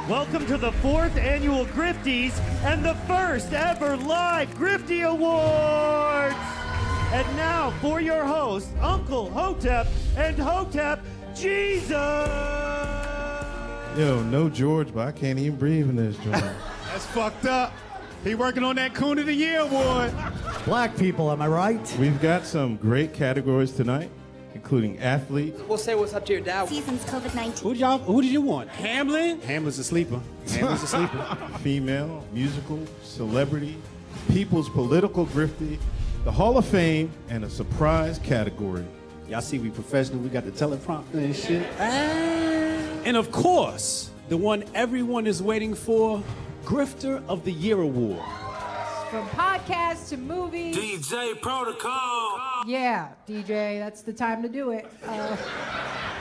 Welcome to the 4th annual Grifties and the first ever live Grifty Awards. And now for your hosts, Uncle Hotep and Hotep Jesus. Yo, no George, but I can't even breathe in this joint. That's fucked up. He working on that Coon of the Year award. Black people, am I right? We've got some great categories tonight, including athletes. We'll say what's up to your dad. Season's COVID-19. Who did you want? Hamlin? Hamlin's a sleeper. Hamlin's a sleeper. Female, musical, celebrity, people's political grifty, the Hall of Fame, and a surprise category. Y'all see we professional. We got the teleprompter and shit. And of course, the one everyone is waiting for, Grifter of the Year Award. From podcasts to movies. DJ Protocol. Yeah, DJ, that's the time to do it.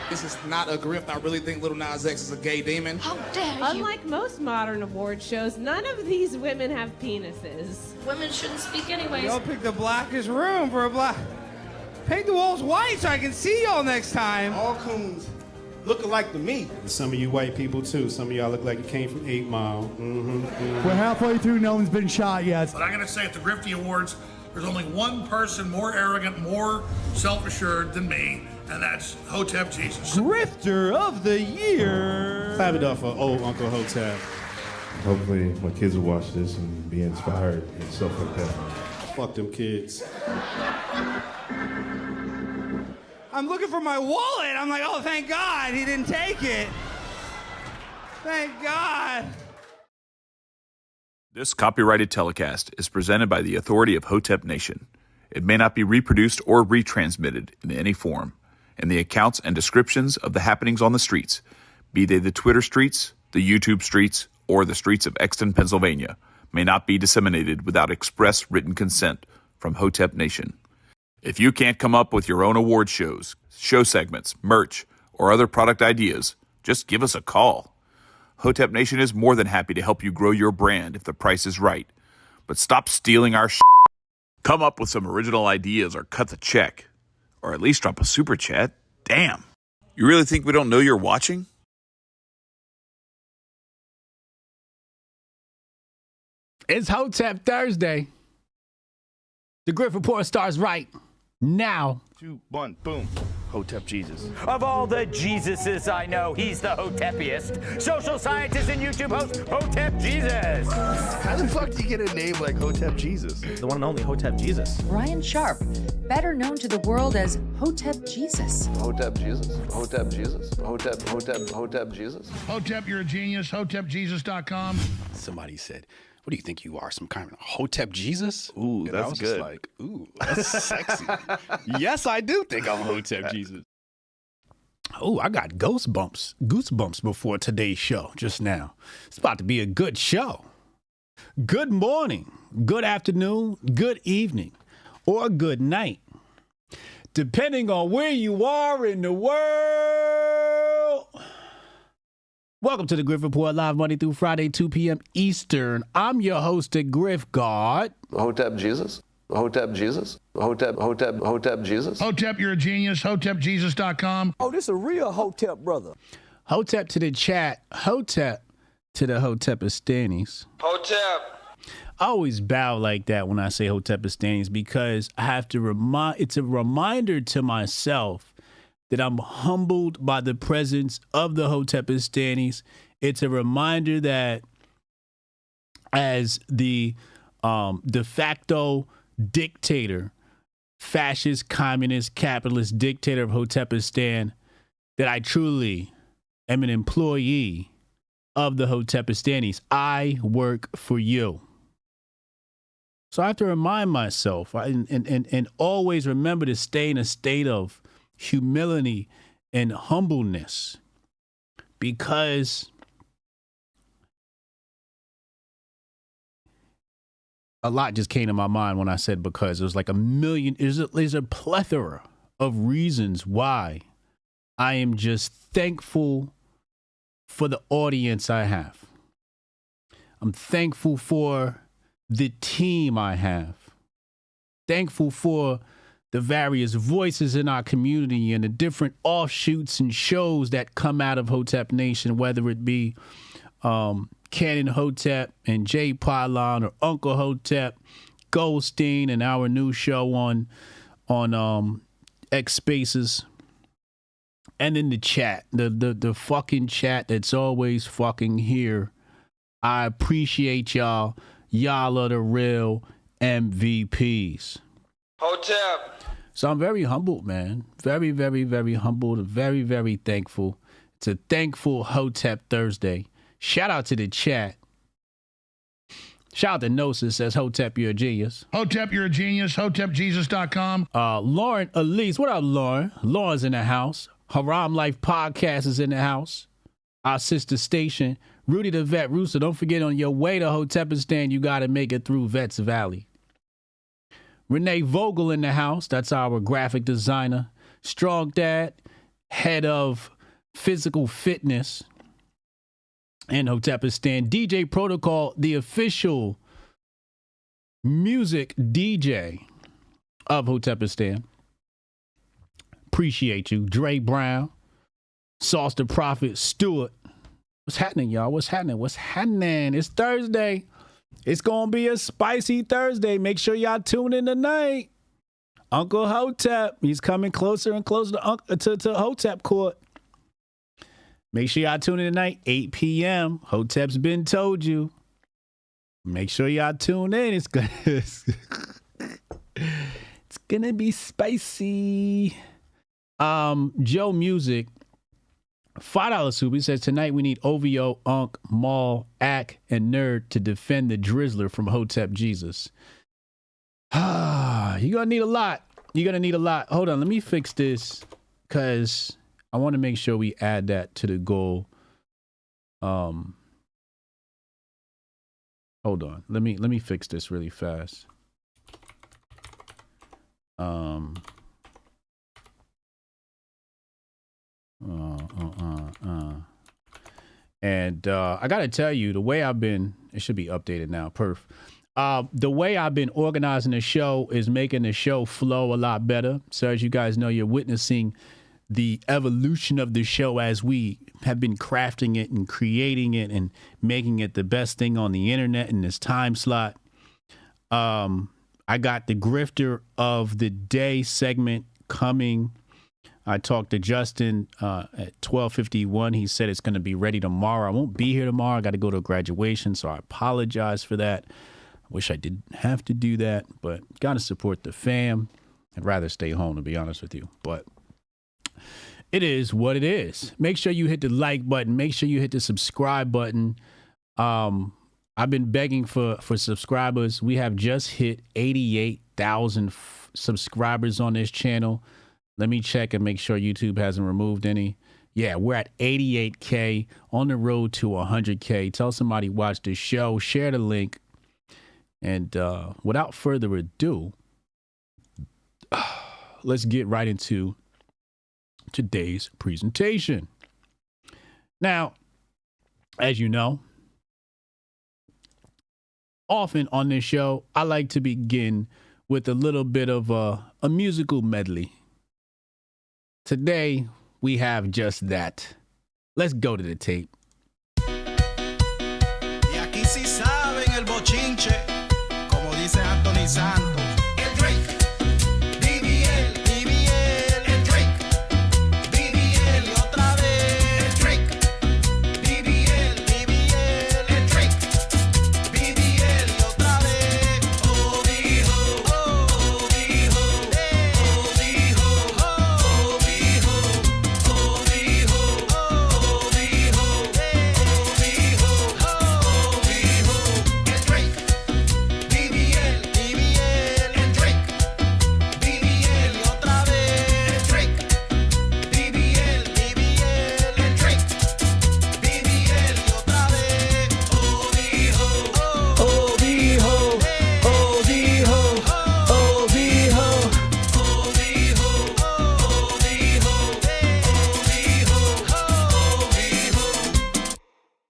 This is not a grift. I really think Lil Nas X is a gay demon. How dare you? Unlike most modern award shows, none of these women have penises. Women shouldn't speak anyways. Y'all picked the blackest room for a black. Paint the walls white so I can see y'all next time. All coons look alike to me. Some of you white people too. Some of y'all look like you came from 8 Mile. We're halfway through, no one's been shot yet. But I gotta say, at the Grifty Awards, there's only one person more arrogant, more self-assured than me, and that's Hotep Jesus. Grifter of the Year. Clap it up for old Uncle Hotep. Hopefully my kids will watch this and be inspired and stuff like that. Fuck them kids. I'm looking for my wallet. I'm like, oh, thank God he didn't take it. Thank God. This copyrighted telecast is presented by the authority of Hotep Nation. It may not be reproduced or retransmitted in any form, and the accounts and descriptions of the happenings on the streets, be they the Twitter streets, the YouTube streets, or the streets of Exton, Pennsylvania, may not be disseminated without express written consent from Hotep Nation. If you can't come up with your own award shows, show segments, merch, or other product ideas, just give us a call. Hotep Nation is more than happy to help you grow your brand if the price is right. But stop stealing our shit. Come up with some original ideas or cut the check. Or at least drop a super chat. Damn. You really think we don't know you're watching? It's Hotep Thursday. The Grift Report starts right now. 2, 1, boom. Hotep Jesus. Of all the Jesuses I know, he's the Hotepiest. Social scientist and YouTube host, Hotep Jesus. How the fuck do you get a name like Hotep Jesus? The one and only Hotep Jesus. Ryan Sharp, better known to the world as Hotep Jesus. Hotep Jesus. Hotep Jesus. Hotep Jesus. Hotep, you're a genius. HotepJesus.com. Somebody said, what do you think you are, some kind of Hotep Jesus? Ooh, and that's I was good. Just like, ooh, that's sexy. Yes, I do think I'm Hotep Jesus. Oh, I got goosebumps before today's show just now. It's about to be a good show. Good morning, good afternoon, good evening, or good night, depending on where you are in the world. Welcome to the Grift Report, live Monday through Friday, 2 p.m. Eastern. I'm your host at Grift God. Hotep Jesus. Hotep Jesus. Hotep Jesus. Hotep, you're a genius. HotepJesus.com. Oh, this a real Hotep brother. Hotep to the chat. Hotep to the Hotepistanis. Hotep. I always bow like that when I say Hotepistanis because I have to it's a reminder to myself that I'm humbled by the presence of the Hotepistanis. It's a reminder that as the de facto dictator, fascist, communist, capitalist dictator of Hotepistan, that I truly am an employee of the Hotepistanis. I work for you. So I have to remind myself and always remember to stay in a state of humility and humbleness, because a lot just came to my mind when I said because. There's like there's a plethora of reasons why I am just thankful for the audience I have. I'm thankful for the team I have. Thankful for the various voices in our community and the different offshoots and shows that come out of Hotep Nation, whether it be Canon Hotep and Jay Pylon, or Uncle Hotep, Goldstein, and our new show on X Spaces. And in the chat, the fucking chat that's always fucking here. I appreciate y'all. Y'all are the real MVPs. Hotep. So I'm very humbled, man. Very, very, very humbled. Very, very thankful. It's a thankful Hotep Thursday. Shout out to the chat. Shout out to Gnosis, says Hotep, you're a genius. Hotep, you're a genius. HotepJesus.com. Lauren Elise. What up, Lauren? Lauren's in the house. Haram Life Podcast is in the house. Our sister station. Rudy the Vet Rooster. Don't forget, on your way to Hotepistan, you got to make it through Vets Valley. Renee Vogel in the house. That's our graphic designer. Strong Dad, head of physical fitness in Hotepistan. DJ Protocol, the official music DJ of Hotepistan. Appreciate you. Dre Brown, Sauce the Prophet, Stewart. What's happening, y'all? What's happening? What's happening? It's Thursday. It's going to be a spicy Thursday. Make sure y'all tune in tonight. Uncle Hotep, he's coming closer and closer to Hotep Court. Make sure y'all tune in tonight, 8 p.m. Hotep's been told you. Make sure y'all tune in. It's gonna be spicy. Joe Music, $5 super. He says, tonight we need OVO, Unk, Maul, Ack, and Nerd to defend the Drizzler from Hotep Jesus. You're gonna need a lot. You're gonna need a lot. Hold on, let me fix this, because I want to make sure we add that to the goal. Hold on. Let me fix this really fast. And I gotta tell you, the way I've been, it should be updated now. Perf. The way I've been organizing the show is making the show flow a lot better. So as you guys know, you're witnessing the evolution of the show as we have been crafting it and creating it and making it the best thing on the internet in this time slot. I got the Grifter of the Day segment coming. I talked to Justin at 12:51. He said it's going to be ready tomorrow. I won't be here tomorrow. I got to go to a graduation, so I apologize for that. I wish I didn't have to do that, but got to support the fam. I'd rather stay home, to be honest with you, but it is what it is. Make sure you hit the like button. Make sure you hit the subscribe button. I've been begging for subscribers. We have just hit 88,000 subscribers on this channel. Let me check and make sure YouTube hasn't removed any. Yeah, we're at 88K, on the road to 100K. Tell somebody watch the show. Share the link. And without further ado, let's get right into today's presentation. Now, as you know, often on this show, I like to begin with a little bit of a musical medley. Today, we have just that. Let's go to the tape. Y aquí sí saben el bochinche, como dice Anthony Santos. El Drake, BBL, el Drake, BBL y otra vez. El Drake, BBL, el Drake, BBL y otra vez. Oh, dijo, oh, dijo, oh, dijo, oh, dijo, oh, dijo, oh, dijo, oh, dijo. El Drake, BBL, el Drake, BBL y otra vez. El Drake, BBL, el Drake, BBL y otra vez. Oh, dijo, oh, dijo, oh, dijo, oh, dijo, oh, dijo, oh, dijo, oh, dijo.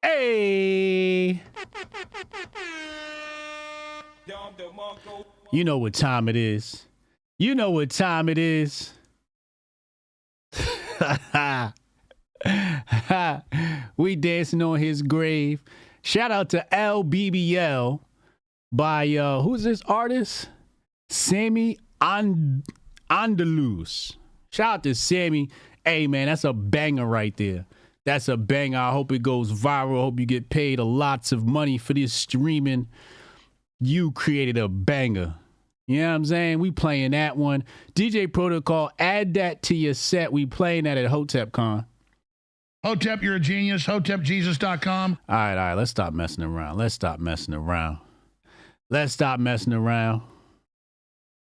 Hey! You know what time it is. You know what time it is. We dancing on his grave. Shout out to LBBL by, who's this artist? Sammy Andalus. Shout out to Sammy. Hey, man, that's a banger right there. That's a banger. I hope it goes viral. I hope you get paid lots of money for this streaming. You created a banger. You know what I'm saying? We playing that one. DJ Protocol, add that to your set. We playing that at HotepCon. Hotep, you're a genius. HotepJesus.com. All right. Let's stop messing around. Let's stop messing around.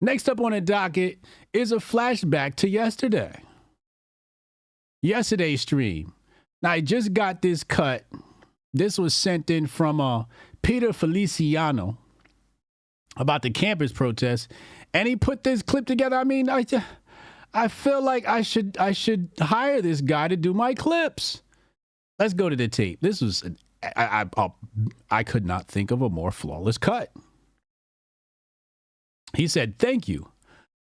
Next up on the docket is a flashback to yesterday. Yesterday's stream. Now, I just got this cut. This was sent in from Peter Feliciano about the campus protest, and he put this clip together. I mean, I feel like I should hire this guy to do my clips. Let's go to the tape. This was I could not think of a more flawless cut. He said, "Thank you."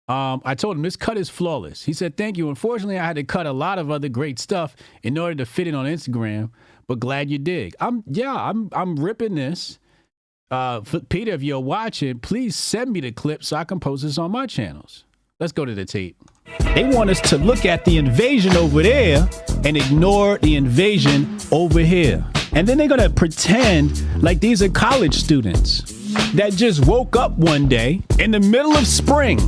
I told him this cut is flawless. He said, "Thank you. Unfortunately, I had to cut a lot of other great stuff in order to fit it on Instagram, but glad you dig." I'm ripping this. Peter, if you're watching, please send me the clip so I can post this on my channels. Let's go to the tape. They want us to look at the invasion over there and ignore the invasion over here. And then they're going to pretend like these are college students that just woke up one day in the middle of spring.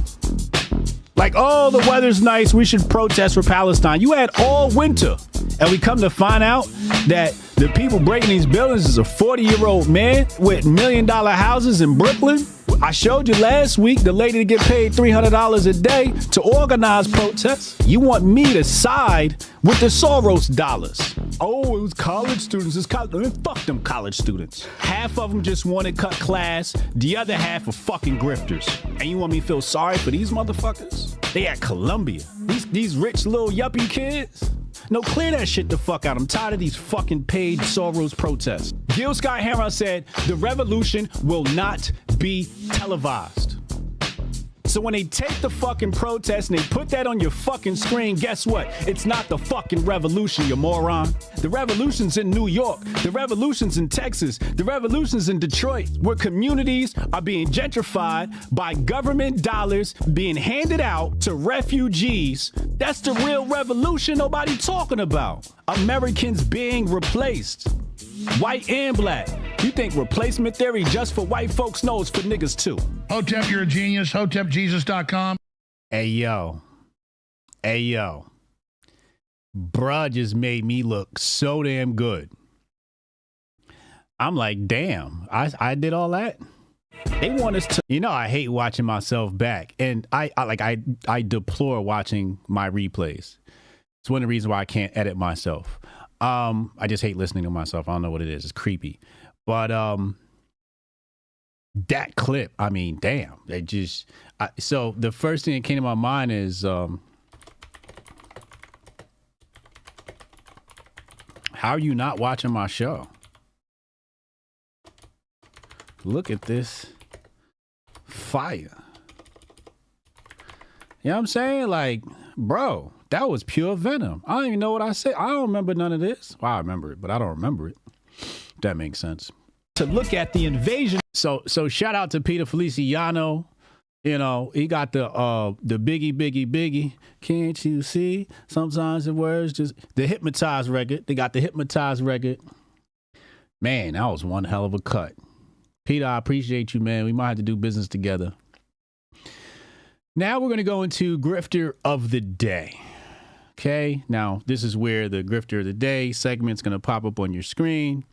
Like, oh, the weather's nice, we should protest for Palestine. You had all winter. And we come to find out that the people breaking these buildings is a 40-year-old man with $1 million houses in Brooklyn. I showed you last week the lady to get paid $300 a day to organize protests. You want me to side with the Soros dollars. Oh, it was college students. Fuck them college students. Half of them just want to cut class. The other half are fucking grifters. And you want me to feel sorry for these motherfuckers? They at Columbia. These rich little yuppie kids. No, clear that shit the fuck out. I'm tired of these fucking paid Soros protests. Gil Scott Heron said the revolution will not be televised. So when they take the fucking protest and they put that on your fucking screen, guess what? It's not the fucking revolution, you moron. The revolution's in New York. The revolution's in Texas. The revolution's in Detroit, where communities are being gentrified by government dollars being handed out to refugees. That's the real revolution nobody talking about. Americans being replaced. White and black. You think replacement theory just for white folks? No, it's for niggas too. Hotep, you're a genius. HotepJesus.com. Hey, yo. Bruh just made me look so damn good. I'm like, damn, I did all that? They want us to, I hate watching myself back. And I deplore watching my replays. It's one of the reasons why I can't edit myself. I just hate listening to myself. I don't know what it is. It's creepy. But that clip, I mean, damn. They just so the first thing that came to my mind is how are you not watching my show? Look at this fire. You know what I'm saying? Like, bro, that was pure venom. I don't even know what I said. I don't remember none of this. Well, I remember it, but I don't remember it. That makes sense. To look at the invasion. So shout out to Peter Feliciano. He got the biggie. Can't you see? Sometimes the words just the hypnotized record. They got the hypnotized record. Man, that was one hell of a cut. Peter, I appreciate you, man. We might have to do business together. Now we're going to go into Grifter of the Day. Okay, now this is where the Grifter of the Day segment's going to pop up on your screen.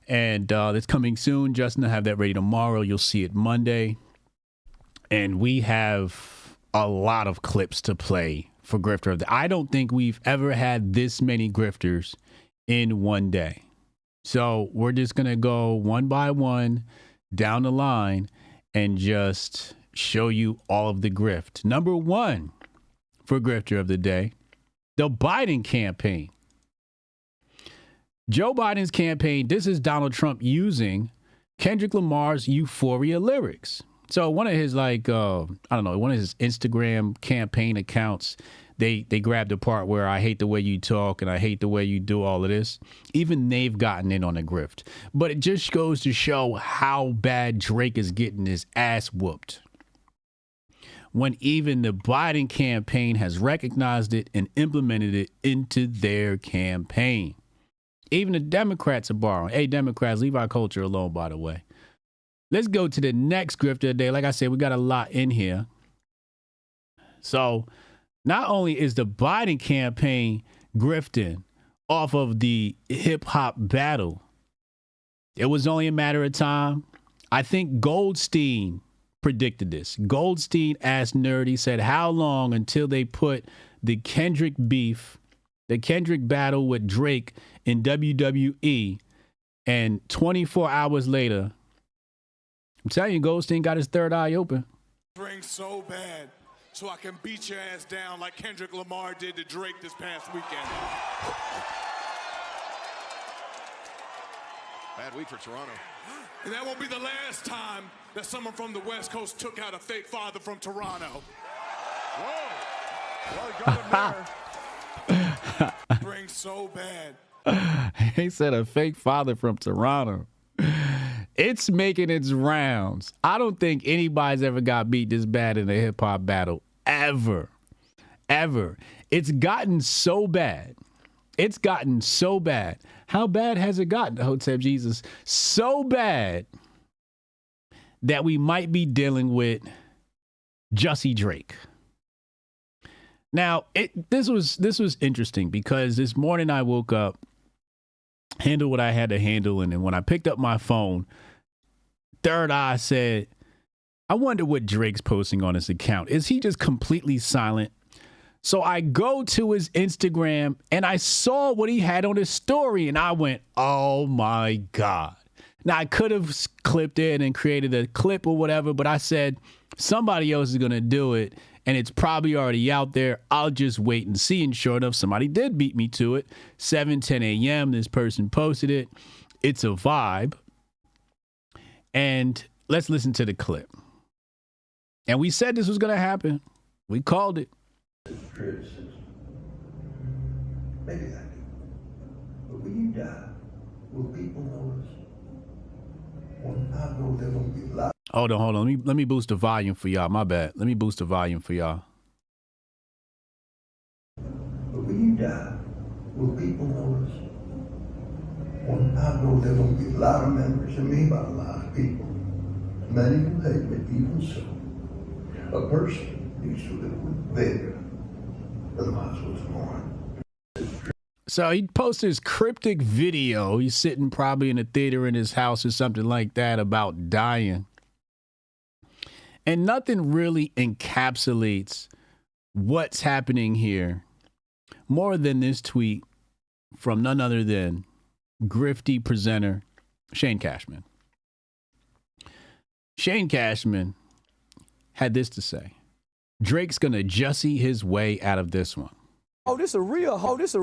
And it's coming soon. Justin will have that ready tomorrow. You'll see it Monday. And we have a lot of clips to play for Grifter of the Day. I don't think we've ever had this many grifters in one day. So we're just going to go one by one down the line and just show you all of the grift. Number one for Grifter of the Day, the Biden campaign. Joe Biden's campaign, this is Donald Trump using Kendrick Lamar's Euphoria lyrics. So one of his one of his Instagram campaign accounts, they grabbed the part where I hate the way you talk and I hate the way you do all of this. Even they've gotten in on the grift. But it just goes to show how bad Drake is getting his ass whooped, when even the Biden campaign has recognized it and implemented it into their campaign. Even the Democrats are borrowing. Hey, Democrats, leave our culture alone, by the way. Let's go to the next grift of the day. Like I said, we got a lot in here. So not only is the Biden campaign grifting off of the hip-hop battle, it was only a matter of time. I think Goldstein predicted this. Goldstein asked Nerdy, said, how long until they put the Kendrick beef, the Kendrick battle with Drake in WWE? And 24 hours later, I'm telling you, Goldstein got his third eye open. Drink so bad so I can beat your ass down like Kendrick Lamar did to Drake this past weekend. Bad week for Toronto. And that won't be the last time that someone from the West Coast took out a fake father from Toronto. Whoa. Well, he got him there. Drink so bad. He said a fake father from Toronto. It's making its rounds. I don't think anybody's ever got beat this bad in a hip hop battle. Ever. It's gotten so bad. It's gotten so bad. How bad has it gotten, Hotep Jesus? So bad that we might be dealing with Jussie Drake. Now, this was interesting because this morning I woke up, handled what I had to handle, and then when I picked up my phone, third eye said, I wonder what Drake's posting on his account. Is he just completely silent? So I go to his Instagram and I saw what he had on his story and I went, oh my God. Now I could have clipped it and created a clip or whatever, but I said somebody else is going to do it and it's probably already out there. I'll just wait and see. And sure enough, somebody did beat me to it. 7:10 a.m. This person posted it. It's a vibe. And let's listen to the clip. And we said this was going to happen. We called it. Criticism. Maybe I do. But when you die, will people notice? Well, I know there gonna be a lot. Hold on. Let me boost the volume for y'all. My bad. Let me boost the volume for y'all. But when you die, will people notice? Well, I know there gonna be a lot of memories of me by a lot of people. Many who hate me, even so. A person needs to live with vigor. Otherwise, what's born. So he posted his cryptic video. He's sitting probably in a theater in his house or something like that about dying. And nothing really encapsulates what's happening here more than this tweet from none other than grifty presenter Shane Cashman. Shane Cashman had this to say. Drake's gonna Jussie his way out of this one. Oh, this a real Hotep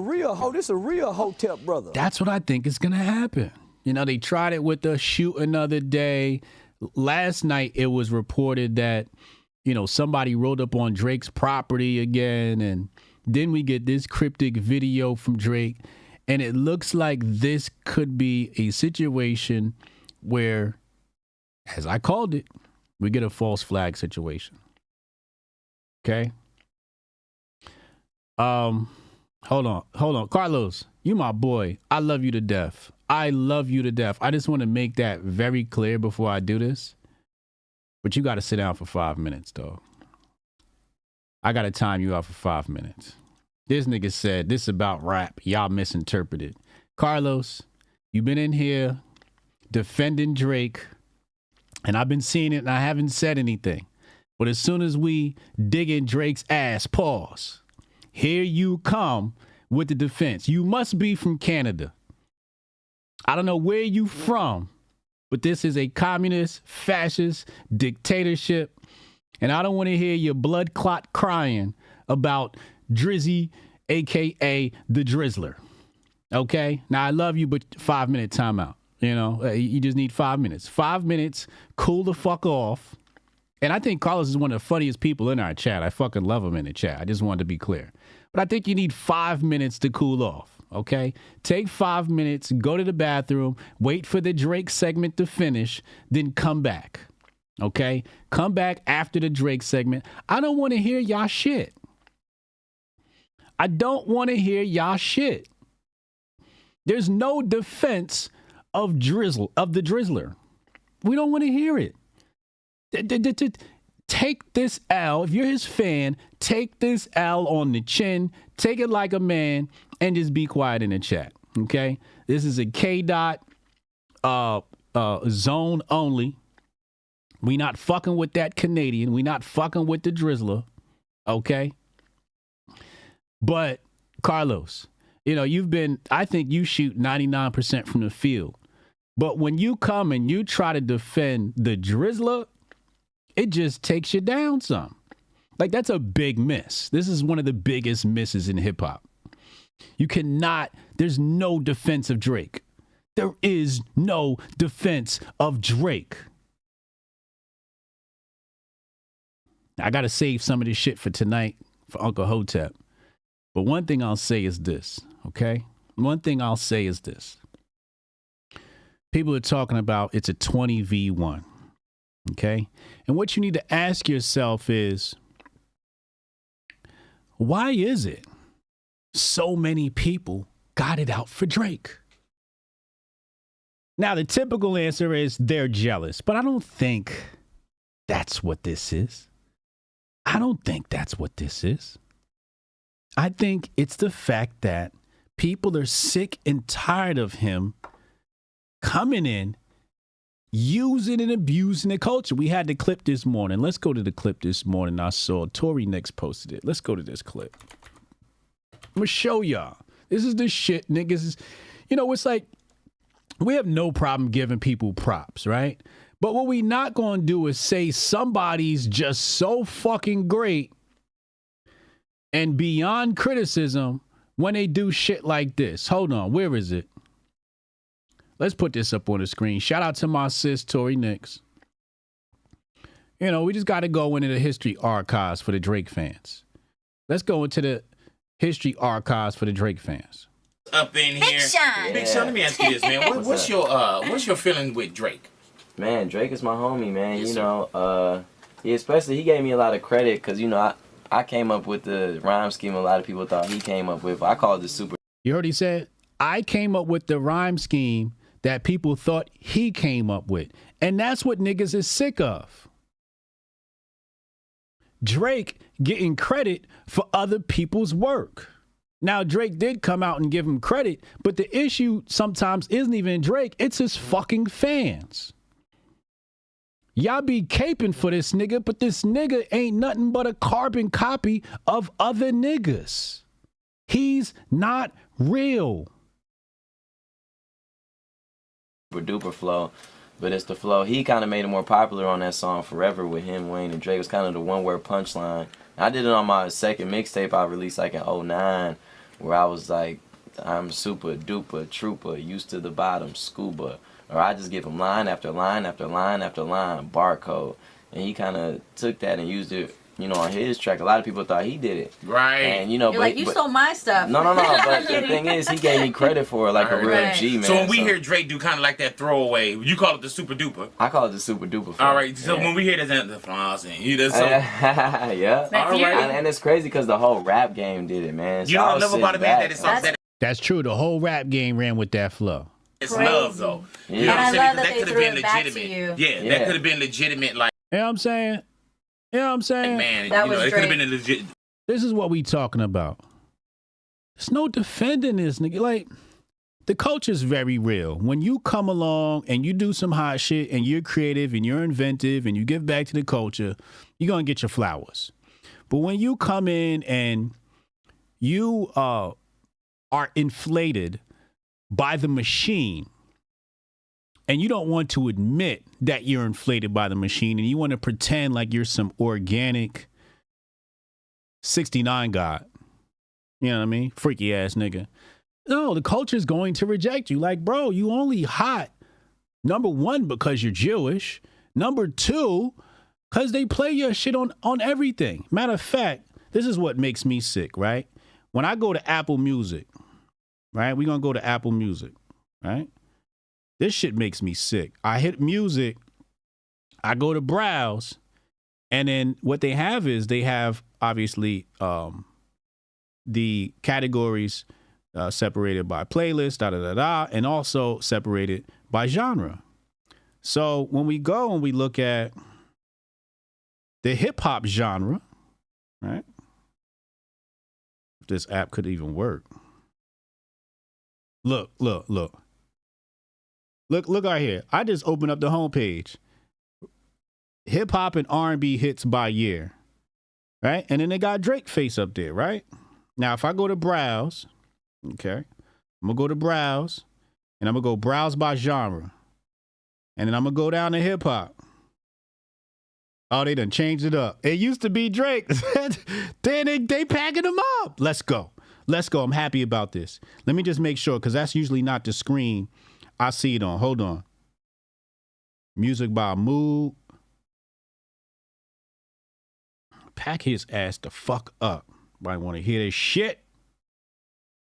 brother. That's what I think is gonna happen. You know, they tried it with the shoot another day. Last night it was reported that, you know, somebody rolled up on Drake's property again, and then we get this cryptic video from Drake, and it looks like this could be a situation where, as I called it, we get a false flag situation. Okay. Hold on. Carlos, you my boy. I love you to death. I just want to make that very clear before I do this. But you got to sit down for 5 minutes, dog. I got to time you out for 5 minutes. This nigga said this about rap. Y'all misinterpreted. Carlos, you've been in here defending Drake, and I've been seeing it, and I haven't said anything. But as soon as we dig in Drake's ass, pause. Here you come with the defense. You must be from Canada. I don't know where you from, but this is a communist, fascist dictatorship. And I don't want to hear your blood clot crying about Drizzy, a.k.a. the Drizzler. Okay? Now, I love you, but 5 minute timeout. You know, you just need 5 minutes. 5 minutes, cool the fuck off. And I think Carlos is one of the funniest people in our chat. I fucking love him in the chat. I just wanted to be clear. But I think you need 5 minutes to cool off, okay? Take 5 minutes, go to the bathroom, wait for the Drake segment to finish, then come back, okay? Come back after the Drake segment. I don't want to hear y'all shit. I don't want to hear y'all shit. There's no defense of the Drizzler. We don't want to hear it. Take this L. If you're his fan, take this L on the chin, take it like a man, and just be quiet in the chat. Okay? This is a K-Dot zone only. We not fucking with that Canadian. We not fucking with the Drizzler. Okay? But, Carlos, you know, I think you shoot 99% from the field. But when you come and you try to defend the Drizzler, it just takes you down some. Like, that's a big miss. This is one of the biggest misses in hip hop. You cannot, there's no defense of Drake. There is no defense of Drake. I got to save some of this shit for tonight for Uncle Hotep. But one thing I'll say is this, okay? One thing I'll say is this. People are talking about it's a 20v1. Okay? And what you need to ask yourself is, why is it so many people got it out for Drake? Now, the typical answer is they're jealous, but I don't think that's what this is. I don't think that's what this is. I think it's the fact that people are sick and tired of him coming in, using and abusing the culture. We had the clip this morning. Let's go to the clip this morning. I saw Tory Nix posted it. Let's go to this clip. I'm going to show y'all. This is the shit niggas. You know, it's like we have no problem giving people props, right? But what we not going to do is say somebody's just so fucking great and beyond criticism when they do shit like this. Hold on. Where is it? Let's put this up on the screen. Shout out to my sis, Tory Nix. You know, we just got to go into the history archives for the Drake fans. Let's go into the history archives for the Drake fans. Up in here. Big Sean, let me ask you this, man. What's your feeling with Drake? Man, Drake is my homie, man. Yes, you know, he gave me a lot of credit because, you know, I came up with the rhyme scheme a lot of people thought he came up with. I call it the super. You heard he said, I came up with the rhyme scheme that people thought he came up with. And that's what niggas is sick of. Drake getting credit for other people's work. Now, Drake did come out and give him credit, but the issue sometimes isn't even Drake, it's his fucking fans. Y'all be caping for this nigga, but this nigga ain't nothing but a carbon copy of other niggas. He's not real. Duper flow, but it's the flow. He kind of made it more popular on that song Forever with him, Wayne, and Drake. It was kind of the one-word punchline. I did it on my second mixtape I released like in 2009, where I was like, I'm super duper trooper, used to the bottom, scuba. Or I just give him line after line after line after line, barcode. And he kind of took that and used it, you know, on his track. A lot of people thought he did it. Right. And, you know, You're like, you stole my stuff. No. But the thing is, he gave me credit for it like a real G, man. So when we hear Drake do kind of like that throwaway, you call it the super duper. I call it the super duper. All right. So when we hear that, the flaws and you just so. Yeah. All right. And it's crazy because the whole rap game did it, man. So you know what I love about it, man? That it's that. That's true. The whole rap game ran with that flow. It's love, though. Yeah. You know what I'm And I saying? love that That they could have threw been it back to legitimate. you. Yeah, that could have been legitimate. Like, you know what I'm saying? You know what I'm saying? Man, That you know, was it could have Drake. been a legit. This is what we talking about. There's no defending this nigga. Like, the culture's very real. When you come along and you do some hot shit and you're creative and you're inventive and you give back to the culture, you're going to get your flowers. But when you come in and you are inflated by the machine and you don't want to admit that you're inflated by the machine and you want to pretend like you're some organic 69 god, you know what I mean? Freaky ass nigga. No, the culture is going to reject you. Like, bro, you only hot, number one, because you're Jewish. Number two, Because they play your shit on everything. Matter of fact, this is what makes me sick, right? When I go to Apple Music, right? We're going to go to Apple Music, right? This shit makes me sick. I hit music, I go to browse, and then what they have is they have, obviously, the categories separated by playlist, and also separated by genre. So when we go and we look at the hip hop genre, right? If this app could even work. Look right here. I just opened up the homepage. Hip hop and R&B hits by year, right? And then they got Drake face up there, right? Now, if I go to browse, okay, I'm gonna go to browse, and I'm gonna go browse by genre, and then I'm gonna go down to hip hop. Oh, they done changed it up. It used to be Drake. Then they packing them up. Let's go. I'm happy about this. Let me just make sure, because that's usually not the screen I see it on. Hold on. Music by Mood. Pack his ass the fuck up. I want to hear this shit.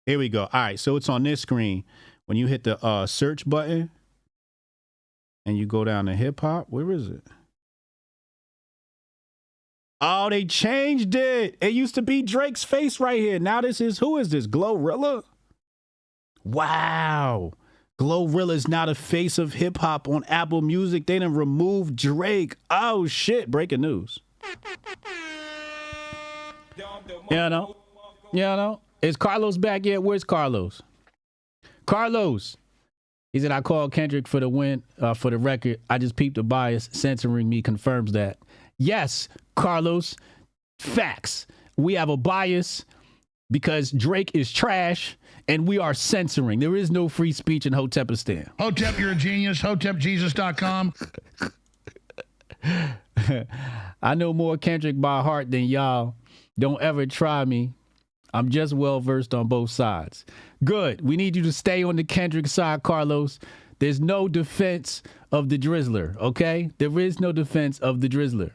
Here we go. All right, so it's on this screen. When you hit the search button and you go down to hip hop, where is it? Oh, they changed it. It used to be Drake's face right here. Now this is, who is this? Glorilla? Wow. Glorilla's now the face of hip hop on Apple Music. They done removed Drake. Oh shit. Breaking news. You know. Is Carlos back yet? Where's Carlos? Carlos. He said, I called Kendrick for the win, for the record. I just peeped the bias. Censoring me confirms that. Yes, Carlos. Facts. We have a bias because Drake is trash and we are censoring. There is no free speech in Hotepistan. Hotep, you're a genius. HotepJesus.com. I know more Kendrick by heart than y'all. Don't ever try me. I'm just well versed on both sides. Good. We need you to stay on the Kendrick side, Carlos. There's no defense of the Drizzler, okay? There is no defense of the Drizzler.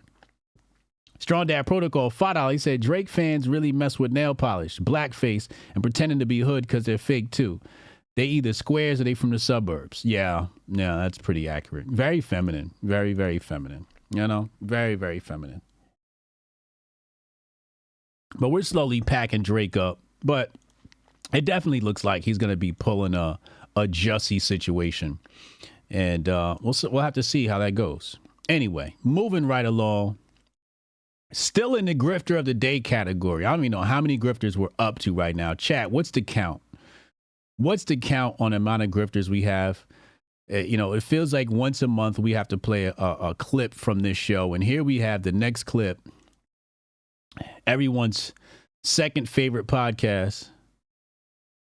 Strong Dad Protocol, $5. He said, Drake fans really mess with nail polish, blackface, and pretending to be hood because they're fake too. They either squares or they from the suburbs. Yeah, that's pretty accurate. Very feminine. Very, very feminine. You know, very, very feminine. But we're slowly packing Drake up. But it definitely looks like he's going to be pulling a Jussie situation. And we'll have to see how that goes. Anyway, moving right along. Still in the Grifter of the Day category. I don't even know how many grifters we're up to right now. Chat, what's the count? What's the count on the amount of grifters we have? It feels like once a month we have to play a clip from this show. And here we have the next clip. Everyone's second favorite podcast.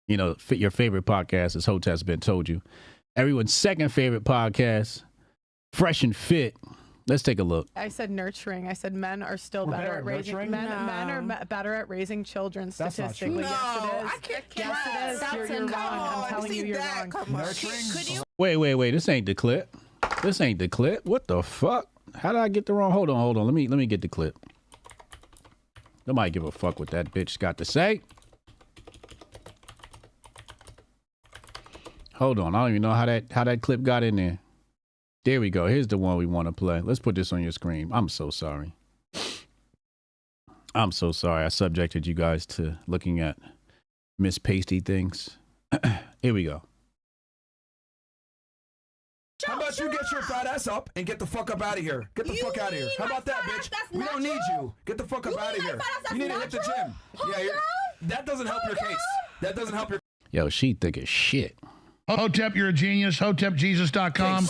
You know, your favorite podcast, as Hotep's been told you. Everyone's second favorite podcast, Fresh and Fit. Let's take a look. I said nurturing. I said men are still better at raising men are better at raising children statistically. Yes, it is. Yes, it is. You're wrong. I'm telling you, you're wrong. Nurturing. Wait. This ain't the clip. What the fuck? How did I get the wrong? Hold on. Let me get the clip. Nobody give a fuck what that bitch got to say. Hold on. I don't even know how that clip got in there. There we go. Here's the one we want to play. Let's put this on your screen. I'm so sorry. I subjected you guys to looking at Miss Pasty things. Here we go. How about you get your fat ass up and get the fuck up out of here? Get the fuck out of here. How about that, bitch? We don't need you. Get the fuck up out of here. You need to hit the gym. Yeah, that doesn't help your case. That doesn't help your. Yo, she thick as shit. Hotep, you're a genius. HotepJesus.com.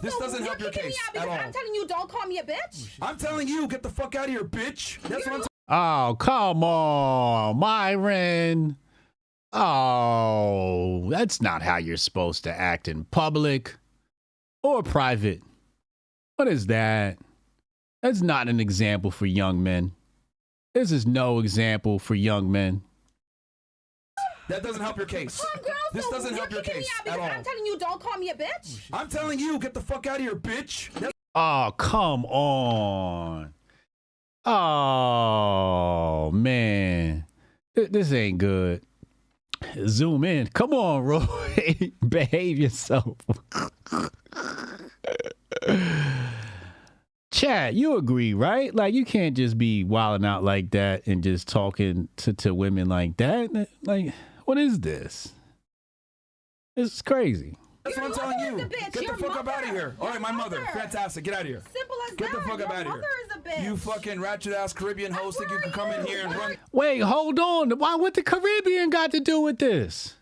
This doesn't help your case at all. I'm telling you, don't call me a bitch. I'm telling you, get the fuck out of here, bitch. That's what I'm Oh, come on, Myron. Oh, that's not how you're supposed to act in public or private. What is that? That's not an example for young men. This is no example for young men. That doesn't help your case. This doesn't help your case at all. I'm telling you, don't call me a bitch. I'm telling you, get the fuck out of here, bitch. Oh, come on. Oh, man. This ain't good. Zoom in. Come on, Roy. Behave yourself. Chad, you agree, right? Like, you can't just be wilding out like that and just talking to women like that. Like, what is this? This is crazy. That's what I'm telling you. Get the fuck up out of here. All right, my mother. Fantastic. Get out of here. Simple as Get that. the fuck up out of here. Is a bitch. You fucking ratchet ass Caribbean host think you can come in here and run. Wait, hold on. Why? What the Caribbean got to do with this?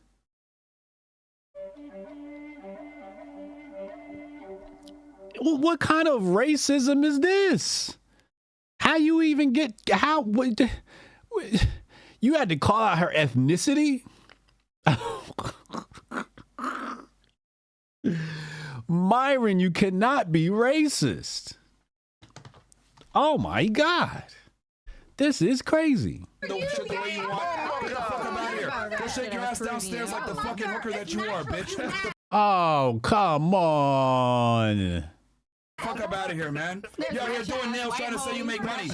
What kind of racism is this? How you even get? How? What, you had to call out her ethnicity? Myron, you cannot be racist. Oh my God. This is crazy. Don't shit the way you want. Get the fuck up out of here. Go shake your ass downstairs like the fucking hooker that you are, bitch. Oh, come on. Fuck up out of here, man. You're out here doing nails trying to say you make money.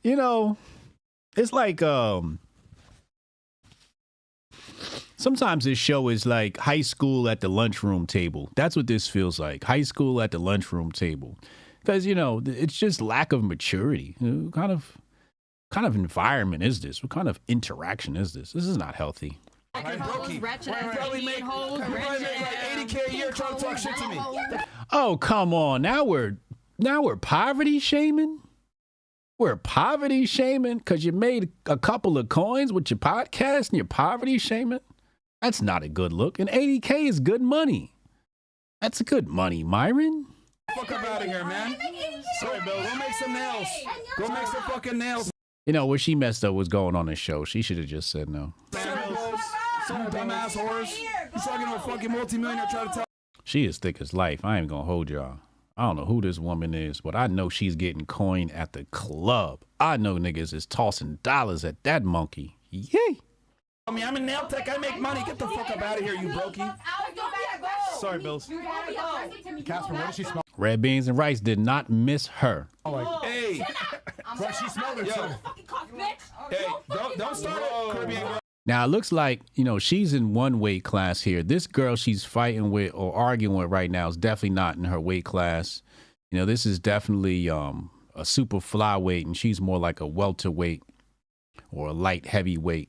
You know, it's like sometimes this show is like high school at the lunchroom table. That's what this feels like. High school at the lunchroom table. Because, you know, it's just lack of maturity. What kind of environment is this? What kind of interaction is this? This is not healthy. You probably make like 80K a year trying to talk shit to me. Oh, come on. Now we're poverty shaming? We're poverty shaming because you made a couple of coins with your podcast and you're poverty shaming? That's not a good look. And 80K is good money. That's good money, Myron. Fuck up out of here, man. Sorry, Bill. Go make some nails. Go make some fucking nails. You know, what she messed up was going on the show. She should have just said no. Some dumbass horse. He's talking to a fucking multimillionaire trying to tell. She is thick as life. I ain't gonna hold y'all. I don't know who this woman is, but I know she's getting coin at the club. I know niggas is tossing dollars at that monkey. Yay! I mean, I'm a nail tech. I make money. Get the fuck up out of here, you brokey. Sorry, Bills. Casper, what did she smell? Red beans and rice did not miss her. Hey. Bro, she smelled it too. Hey, don't start it, Caribbean girl. Now, it looks like, you know, she's in one weight class here. This girl she's fighting with or arguing with right now is definitely not in her weight class. You know, this is definitely a super flyweight, and she's more like a welterweight or a light heavyweight.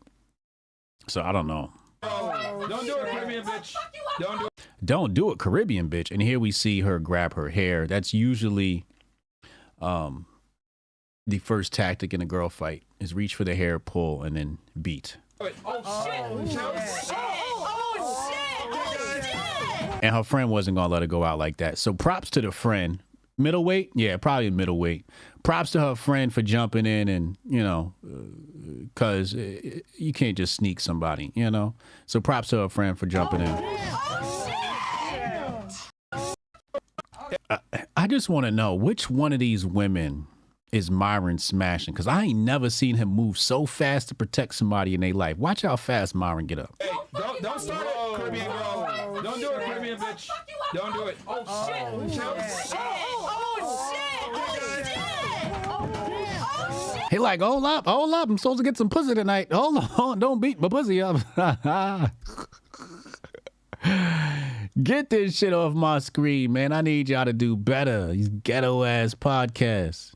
So I don't know. Don't do it, Caribbean bitch. Don't do it. Don't do it, Caribbean bitch. And here we see her grab her hair. That's usually the first tactic in a girl fight is reach for the hair, pull, and then beat. And her friend wasn't going to let her go out like that. So props to the friend. Middleweight? Yeah, probably middleweight. Props to her friend for jumping in and, you know, because you can't just sneak somebody, you know. So props to her friend for jumping in. I just want to know which one of these women is Myron smashing, because I ain't never seen him move so fast to protect somebody in their life. Watch how fast Myron get up. Hey, don't start it, Caribbean girl. Don't do it, Caribbean bitch. Don't do it. Oh, shit. He like, hold up. I'm supposed to get some pussy tonight. Hold on, don't beat my pussy up. Get this shit off my screen, man. I need y'all to do better. These ghetto ass podcasts.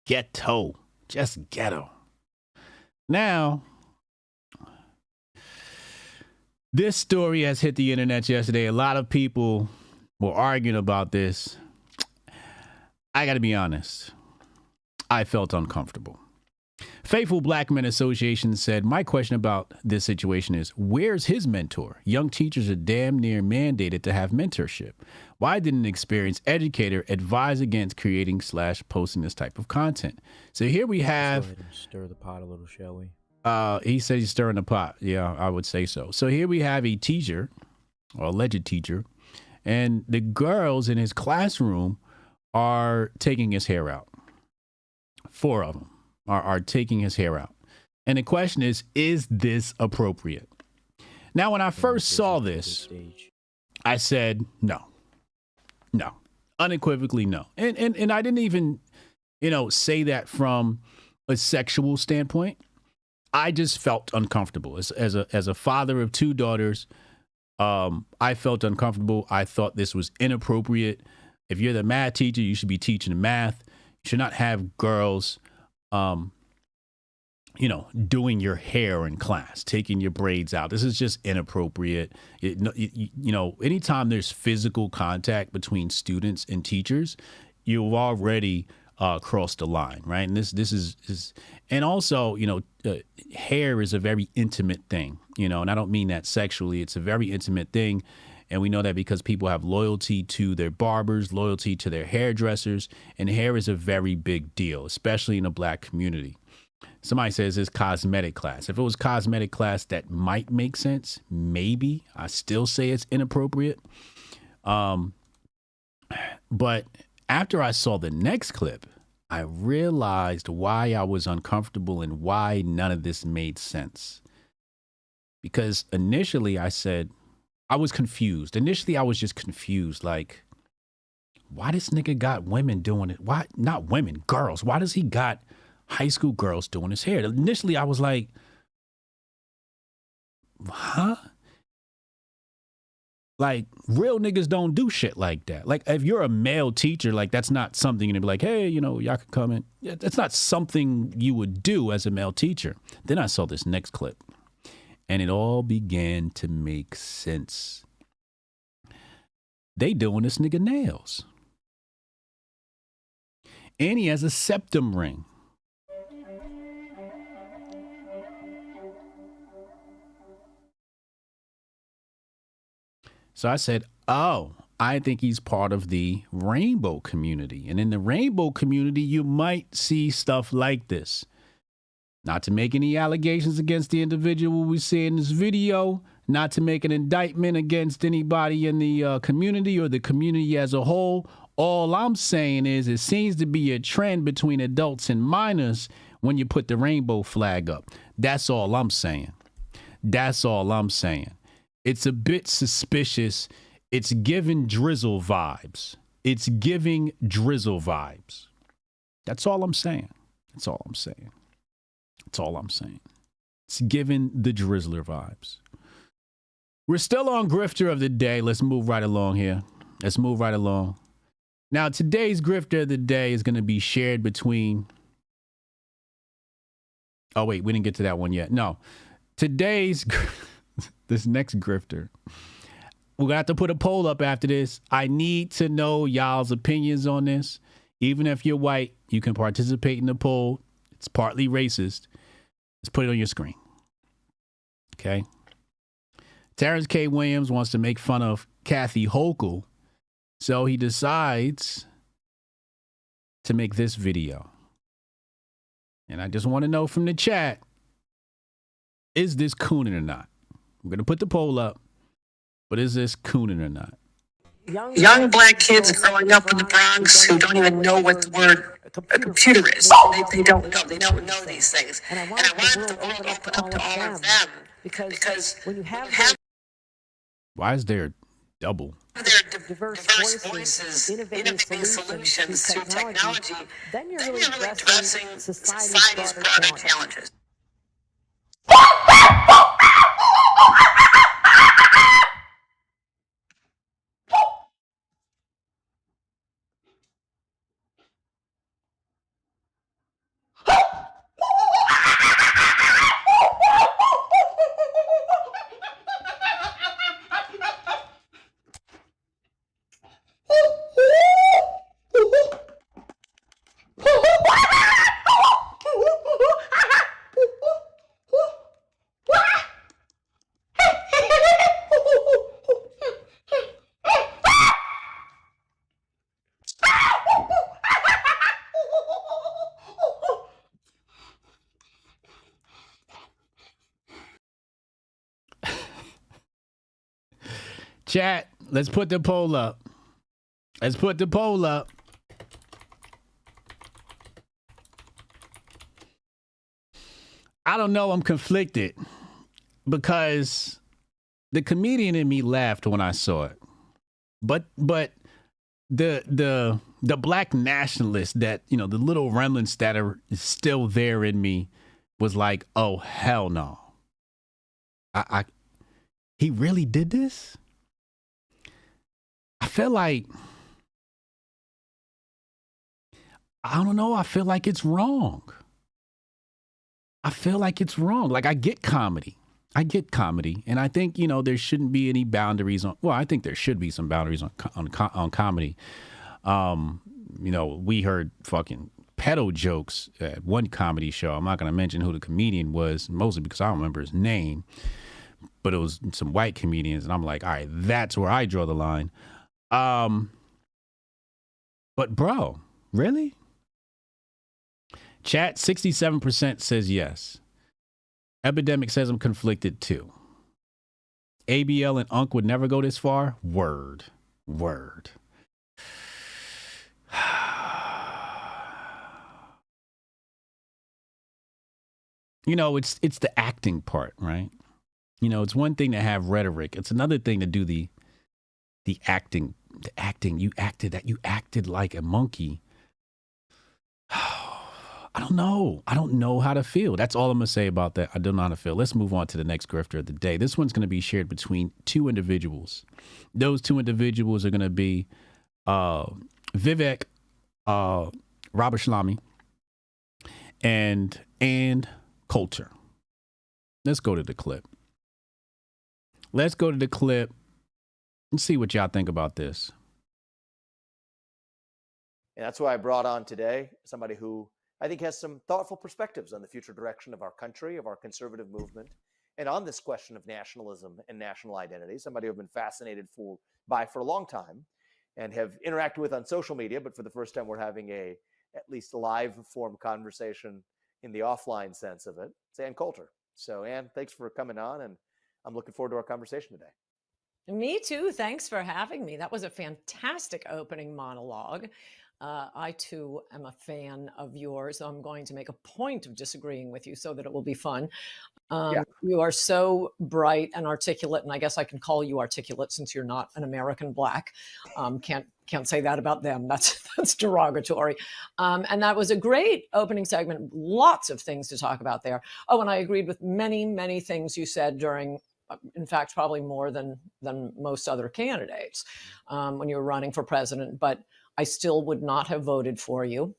Ghetto. Just ghetto. Now, this story has hit the internet yesterday. A lot of people were arguing about this. I got to be honest. I felt uncomfortable. Faithful Black Men Association said, my question about this situation is, where's his mentor? Young teachers are damn near mandated to have mentorship. Why didn't an experienced educator advise against creating / posting this type of content? So here we have... Let's go ahead and stir the pot a little, shall we? He said he's stirring the pot. Yeah, I would say so. So here we have a teacher, or alleged teacher, and the girls in his classroom are taking his hair out. 4 of them are taking his hair out. And the question is this appropriate? Now, when I first saw this, I said no, unequivocally no, and I didn't even, say that from a sexual standpoint. I just felt uncomfortable as a father of 2 daughters. I felt uncomfortable. I thought this was inappropriate. If you're the math teacher, you should be teaching math. You should not have girls, doing your hair in class, taking your braids out. This is just inappropriate. Anytime there's physical contact between students and teachers, you've already crossed the line, right? And this is and also, hair is a very intimate thing, and I don't mean that sexually. It's a very intimate thing. And we know that because people have loyalty to their barbers, loyalty to their hairdressers, and hair is a very big deal, especially in the Black community. Somebody says it's cosmetic class. If it was cosmetic class, that might make sense. Maybe. I still say it's inappropriate. But after I saw the next clip, I realized why I was uncomfortable and why none of this made sense. Because initially I said, I was confused. Initially I was just confused. Like, why this nigga got women doing it? Why not women, girls? Why does he got high school girls doing his hair? Initially I was like, huh? Like, real niggas don't do shit like that. Like, if you're a male teacher, like, that's not something to be like, hey, y'all can come in. That's not something you would do as a male teacher. Then I saw this next clip, and it all began to make sense. They doing this nigga nails. And he has a septum ring. So I said, oh, I think he's part of the rainbow community. And in the rainbow community, you might see stuff like this. Not to make any allegations against the individual we see in this video, not to make an indictment against anybody in the community or the community as a whole. All I'm saying is it seems to be a trend between adults and minors when you put the rainbow flag up. That's all I'm saying. That's all I'm saying. It's a bit suspicious. It's giving drizzle vibes. It's giving drizzle vibes. That's all I'm saying. That's all I'm saying. That's all I'm saying. It's giving the drizzler vibes. We're still on Grifter of the Day. Let's move right along here. Let's move right along. Now, today's Grifter of the Day is going to be shared between... Oh, wait, we didn't get to that one yet. No. Today's... This next grifter. We're going to have to put a poll up after this. I need to know y'all's opinions on this. Even if you're white, you can participate in the poll. It's partly racist. Let's put it on your screen. Okay. Terrence K. Williams wants to make fun of Kathy Hochul, so he decides to make this video. And I just want to know from the chat, is this cooning or not? I'm going to put the poll up, but is this cooning or not? Young black kids growing up in the Bronx who don't even know what the word a computer is. They don't know. They don't know these things. And I want the world open up to all of them. Because when you have Why is there double? their diverse voices, innovating solutions through technology, then you're really addressing society's broader challenges. Chat, let's put the poll up. Let's put the poll up. I don't know. I'm conflicted because the comedian in me laughed when I saw it. But the black nationalist that, you know, the little remnants that are still there in me was like, oh, hell no. He really did this? I feel like, I don't know. I feel like it's wrong. Like, I get comedy. And I think, you know, there shouldn't be any boundaries on, well, I think there should be some boundaries on comedy. You know, we heard fucking pedo jokes at one comedy show. I'm not going to mention who the comedian was, mostly because I don't remember his name, but it was some white comedians. And I'm like, all right, that's where I draw the line. But bro, really? Chat 67% says yes. Epidemic says I'm conflicted too. ABL and Unc would never go this far. Word. You know, it's the acting part, right? You know, it's one thing to have rhetoric. It's another thing to do the acting. The acting. You acted like a monkey. I don't know how to feel. That's all I'm going to say about that. I don't know how to feel. Let's move on to the next grifter of the day. This one's going to be shared between two individuals. Those two individuals are going to be Vivek Ramaswamy and Ann Coulter. Let's go to the clip. And see what y'all think about this. And that's why I brought on today somebody who I think has some thoughtful perspectives on the future direction of our country, of our conservative movement, and on this question of nationalism and national identity, somebody I've been fascinated by for a long time and have interacted with on social media, but for the first time we're having at least a live form conversation in the offline sense of it. It's Ann Coulter. So Ann, thanks for coming on, and I'm looking forward to our conversation today. Me too. Thanks for having me. That was a fantastic opening monologue. I too am a fan of yours. So I'm going to make a point of disagreeing with you so that it will be fun. You are so bright and articulate, and I guess I can call you articulate since you're not an American black. Can't say that about them. That's derogatory. And that was a great opening segment. Lots of things to talk about there. Oh, and I agreed with many things you said during. In fact, probably more than most other candidates when you were running for president. But I still would not have voted for you.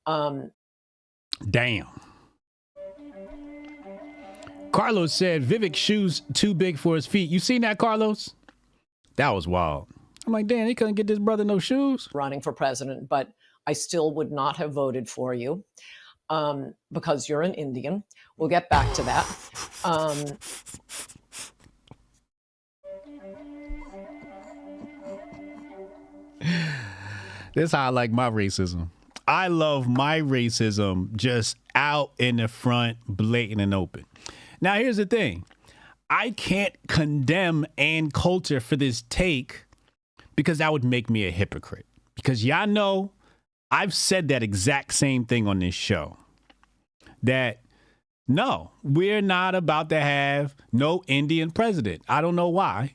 Damn. Carlos said Vivek's shoes too big for his feet. You seen that, Carlos? That was wild. I'm like, damn, he couldn't get this brother no shoes. Running for president, but I still would not have voted for you because you're an Indian. We'll get back to that. This is how I like my racism. I love my racism just out in the front, blatant and open. Now, here's the thing. I can't condemn Ann Coulter for this take because that would make me a hypocrite. Because y'all know I've said that exact same thing on this show. That, no, we're not about to have no Indian president. I don't know why.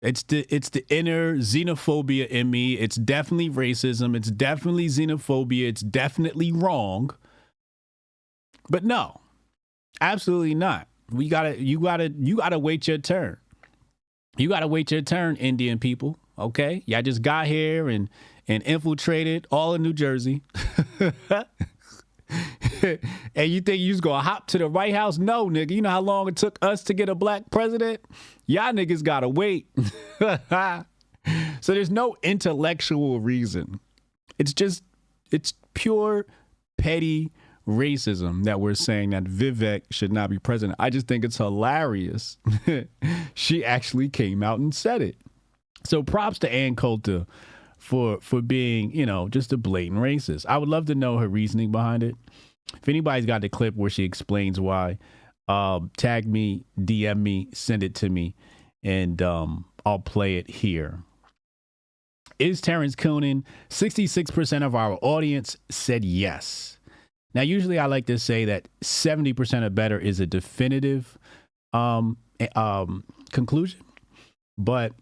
It's the inner xenophobia in me. It's definitely racism. It's definitely xenophobia. It's definitely wrong. But no, absolutely not. You gotta wait your turn. You gotta wait your turn, Indian people. Okay, y'all just got here and infiltrated all of New Jersey. And you think you just gonna hop to the White House? No, nigga. You know how long it took us to get a black president? Y'all niggas gotta wait. So there's no intellectual reason. It's pure petty racism that we're saying that Vivek should not be president. I just think it's hilarious. She actually came out and said it. So props to Ann Coulter for being, just a blatant racist. I would love to know her reasoning behind it. If anybody's got the clip where she explains why, tag me, DM me, send it to me, and I'll play it here. Is Terrence Coonan? 66% of our audience said yes. Now, usually I like to say that 70% or better is a definitive conclusion. but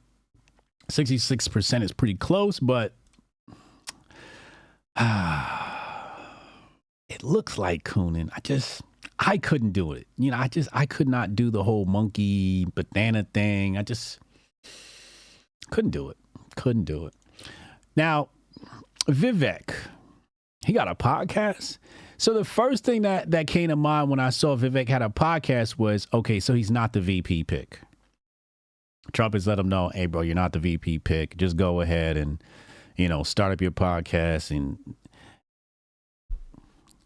66% is pretty close, but it looks like Coonan. I couldn't do it. I could not do the whole monkey banana thing. I just couldn't do it. Couldn't do it. Now, Vivek, he got a podcast. So the first thing that came to mind when I saw Vivek had a podcast was, okay, so he's not the VP pick. Trump has let him know, hey, bro, you're not the VP pick. Just go ahead and, start up your podcast. And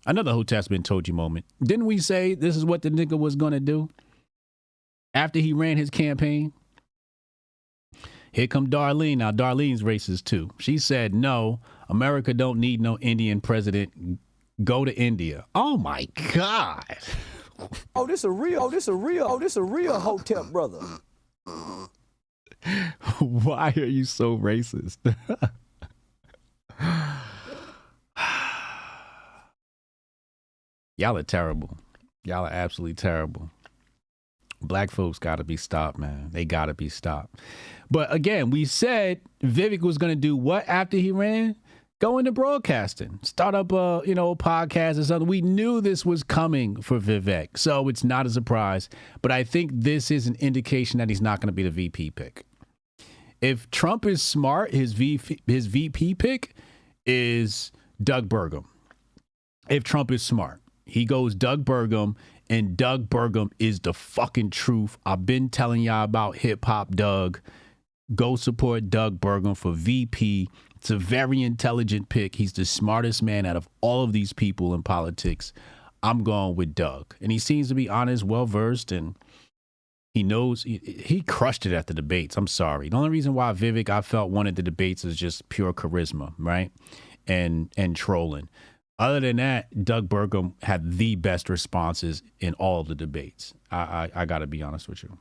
another Hotep's been told you moment. Didn't we say this is what the nigga was going to do after he ran his campaign? Here come Darlene. Now, Darlene's racist, too. She said, no, America don't need no Indian president. Go to India. Oh, my God. This a real Hotep brother. Why are you so racist? Y'all are terrible. Y'all are absolutely terrible. Black folks got to be stopped, man. They got to be stopped. But again, we said Vivek was going to do what after he ran? Go into broadcasting, start up a podcast or something. We knew this was coming for Vivek, so it's not a surprise. But I think this is an indication that he's not going to be the VP pick. If Trump is smart, his VP pick is Doug Burgum. If Trump is smart, he goes Doug Burgum, and Doug Burgum is the fucking truth. I've been telling y'all about Hip Hop Doug. Go support Doug Burgum for VP. It's a very intelligent pick. He's the smartest man out of all of these people in politics. I'm going with Doug. And he seems to be honest, well-versed, and he knows he crushed it at the debates. I'm sorry. The only reason why Vivek, I felt, wanted the debates is just pure charisma, right? And trolling. Other than that, Doug Burgum had the best responses in all of the debates. I got to be honest with you.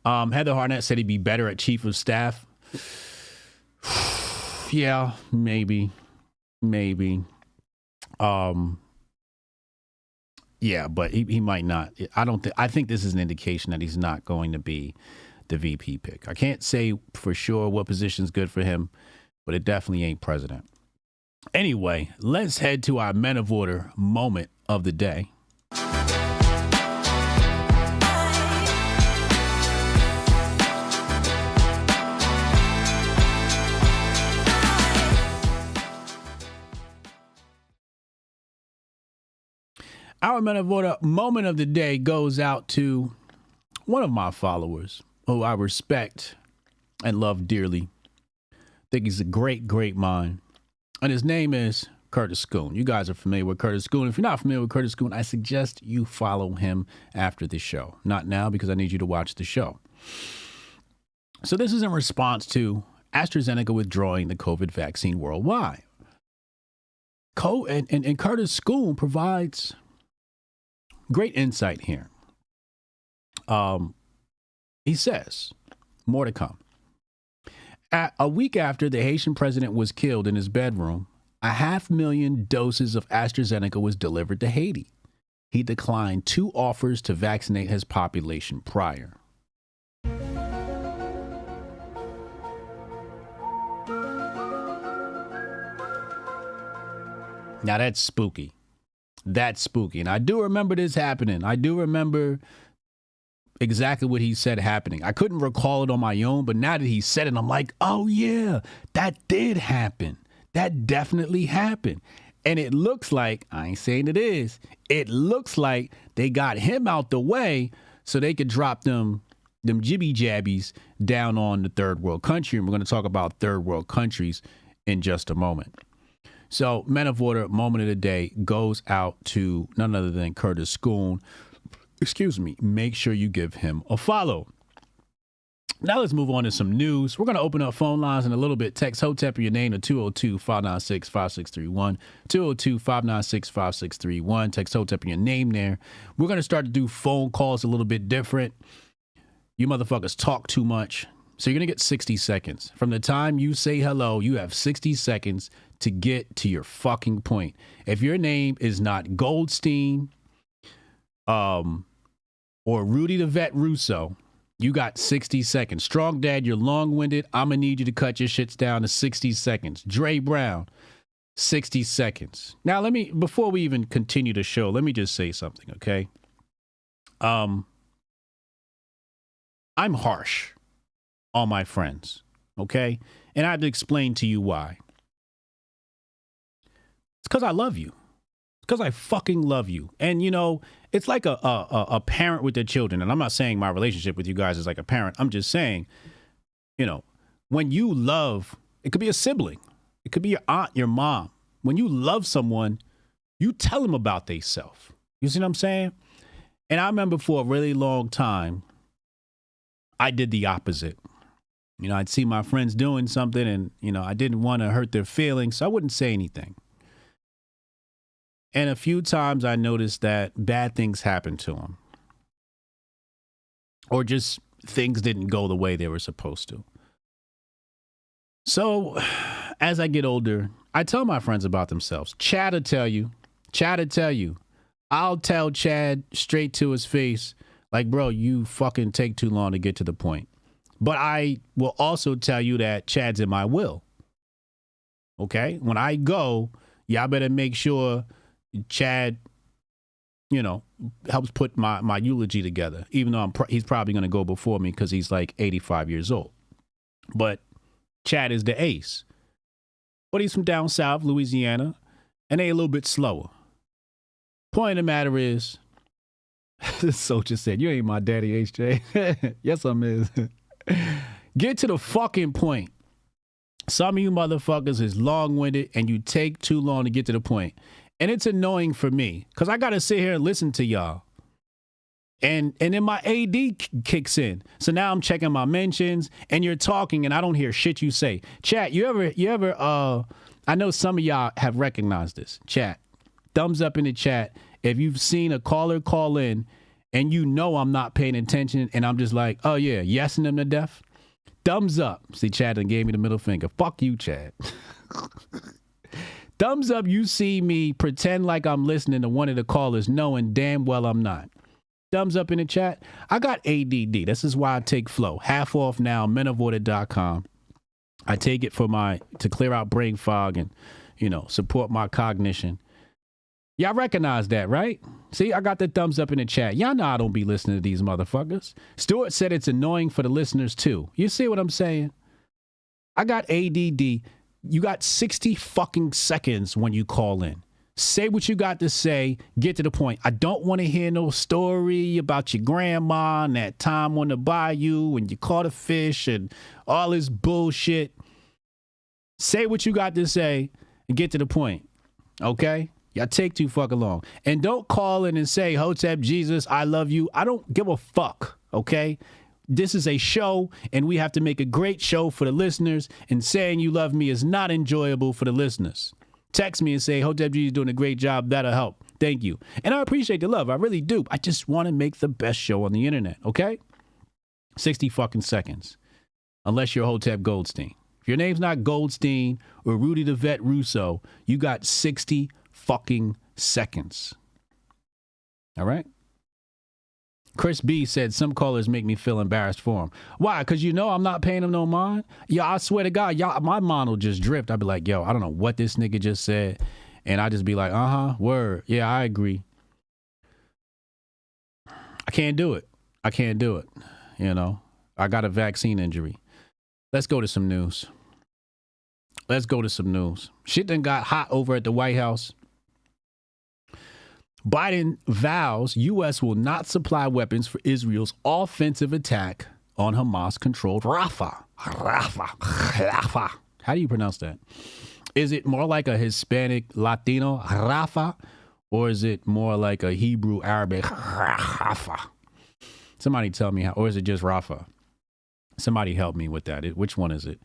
Heather Harnett said he'd be better at chief of staff. Yeah, maybe. Yeah, but he might not. I think this is an indication that he's not going to be the VP pick. I can't say for sure what position's good for him, but it definitely ain't president. Anyway, let's head to our Men of Order moment of the day. Our Men of Order moment of the day goes out to one of my followers who I respect and love dearly. I think he's a great, great mind. And his name is Curtis Schoon. You guys are familiar with Curtis Schoon. If you're not familiar with Curtis Schoon, I suggest you follow him after the show. Not now, because I need you to watch the show. So this is in response to AstraZeneca withdrawing the COVID vaccine worldwide. And Curtis Schoon provides great insight here. He says, more to come. A week after the Haitian president was killed in his bedroom, 500,000 doses of AstraZeneca was delivered to Haiti. He declined 2 offers to vaccinate his population prior. Now that's spooky. That's spooky. And I do remember this happening. I do remember exactly what he said happening. I couldn't recall it on my own, but now that he said it, I'm like, oh yeah, that did happen. That definitely happened. And it looks like, I ain't saying it is, it looks like they got him out the way so they could drop them jibby jabbies down on the third world country. And we're going to talk about third world countries in just a moment. So Men of Order moment of the day goes out to none other than Curtis Schoon. Excuse me. Make sure you give him a follow. Now let's move on to some news. We're going to open up phone lines in a little bit. Text Hotep or your name to 202-596-5631. 202-596-5631. Text Hotep or your name there. We're going to start to do phone calls a little bit different. You motherfuckers talk too much. So you're going to get 60 seconds. From the time you say hello, you have 60 seconds to get to your fucking point. If your name is not Goldstein, or Rudy the Vet Russo, You got 60 seconds. Strong Dad, you're long-winded. I'm going to need you to cut your shits down to 60 seconds. Dre Brown, 60 seconds. Now, before we even continue the show, let me just say something, okay? I'm harsh on my friends, okay? And I have to explain to you why. It's because I love you. It's because I fucking love you. And, you know, it's like a parent with their children. And I'm not saying my relationship with you guys is like a parent. I'm just saying, you know, when you love, it could be a sibling. It could be your aunt, your mom. When you love someone, you tell them about they self. You see what I'm saying? And I remember for a really long time, I did the opposite. You know, I'd see my friends doing something and, you know, I didn't want to hurt their feelings, so I wouldn't say anything. And a few times I noticed that bad things happened to them. Or just things didn't go the way they were supposed to. So as I get older, I tell my friends about themselves. Chad will tell you. I'll tell Chad straight to his face, like, bro, you fucking take too long to get to the point. But I will also tell you that Chad's in my will. Okay? When I go, y'all better make sure Chad, you know, helps put my eulogy together, even though he's probably going to go before me because he's like 85 years old. But Chad is the ace. But he's from down south, Louisiana, and they a little bit slower. Point of the matter is, this soldier said, you ain't my daddy, HJ. Yes, I'm his. Get to the fucking point. Some of you motherfuckers is long-winded and you take too long to get to the point. And it's annoying for me because I got to sit here and listen to y'all. And then my AD kicks in. So now I'm checking my mentions and you're talking and I don't hear shit you say. Chat, you ever, I know some of y'all have recognized this. Chat, thumbs up in the chat if you've seen a caller call in and you know I'm not paying attention and I'm just like, oh yeah, yesing them to death. Thumbs up. See, Chad done gave me the middle finger. Fuck you, Chad. Thumbs up, you see me pretend like I'm listening to one of the callers knowing damn well I'm not. Thumbs up in the chat. I got ADD. This is why I take Flow. Half off now, menoforder.com. I take it to clear out brain fog and, you know, support my cognition. Y'all recognize that, right? See, I got the thumbs up in the chat. Y'all know I don't be listening to these motherfuckers. Stuart said it's annoying for the listeners too. You see what I'm saying? I got ADD. You got 60 fucking seconds when you call in. Say what you got to say. Get to the point. I don't want to hear no story about your grandma and that time on the bayou when you caught a fish and all this bullshit. Say what you got to say and get to the point. Okay? Y'all take too fucking long. And don't call in and say, Hotep, Jesus, I love you. I don't give a fuck. Okay? This is a show, and we have to make a great show for the listeners, and saying you love me is not enjoyable for the listeners. Text me and say, Hotep G is doing a great job. That'll help. Thank you. And I appreciate the love. I really do. I just want to make the best show on the internet, okay? 60 fucking seconds. Unless you're Hotep Goldstein. If your name's not Goldstein or Rudy the Vet Russo, you got 60 fucking seconds. All right? Chris B said, some callers make me feel embarrassed for him. Why? Because you know I'm not paying them no mind? Yeah, I swear to God, y'all, my mind will just drift. I'll be like, yo, I don't know what this nigga just said. And I just be like, word. Yeah, I agree. I can't do it. You know, I got a vaccine injury. Let's go to some news. Shit done got hot over at the White House. Biden vows U.S. will not supply weapons for Israel's offensive attack on Hamas-controlled Rafah. Rafah. How do you pronounce that? Is it more like a Hispanic Latino Rafah, or is it more like a Hebrew Arabic Rafah? Somebody tell me how, or is it just Rafah? Somebody help me with that. Which one is it?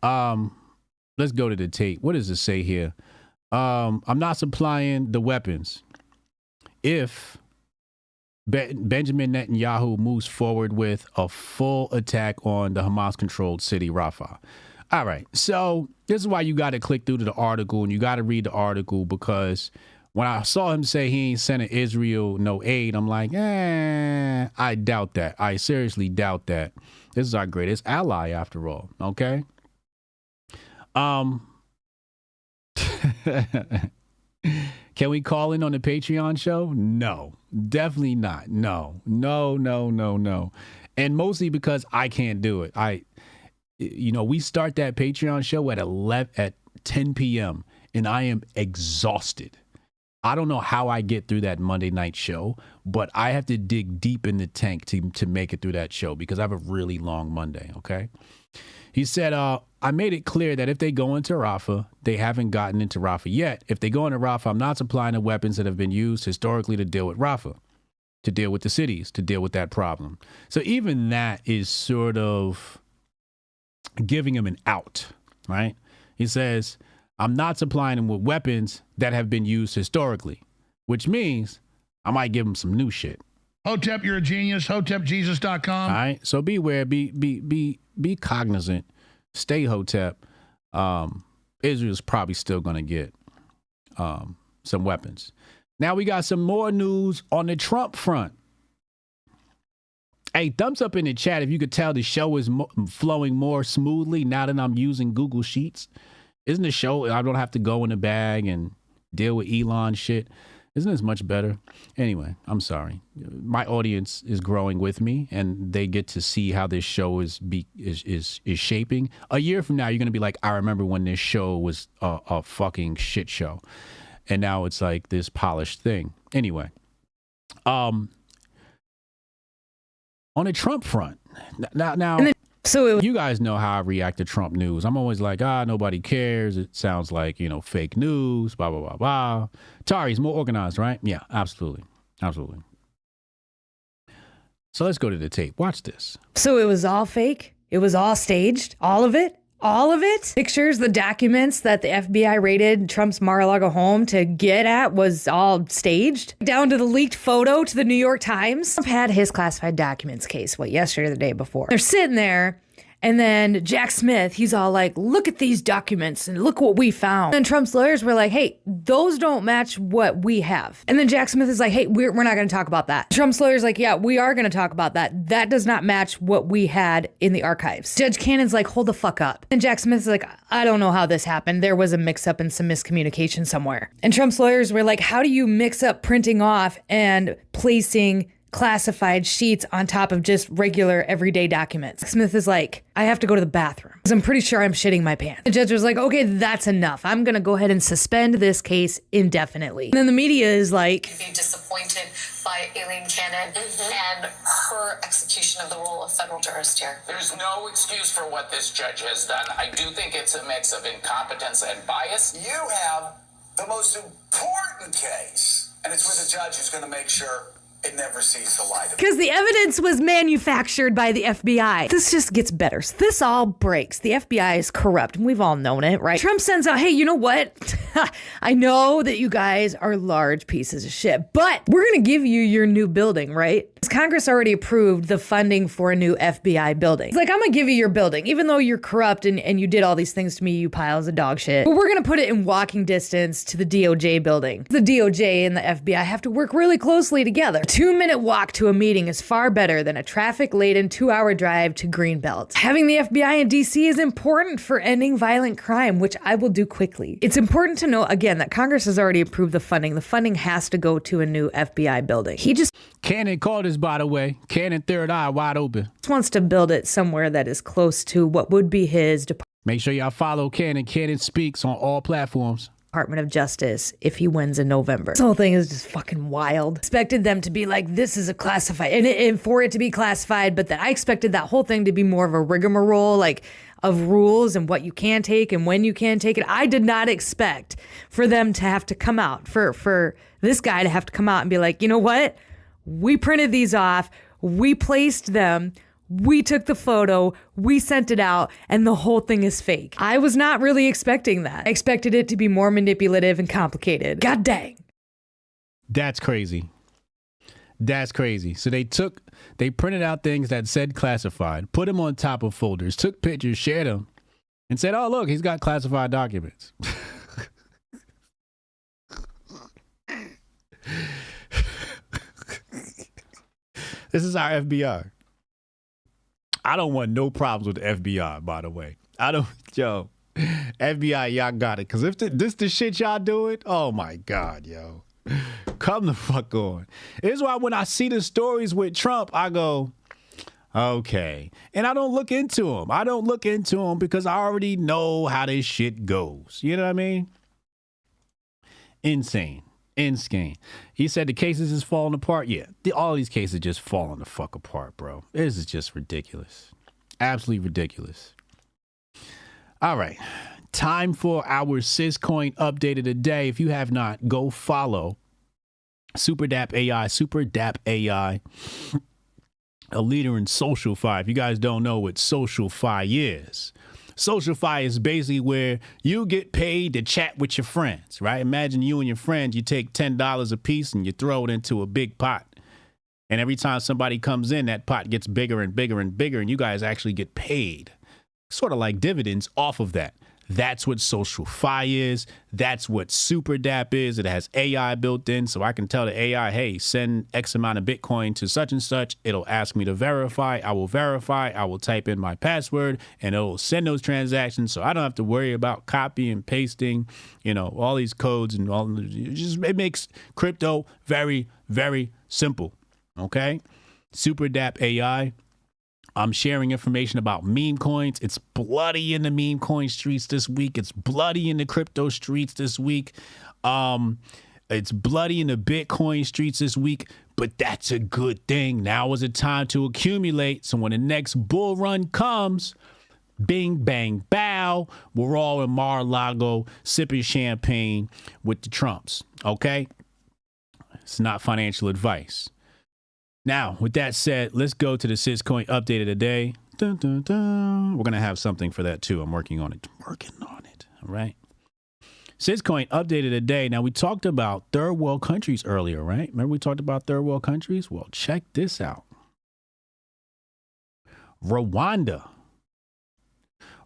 Let's go to the tape. What does it say here? I'm not supplying the weapons if Benjamin Netanyahu moves forward with a full attack on the Hamas-controlled city, Rafah. All right. So this is why you got to click through to the article and you got to read the article, because When I saw him say he ain't sending Israel no aid, I'm like, I doubt that. I seriously doubt that. This is our greatest ally, after all. Okay. Can we call in on the Patreon show? No, definitely not. No. And mostly because I can't do it. We start that Patreon show at 10 p.m. and I am exhausted. I don't know how I get through that Monday night show, but I have to dig deep in the tank to make it through that show because I have a really long Monday, okay? He said, I made it clear that if they go into Rafah, they haven't gotten into Rafah yet. If they go into Rafah, I'm not supplying the weapons that have been used historically to deal with Rafah, to deal with the cities, to deal with that problem. So even that is sort of giving him an out, right? He says, I'm not supplying them with weapons that have been used historically, which means I might give them some new shit. Hotep, you're a genius. HotepJesus.com. All right. So beware. Be cognizant. Stay Hotep. Israel's probably still going to get some weapons. Now we got some more news on the Trump front. Hey, thumbs up in the chat if you could tell the show is flowing more smoothly now that I'm using Google Sheets. Isn't the show, I don't have to go in the bag and deal with Elon shit. Isn't this much better? Anyway, I'm sorry. My audience is growing with me, and they get to see how this show is shaping. A year from now, you're going to be like, I remember when this show was a fucking shit show. And now it's like this polished thing. Anyway, on a Trump front, now so you guys know how I react to Trump news. I'm always like, nobody cares. It sounds like, fake news, blah, blah, blah, blah. Tari's more organized, right? Yeah, absolutely. Absolutely. So let's go to the tape. Watch this. So it was all fake? It was all staged? All of it? All of it? Pictures, the documents that the FBI raided Trump's Mar-a-Lago home to get at was all staged? Down to the leaked photo to the New York Times? Trump had his classified documents case, yesterday or the day before. They're sitting there, and then Jack Smith, he's all like, look at these documents and look what we found. And Trump's lawyers were like, hey, those don't match what we have. And then Jack Smith is like, hey, we're not going to talk about that. Trump's lawyer's like, yeah, we are going to talk about that. That does not match what we had in the archives. Judge Cannon's like, hold the fuck up. And Jack Smith's like, I don't know how this happened. There was a mix-up and some miscommunication somewhere. And Trump's lawyers were like, how do you mix up printing off and placing classified sheets on top of just regular everyday documents? Smith is like, I have to go to the bathroom because I'm pretty sure I'm shitting my pants. The judge was like, okay, that's enough. I'm going to go ahead and suspend this case indefinitely. And then the media is like, Be disappointed by Aileen Cannon and her execution of the role of federal jurist here. There's no excuse for what this judge has done. I do think it's a mix of incompetence and bias. You have the most important case, and it's with a judge who's going to make sure it never sees the light of day. Because the evidence was manufactured by the FBI. This just gets better. So this all breaks. The FBI is corrupt, and we've all known it, right? Trump sends out, hey, you know what? I know that you guys are large pieces of shit, but we're going to give you your new building, right? Congress already approved the funding for a new FBI building. It's like, I'm going to give you your building, even though you're corrupt and you did all these things to me, you piles of dog shit. But we're going to put it in walking distance to the DOJ building. The DOJ and the FBI have to work really closely together. A 2-minute walk to a meeting is far better than a traffic-laden 2-hour drive to Greenbelt. Having the FBI in DC is important for ending violent crime, which I will do quickly. It's important to know, again, that Congress has already approved the funding. The funding has to go to a new FBI building. He just... Cannon called us, by the way. Cannon third eye wide open. Wants to build it somewhere that is close to what would be his department. Make sure y'all follow Cannon. Cannon speaks on all platforms. Department of Justice if he wins in November. This whole thing is just fucking wild. Expected them to be like, this is a classified, and for it to be classified, but that I expected that whole thing to be more of a rigmarole, of rules and what you can take and when you can take it. I did not expect for them to have to come out, for this guy to have to come out and be like, you know what? We printed these off, we placed them, we took the photo, we sent it out, and the whole thing is fake. I was not really expecting that. I expected it to be more manipulative and complicated. God dang. That's crazy. That's crazy. So they printed out things that said classified, put them on top of folders, took pictures, shared them, and said, oh, look, he's got classified documents. This is our FBI. I don't want no problems with the FBI, by the way. Yo, FBI, y'all got it. Because if this the shit y'all doing, oh my God, yo. Come the fuck on. It's why when I see the stories with Trump, I go, okay. And I don't look into them. I don't look into them because I already know how this shit goes. You know what I mean? Insane. He said the cases is falling apart. Yeah, all these cases just falling the fuck apart, bro. This is just ridiculous. Absolutely ridiculous. All right. Time for our Syscoin update of the day. If you have not, go follow SuperDap AI, a leader in social-fi. If you guys don't know what social-fi is, social-fi is basically where you get paid to chat with your friends, right? Imagine you and your friends, you take $10 a piece and you throw it into a big pot. And every time somebody comes in, that pot gets bigger and bigger and bigger, and you guys actually get paid. Sort of like dividends off of that. That's what social-fi is. That's what SuperDap is. It has AI built in, so I can tell the AI, hey, send X amount of Bitcoin to such and such. It'll ask me to verify. I will verify. I will type in my password, and it'll send those transactions, so I don't have to worry about copying and pasting, all these codes and all. It makes crypto very, very simple, okay? SuperDap AI. I'm sharing information about meme coins. It's bloody in the meme coin streets this week. It's bloody in the crypto streets this week. It's bloody in the Bitcoin streets this week, but that's a good thing. Now is the time to accumulate. So when the next bull run comes, bing, bang, bow, we're all in Mar-a-Lago sipping champagne with the Trumps, okay? It's not financial advice. Now, with that said, let's go to the Syscoin update of the day. Dun, dun, dun. We're going to have something for that, too. I'm working on it. All right. Syscoin update of the day. Now, we talked about third world countries earlier, right? Remember we talked about third world countries? Well, check this out.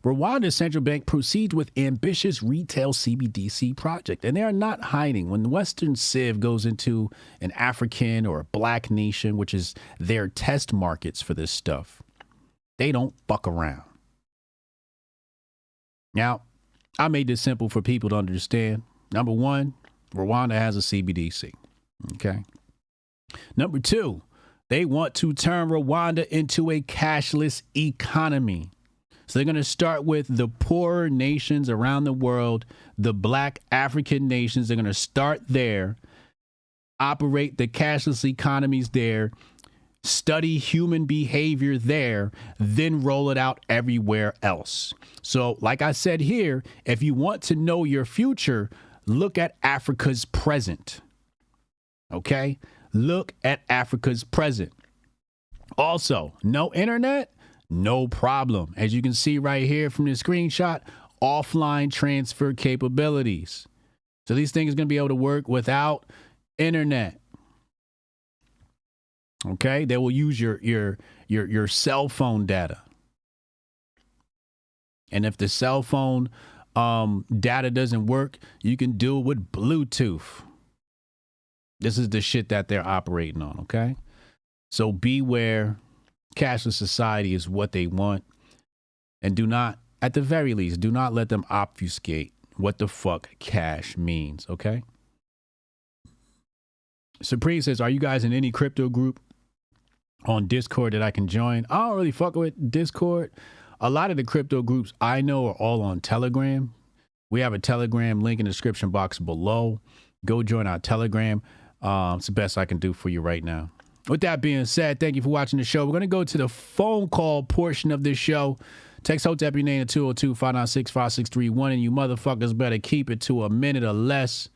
Rwanda's central bank proceeds with ambitious retail CBDC project, and they are not hiding. When Western Civ goes into an African or a black nation, which is their test markets for this stuff, they don't fuck around. Now, I made this simple for people to understand. Number one, Rwanda has a CBDC. Okay. Number two, they want to turn Rwanda into a cashless economy. So they're going to start with the poorer nations around the world, the black African nations. They're going to start there, operate the cashless economies there, study human behavior there, then roll it out everywhere else. So like I said here, if you want to know your future, look at Africa's present. Okay? Look at Africa's present. Also, no internet? No problem. As you can see right here from the screenshot, offline transfer capabilities. So these things are going to be able to work without internet. Okay, they will use your cell phone data. And if the cell phone data doesn't work, you can do it with Bluetooth. This is the shit that they're operating on, okay? So beware. Cashless society is what they want. And do not, at the very least, do not let them obfuscate what the fuck cash means, okay? Supreme says, are you guys in any crypto group on Discord that I can join? I don't really fuck with Discord. A lot of the crypto groups I know are all on Telegram. We have a Telegram link in the description box below. Go join our Telegram. It's the best I can do for you right now. With that being said, thank you for watching the show. We're going to go to the phone call portion of this show. Text Hotep your name to 202-596-5631, and you motherfuckers better keep it to a minute or less.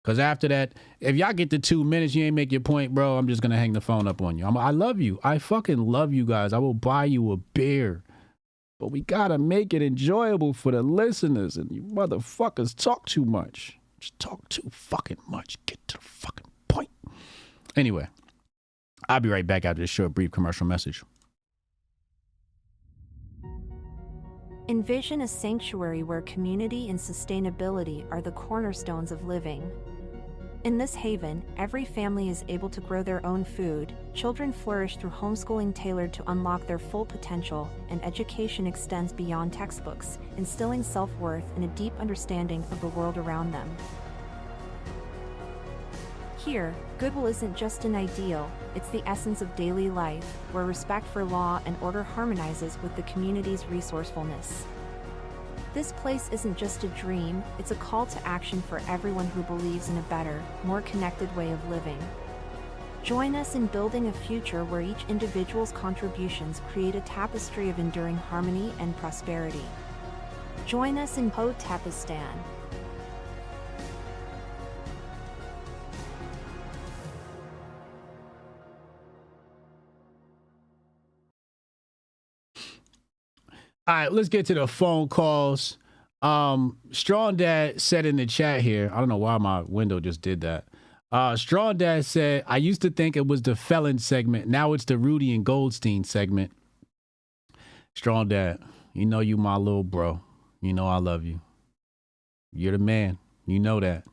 Because after that, if y'all get to 2 minutes, you ain't make your point, bro, I'm just going to hang the phone up on you. I love you. I fucking love you guys. I will buy you a beer. But we got to make it enjoyable for the listeners, and you motherfuckers talk too much. Just talk too fucking much. Get to the fucking point. Anyway. I'll be right back after this short, brief commercial message. Envision a sanctuary where community and sustainability are the cornerstones of living. In this haven, every family is able to grow their own food, children flourish through homeschooling tailored to unlock their full potential, and education extends beyond textbooks, instilling self-worth and a deep understanding of the world around them. Here, goodwill isn't just an ideal, it's the essence of daily life, where respect for law and order harmonizes with the community's resourcefulness. This place isn't just a dream, it's a call to action for everyone who believes in a better, more connected way of living. Join us in building a future where each individual's contributions create a tapestry of enduring harmony and prosperity. Join us in Hotepistan. All right, let's get to the phone calls. Strong Dad said in the chat here, I don't know why my window just did that. Strong Dad said, I used to think it was the felon segment. Now it's the Rudy and Goldstein segment. Strong Dad, you know you my little bro. You know I love you. You're the man. You know that.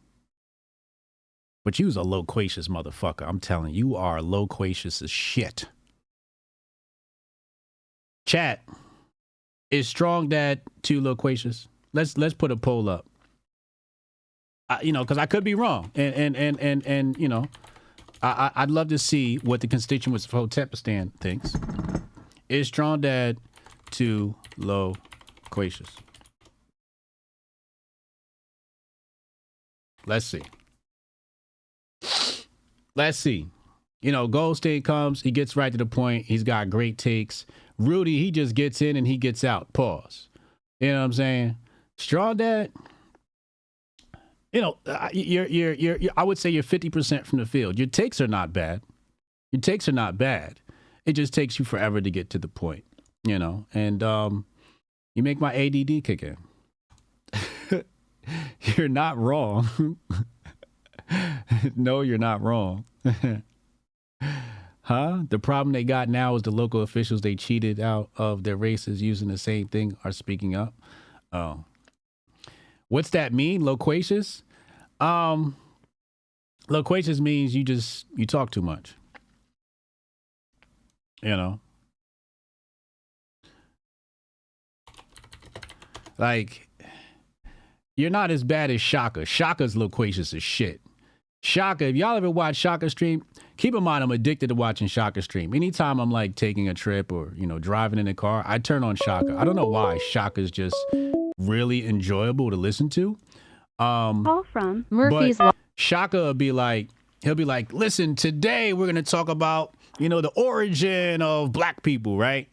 But you was a loquacious motherfucker. I'm telling you, you are loquacious as shit. Chat. Is Strong Dad too loquacious? Let's put a poll up. Because I could be wrong, and you know, I'd love to see what the constituents of Hotepistan thinks. Is Strong Dad too loquacious? Let's see. Let's see. You know, Goldstein comes, he gets right to the point. He's got great takes. Rudy, he just gets in and he gets out. Pause. You know what I'm saying? Strong Dad, you know, you're I would say you're 50% from the field. Your takes are not bad. Your takes are not bad. It just takes you forever to get to the point, you know. And you make my ADD kick in. You're not wrong. No, you're not wrong. Huh? The problem they got now is the local officials they cheated out of their races using the same thing are speaking up. Oh. What's that mean? Loquacious? Loquacious means you talk too much. You know? Like, you're not as bad as Shaka. Shaka's loquacious as shit. Shaka, if y'all ever watch Shaka stream, keep in mind I'm addicted to watching Shaka stream. Anytime I'm like taking a trip or, you know, driving in a car, I turn on Shaka. I don't know why. Shaka's just really enjoyable to listen to. Call from Murphy's But Shaka will be like, he'll be like, listen, today we're going to talk about, you know, the origin of black people, right?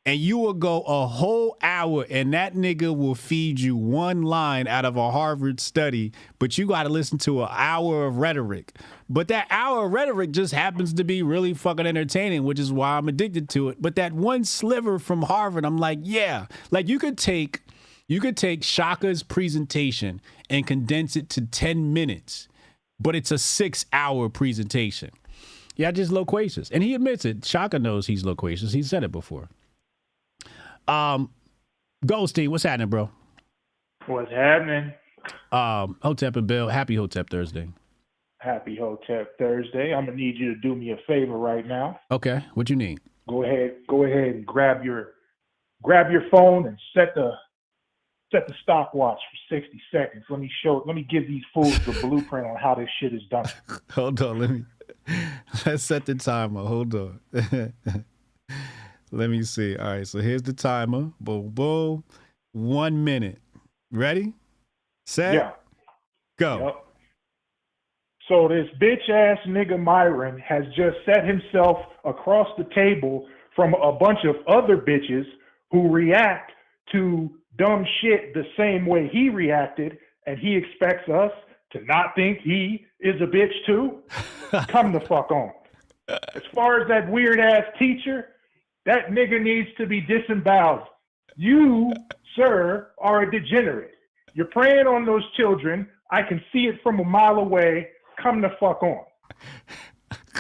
And you will go a whole hour and that nigga will feed you one line out of a Harvard study, but you got to listen to an hour of rhetoric. But that hour of rhetoric just happens to be really fucking entertaining, which is why I'm addicted to it. But that one sliver from Harvard, I'm like, yeah, like you could take Shaka's presentation and condense it to 10 minutes, but it's a 6-hour presentation. Yeah, just loquacious. And he admits it. Shaka knows he's loquacious. He said it before. Goldstein, what's happening, bro? What's happening? Hotep and Bill, happy Hotep Thursday. Happy Hotep Thursday. I'm gonna need you to do me a favor right now. Okay, what you need? Go ahead and grab your phone and set the stopwatch for 60 seconds. Let me give these fools the blueprint on how this shit is done. Hold on, let's set the timer. Hold on. Let me see. All right, so here's the timer. Boom, boom. 1 minute. Ready? Set? Yeah. Go. Yep. So this bitch ass nigga Myron has just set himself across the table from a bunch of other bitches who react to dumb shit the same way he reacted, and he expects us to not think he is a bitch too? Come the fuck on. As far as that weird ass teacher, that nigga needs to be disemboweled. You, sir, are a degenerate. You're preying on those children. I can see it from a mile away. Come the fuck on.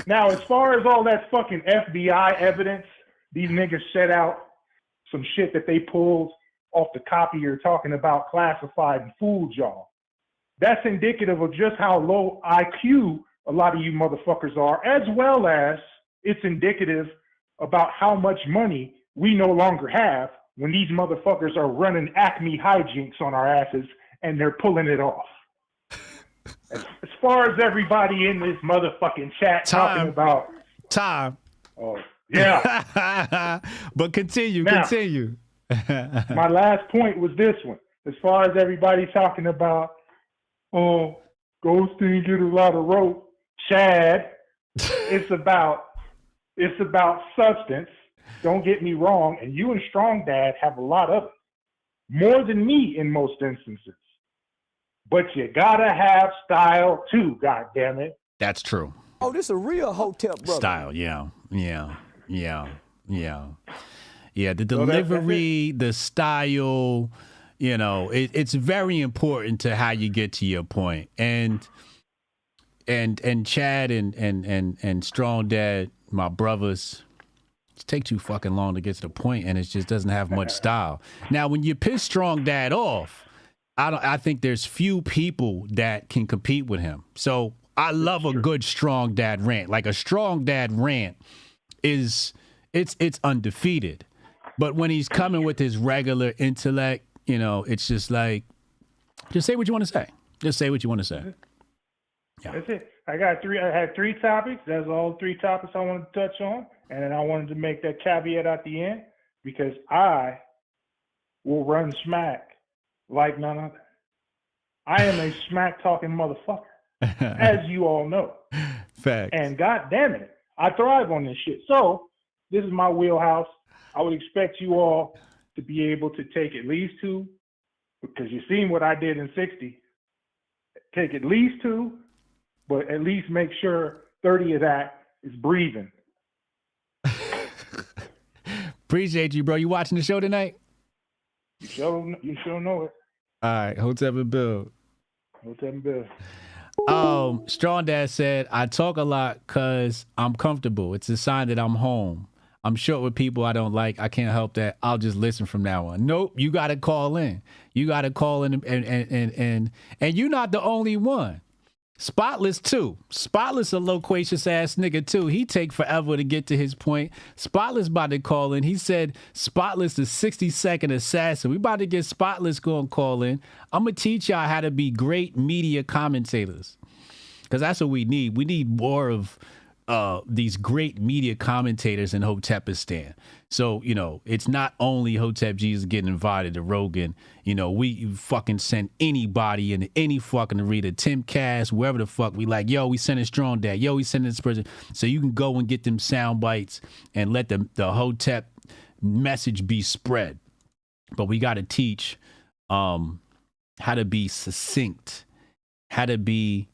Now, as far as all that fucking FBI evidence, these niggas set out some shit that they pulled off the copier talking about classified and fooled y'all. that's indicative of just how low IQ a lot of you motherfuckers are, as well as it's indicative about how much money we no longer have when these motherfuckers are running Acme hijinks on our asses and they're pulling it off. As far as everybody in this motherfucking chat talking about time. Oh, yeah. But continue. My last point was this one. As far as everybody talking about, oh, Goldstein get a lot of rope, Chad, it's about substance. Don't get me wrong, and you and Strong Dad have a lot of it. More than me in most instances. But you gotta have style too, goddammit. That's true. Oh, this a real Hotep brother. Style, yeah. The delivery, the style, it's very important to how you get to your point. And Chad and Strong Dad, my brothers, it take too fucking long to get to the point, and it just doesn't have much style. Now, when you piss Strong Dad off, I think there's few people that can compete with him. So I love a good Strong Dad rant. Like a Strong Dad rant it's undefeated. But when he's coming with his regular intellect, it's just like, just say what you want to say. Just say what you want to say. Yeah. That's it. I had 3 topics. That's all 3 topics I wanted to touch on. And then I wanted to make that caveat at the end because I will run smack like none other. I am a smack talking motherfucker, as you all know. Facts. And god damn it, I thrive on this shit. So this is my wheelhouse. I would expect you all to be able to take at least 2, because you've seen what I did in 60. Take at least 2, but at least make sure 30 of that is breathing. Appreciate you, bro. You watching the show tonight? You sure know it. All right, Hotep and Bill. Hotep and Bill. Strong Dad said, I talk a lot because I'm comfortable. It's a sign that I'm home. I'm short with people I don't like. I can't help that. I'll just listen from now on. Nope, you got to call in. You got to call in, and you're not the only one. Spotless too. Spotless a loquacious ass nigga too. He take forever to get to his point. Spotless about to call in. He said Spotless the 60-second assassin. We about to get Spotless going to call in. I'm going to teach y'all how to be great media commentators. Because that's what we need. We need more of these great media commentators in Hotepistan. So, it's not only Hotep Jesus getting invited to Rogan. We fucking send anybody in any fucking arena, Timcast, wherever the fuck we like. Yo, we sending Strong Dad. Yo, we sending this person. So you can go and get them sound bites and let the Hotep message be spread. But we got to teach how to be succinct, how to be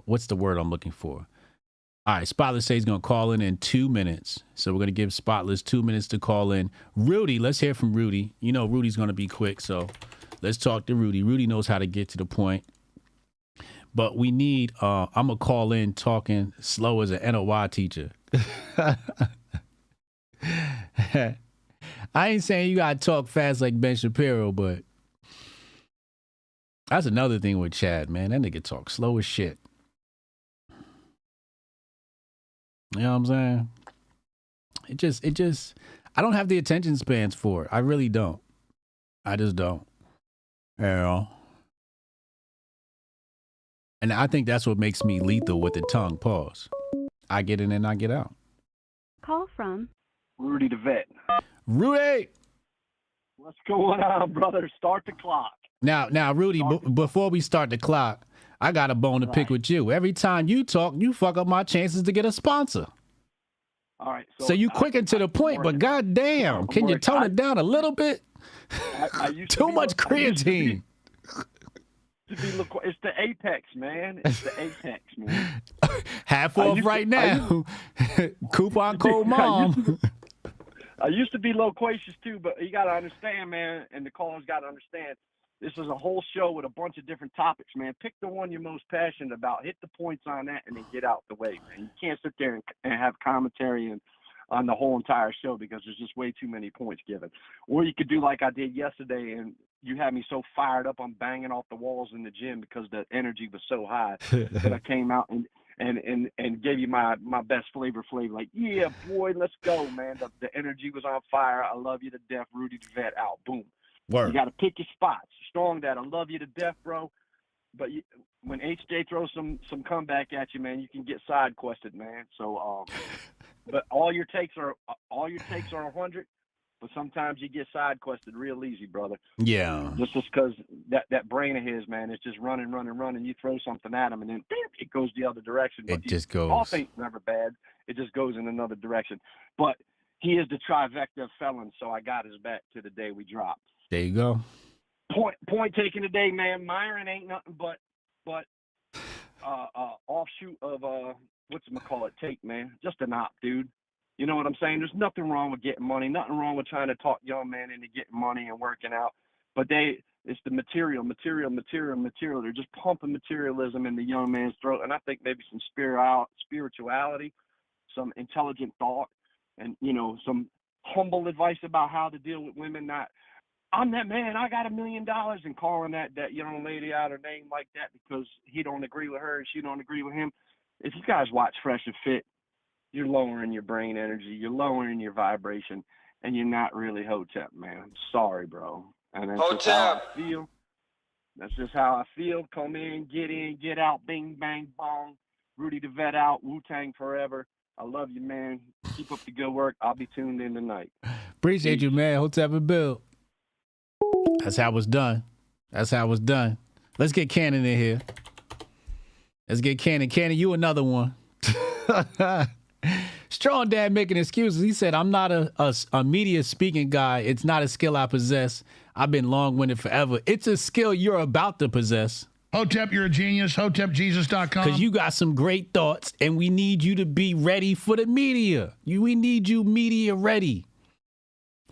what's the word I'm looking for? All right, Spotless says he's going to call in 2 minutes. So we're going to give Spotless 2 minutes to call in. Rudy, let's hear from Rudy. Rudy's going to be quick, so let's talk to Rudy. Rudy knows how to get to the point. But we need, I'm going to call in talking slow as an NOI teacher. I ain't saying you got to talk fast like Ben Shapiro, but that's another thing with Chad, man. That nigga talk slow as shit. You know what I'm saying? It just, I don't have the attention spans for it. I really don't. I just don't. And I think that's what makes me lethal with the tongue. Pause. I get in and I get out. Call from Rudy the Vet. Rudy! What's going on, brother? Start the clock. Now, Rudy, before we start the clock, I got a bone to pick with you. Every time you talk, you fuck up my chances to get a sponsor. All right. So you quick and to the point, but goddamn, can you tone it down a little bit? Too much creatine. It's the apex, man. It's the apex, man. Half off right now. Coupon code mom. I used to be loquacious too, but you got to understand, man, and the callers got to understand, this is a whole show with a bunch of different topics, man. Pick the one you're most passionate about. Hit the points on that and then get out the way, man. You can't sit there and have commentary and on the whole entire show because there's just way too many points given. Or you could do like I did yesterday, and you had me so fired up, I'm banging off the walls in the gym because the energy was so high that I came out and gave you my best flavor. Like, yeah, boy, let's go, man. The energy was on fire. I love you to death. Rudy the Vet out. Boom. Word. You got to pick your spots. Strong Dad, I love you to death, bro. But when HJ throws some comeback at you, man, you can get side quested, man. So, but all your takes are 100. But sometimes you get side quested real easy, brother. Yeah. Just because that brain of his, man, is just running. You throw something at him, and then it goes the other direction. But It just goes. All things never bad. It just goes in another direction. But he is the trifecta of felons, so I got his back to the day we dropped. There you go. Point taken today, man. Myron ain't nothing but offshoot of whatchamacallit take, man. Just an op, dude. You know what I'm saying? There's nothing wrong with getting money, nothing wrong with trying to talk young man into getting money and working out. But it's the material. They're just pumping materialism in the young man's throat. And I think maybe some spirituality, some intelligent thought, and, some humble advice about how to deal with women. Not, I'm that man, I got $1 million, and calling that young lady out her name like that because he don't agree with her and she don't agree with him. If you guys watch Fresh and Fit, you're lowering your brain energy, you're lowering your vibration, and you're not really Hotep, man. I'm sorry, bro. And that's just how I feel. That's just how I feel. Come in, get out, bing, bang, bong. Rudy the Vet out, Wu-Tang forever. I love you, man. Keep up the good work. I'll be tuned in tonight. Appreciate you, man. Hotep and Bill. That's how it's done. Let's get Cannon in here. Let's get Cannon. Cannon, you another one. Strong Dad making excuses. He said, I'm not a media speaking guy. It's not a skill I possess. I've been long-winded forever. It's a skill you're about to possess. Hotep, you're a genius. HotepJesus.com. Because you got some great thoughts, and we need you to be ready for the media. We need you media ready.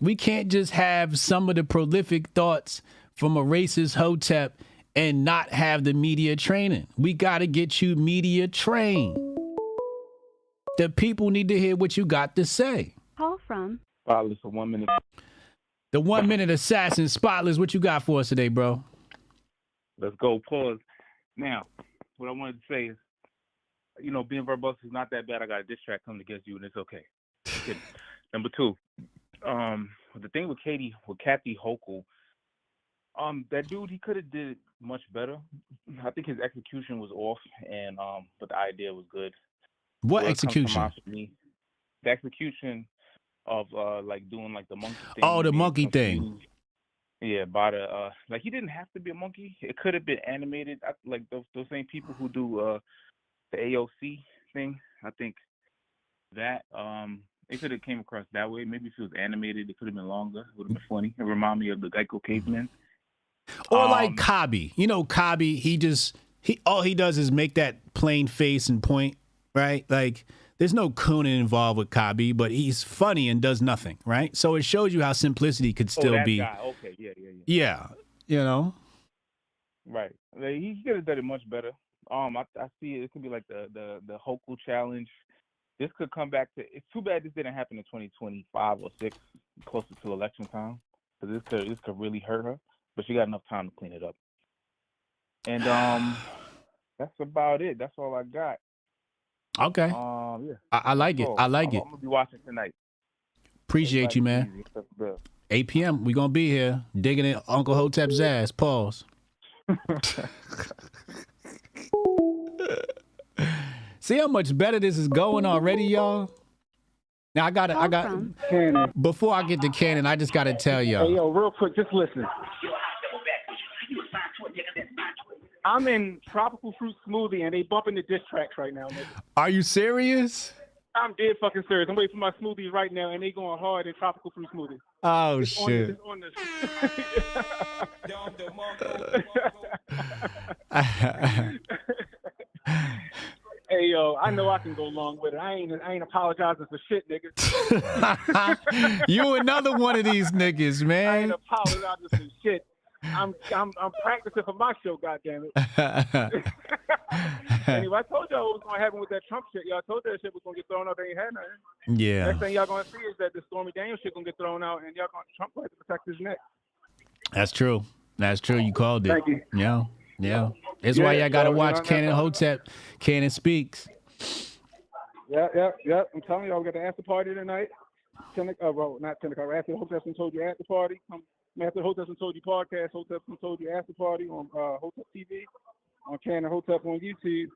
We can't just have some of the prolific thoughts from a racist Hotep and not have the media training. We got to get you media trained. The people need to hear what you got to say. Call from Spotless for 1 minute. The 1 minute assassin, Spotless. What you got for us today, bro? Let's go. Pause. Now, what I wanted to say is, being verbose is not that bad. I got a diss track coming against you, and it's okay. Number two, the thing with Kathy Hochul, that dude, he could have did much better. I think his execution was off, and but the idea was good. What execution? The execution of like doing like the monkey thing. Oh, the monkey thing. Yeah, by the he didn't have to be a monkey. It could have been animated. Like those same people who do the AOC thing. I think that it could have came across that way. Maybe if it was animated, it could have been longer. It would have been funny. It reminded me of the Geico Caveman. Or like Kabi. Kabi, all he does is make that plain face and point, right? Like, there's no cooning involved with Kabi, but he's funny and does nothing, right? So it shows you how simplicity could still that be. Guy. Okay, yeah. Yeah, Right. He could have done it much better. I see it could be like the Hochul challenge. This could come back to. It's too bad this didn't happen in 2025 or 6, closer to election time, because this could really hurt her. But she got enough time to clean it up. And that's about it. That's all I got. Okay. Yeah. I like it. I like it. I'm gonna be watching tonight. Appreciate you, man. 8 p.m. We gonna be here digging in Uncle Hotep's ass. Pause. See how much better this is going already, y'all? Now I got before I get to Cannon, I just gotta tell y'all. Hey, yo, real quick, just listen. I'm in Tropical Fruit Smoothie and they bumping the diss tracks right now, nigga. Are you serious? I'm dead fucking serious. I'm waiting for my smoothies right now and they going hard in Tropical Fruit Smoothie. Oh, shit. Hey, yo, I know I can go along with it. I ain't apologizing for shit, nigga. You another one of these niggas, man. I ain't apologizing for shit. I'm practicing for my show, goddammit. Anyway, I told y'all what was gonna happen with that Trump shit. Y'all told that shit was gonna get thrown out. They ain't had nothing. Yeah. Next thing y'all gonna see is that the Stormy Daniels shit gonna get thrown out, and Trump going to protect his neck. That's true. That's true. You called it. Thank you. Yeah. Yeah. It's why y'all gotta watch Cannon Hotep. Cannon Speaks. Yeah. I'm telling y'all, we got the after party tonight. Not 10 o'clock. After Hotep told you after party. After Hotep told you podcast, Hotep told you after party on Hotep TV, on Cannon Hotep on YouTube.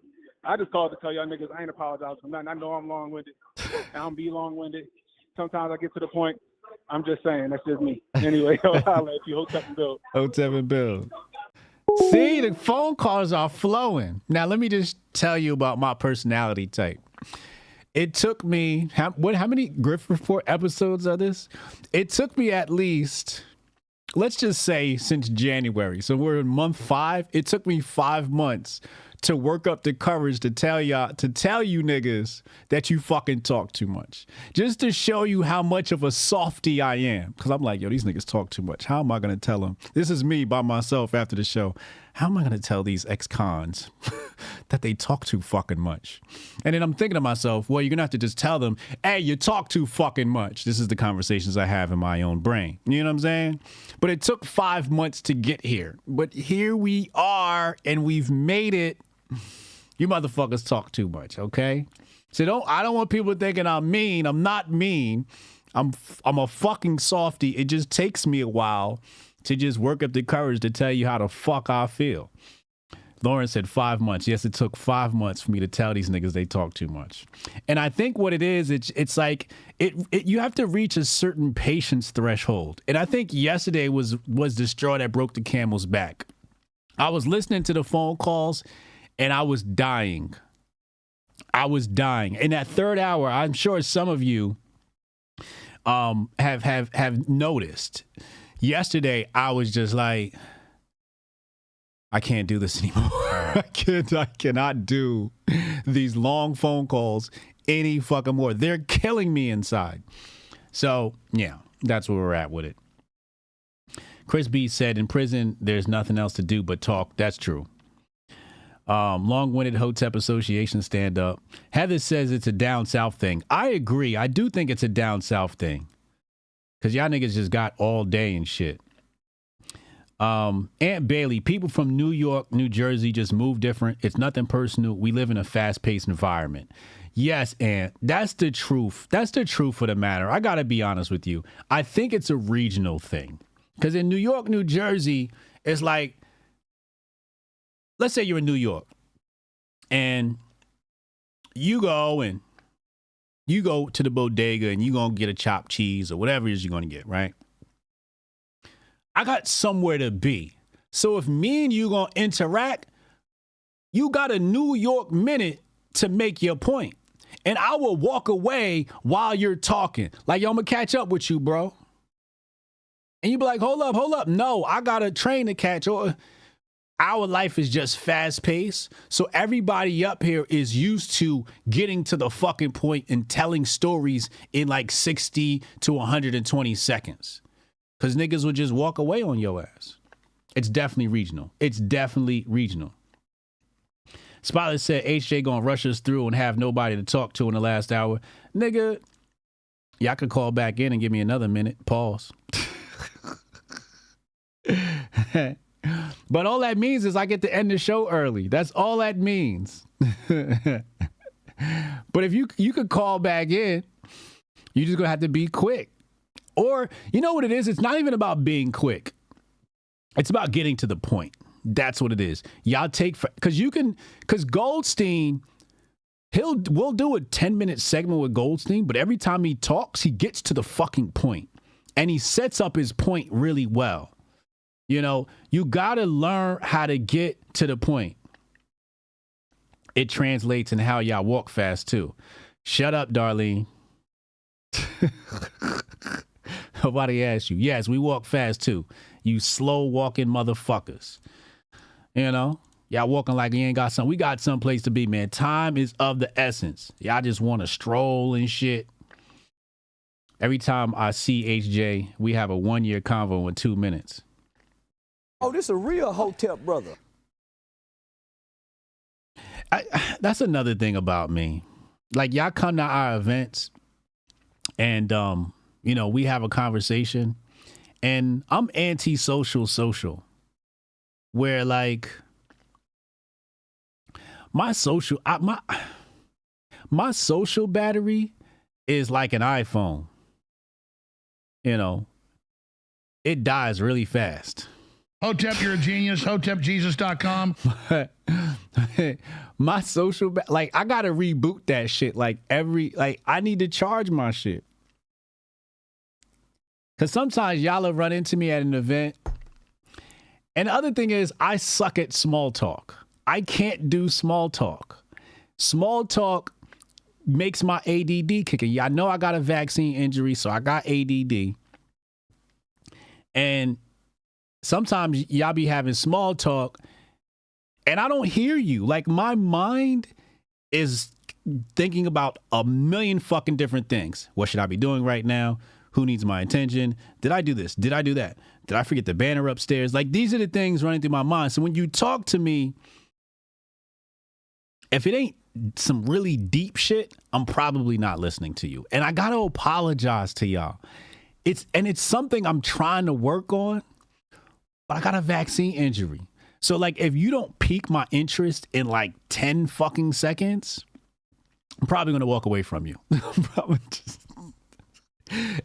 I just called to tell y'all niggas I ain't apologize for nothing. I know I'm long-winded. I don't be long-winded. Sometimes I get to the point. I'm just saying, that's just me. Anyway, I'll holler at you, Hotep and Bill. Hotep and Bill. See, the phone calls are flowing. Now, let me just tell you about my personality type. It took me, how many Grift Report episodes are this? It took me at least, let's just say since January. So we're in month 5. It took me 5 months to work up the courage to tell you niggas that you fucking talk too much. Just to show you how much of a softy I am. Because I'm like, yo, these niggas talk too much. How am I going to tell them? This is me by myself after the show. How am I going to tell these ex-cons that they talk too fucking much? And then I'm thinking to myself, well, you're going to have to just tell them, hey, you talk too fucking much. This is the conversations I have in my own brain. You know what I'm saying? But it took 5 months to get here. But here we are, and we've made it. You motherfuckers talk too much, okay? So I don't want people thinking I'm mean. I'm not mean. I'm a fucking softy. It just takes me a while to just work up the courage to tell you how the fuck I feel. Lauren said 5 months. Yes, it took 5 months for me to tell these niggas they talk too much. And I think what it is, it's like you have to reach a certain patience threshold. And I think yesterday was the straw that broke the camel's back. I was listening to the phone calls and I was dying. In that third hour, I'm sure some of you have noticed. Yesterday, I was just like, I can't do this anymore. I cannot do these long phone calls any fucking more. They're killing me inside. So, yeah, that's where we're at with it. Chris B said, in prison, there's nothing else to do but talk. That's true. Long-winded Hotep Association stand up. Heather says it's a down south thing. I agree. I do think it's a down south thing. Because y'all niggas just got all day and shit. Aunt Bailey, people from New York, New Jersey just move different. It's nothing personal. We live in a fast-paced environment. Yes, Aunt, that's the truth. That's the truth of the matter. I got to be honest with you. I think it's a regional thing. Because in New York, New Jersey, it's like, let's say you're in New York and you go to the bodega and you're going to get a chopped cheese or whatever it is you're going to get, right? I got somewhere to be. So if me and you going to interact, you got a New York minute to make your point. And I will walk away while you're talking. Like, yo, I'm going to catch up with you, bro. And you be like, hold up. No, I got a train to catch. Our life is just fast paced. So everybody up here is used to getting to the fucking point and telling stories in like 60 to 120 seconds. Because niggas would just walk away on your ass. It's definitely regional. Spotlight said HJ gonna rush us through and have nobody to talk to in the last hour. Nigga, y'all could call back in and give me another minute. Pause. But all that means is I get to end the show early. That's all that means. But if you could call back in, you just gonna have to be quick. Or you know what it is? It's not even about being quick. It's about getting to the point. That's what it is. Y'all because Goldstein, we'll do a 10-minute segment with Goldstein, but every time he talks, he gets to the fucking point. And he sets up his point really well. You know, you got to learn how to get to the point. It translates in how y'all walk fast, too. Shut up, Darlene. Nobody asked you. Yes, we walk fast, too. You slow-walking motherfuckers. You know, y'all walking like you ain't got something. We got someplace to be, man. Time is of the essence. Y'all just want to stroll and shit. Every time I see HJ, we have a 1-year convo in 2 minutes. Oh, this a real Hotep brother. That's another thing about me. Like, y'all come to our events and, you know, we have a conversation and I'm anti-social social where like my social battery is like an iPhone. You know, it dies really fast. Hotep, you're a genius. HotepJesus.com. My social, like, I gotta reboot that shit. Like, I need to charge my shit. Cause sometimes y'all will run into me at an event. And the other thing is, I suck at small talk. I can't do small talk. Small talk makes my ADD kick in. Y'all know I got a vaccine injury, so I got ADD. And sometimes y'all be having small talk and I don't hear you. Like, my mind is thinking about a million fucking different things. What should I be doing right now? Who needs my attention? Did I do this? Did I do that? Did I forget the banner upstairs? Like, these are the things running through my mind. So when you talk to me, if it ain't some really deep shit, I'm probably not listening to you. And I got to apologize to y'all. It's something I'm trying to work on, but I got a vaccine injury. So like, if you don't pique my interest in like 10 fucking seconds, I'm probably going to walk away from you.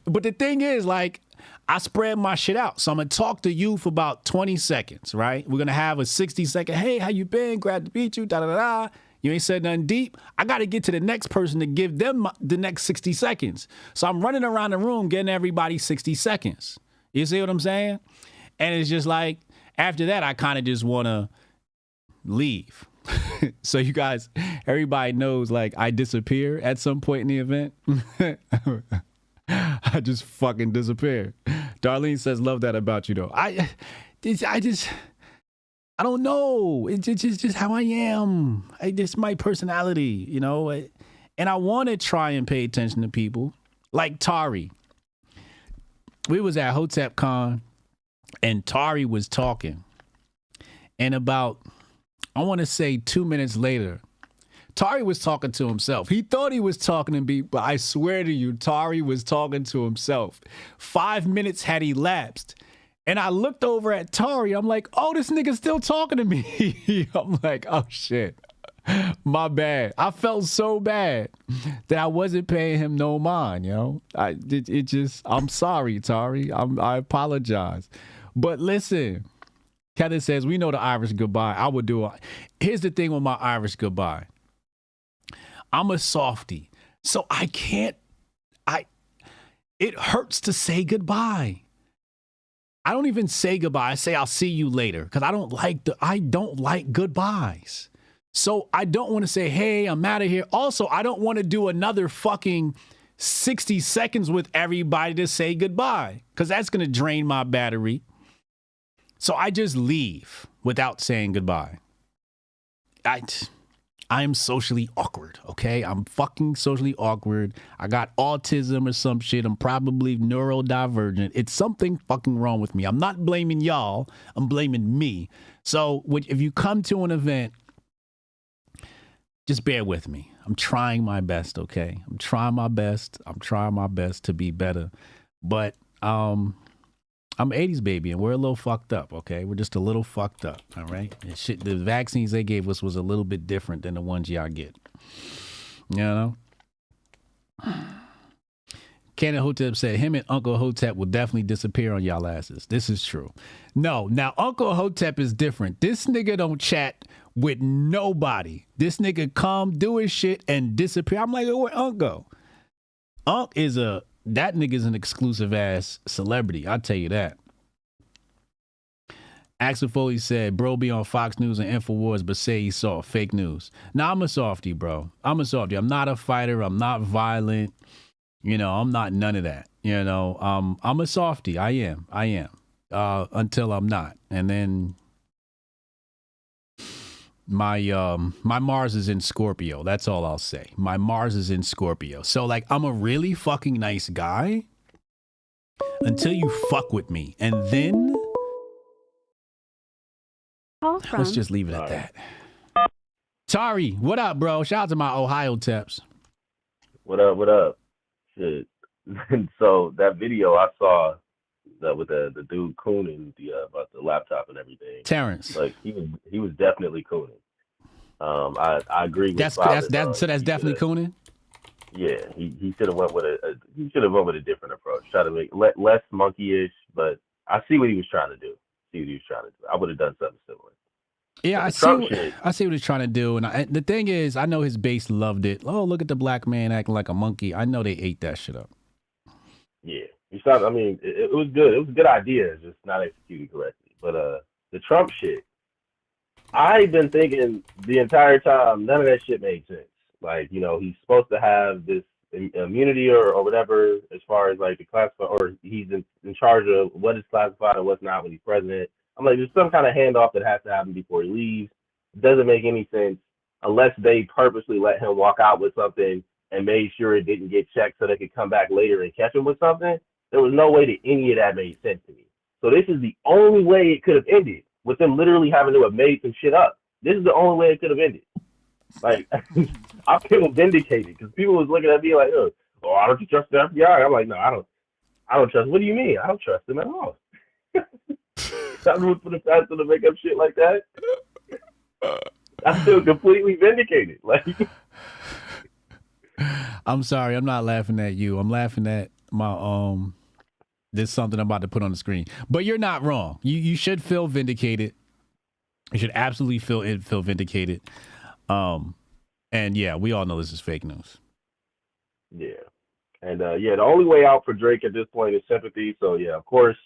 But the thing is, like, I spread my shit out. So I'm going to talk to you for about 20 seconds, right? We're going to have a 60-second, hey, how you been? Glad to meet you, da-da-da-da. You ain't said nothing deep. I got to get to the next person to give them the next 60 seconds. So I'm running around the room getting everybody 60 seconds. You see what I'm saying? And it's just like, after that, I kind of just want to leave. So you guys, everybody knows, like, I disappear at some point in the event. I just fucking disappear. Darlene says, love that about you, though. I don't know. It's just how I am. It's my personality, you know? And I want to try and pay attention to people. Like Tari. We was at Hotep Con, and Tari was talking. And about, I want to say 2 minutes later, Tari was talking to himself. He thought he was talking to me, but I swear to you, Tari was talking to himself. 5 minutes had elapsed. And I looked over at Tari. I'm like, oh, this nigga's still talking to me. I'm like, oh, shit. My bad. I felt so bad that I wasn't paying him no mind, you know? I'm sorry, Tari. I apologize. But listen, Kevin says, we know the Irish goodbye. I would do it. Here's the thing with my Irish goodbye. I'm a softie. So it hurts to say goodbye. I don't even say goodbye. I say I'll see you later because I don't like goodbyes. So I don't want to say, hey, I'm out of here. Also, I don't want to do another fucking 60 seconds with everybody to say goodbye because that's going to drain my battery. So I just leave without saying goodbye. I'm socially awkward, okay? I'm fucking socially awkward. I got autism or some shit. I'm probably neurodivergent. It's something fucking wrong with me. I'm not blaming y'all. I'm blaming me. So if you come to an event, just bear with me. I'm trying my best, okay? I'm trying my best to be better. But I'm 80s baby, and we're a little fucked up, okay? We're just a little fucked up, all right? And shit, the vaccines they gave us was a little bit different than the ones y'all get. You know? Canon Hotep said him and Uncle Hotep will definitely disappear on y'all asses. This is true. No, now Uncle Hotep is different. This nigga don't chat with nobody. This nigga come, do his shit, and disappear. I'm like, where Unc go? Unc is that nigga's an exclusive ass celebrity. I'll tell you that. Axel Foley said, bro be on Fox News and InfoWars, but say he saw fake news. Nah, I'm a softie, bro. I'm a softie. I'm not a fighter. I'm not violent. You know, I'm not none of that. You know, I'm a softie. I am. Until I'm not. And then my Mars is in Scorpio. That's all I'll say. My Mars is in Scorpio. So like, I'm a really fucking nice guy until you fuck with me. And then Call from. Let's just leave it at that. Tari, what up, bro? Shout out to my Ohio Teps. What up? What up? Shit. So that video I saw that with the dude cooning about the laptop and everything. Terrence. Like he was definitely cooning. I agree with that's definitely cooning. Yeah, he should have went with a different approach. Try to make less monkey-ish, but I see what he was trying to do. I would have done something similar. Yeah, I see what he's trying to do, and the thing is, I know his base loved it. Oh, look at the black man acting like a monkey. I know they ate that shit up. Yeah, I mean, it was good. It was a good idea, just not executed correctly. But the Trump shit, I've been thinking the entire time, none of that shit made sense. Like, you know, he's supposed to have this immunity or whatever as far as like the classified, or he's in charge of what is classified and what's not when he's president. I'm like, there's some kind of handoff that has to happen before he leaves. It doesn't make any sense unless they purposely let him walk out with something and made sure it didn't get checked so they could come back later and catch him with something. There was no way that any of that made sense to me. So this is the only way it could have ended, with them literally having to have made some shit up. This is the only way it could have ended. Like, I feel vindicated because people was looking at me like, oh, I don't trust the FBI. I'm like, no, I don't trust. What do you mean? I don't trust them at all. I root for the pastor to make up shit like that. I feel completely vindicated. Like, I'm sorry, I'm not laughing at you. I'm laughing at my there's something I'm about to put on the screen. But you're not wrong. You should feel vindicated. You should absolutely feel vindicated. And yeah, we all know this is fake news. Yeah. And the only way out for Drake at this point is sympathy. So yeah, of course,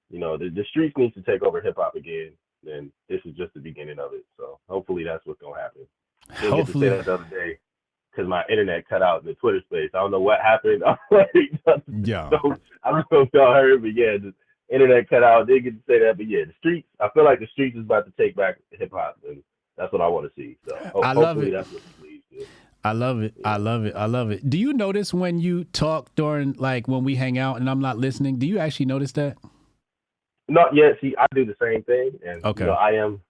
you know, the streets needs to take over hip hop again. And this is just the beginning of it. So hopefully that's what's gonna happen. Didn't get to say that the other day because my internet cut out in the Twitter space. I don't know what happened. Yeah. So, I don't know if y'all heard, but yeah, the internet cut out. Didn't get to say that, but yeah, the streets. I feel like the streets is about to take back hip hop, and that's what I want to see. So I love hopefully it. That's what it leads to. I love it. I love it. I love it. Do you notice when you talk during, like, when we hang out and I'm not listening? Do you actually notice that? Not yet. See, I do the same thing, and okay. You know, I am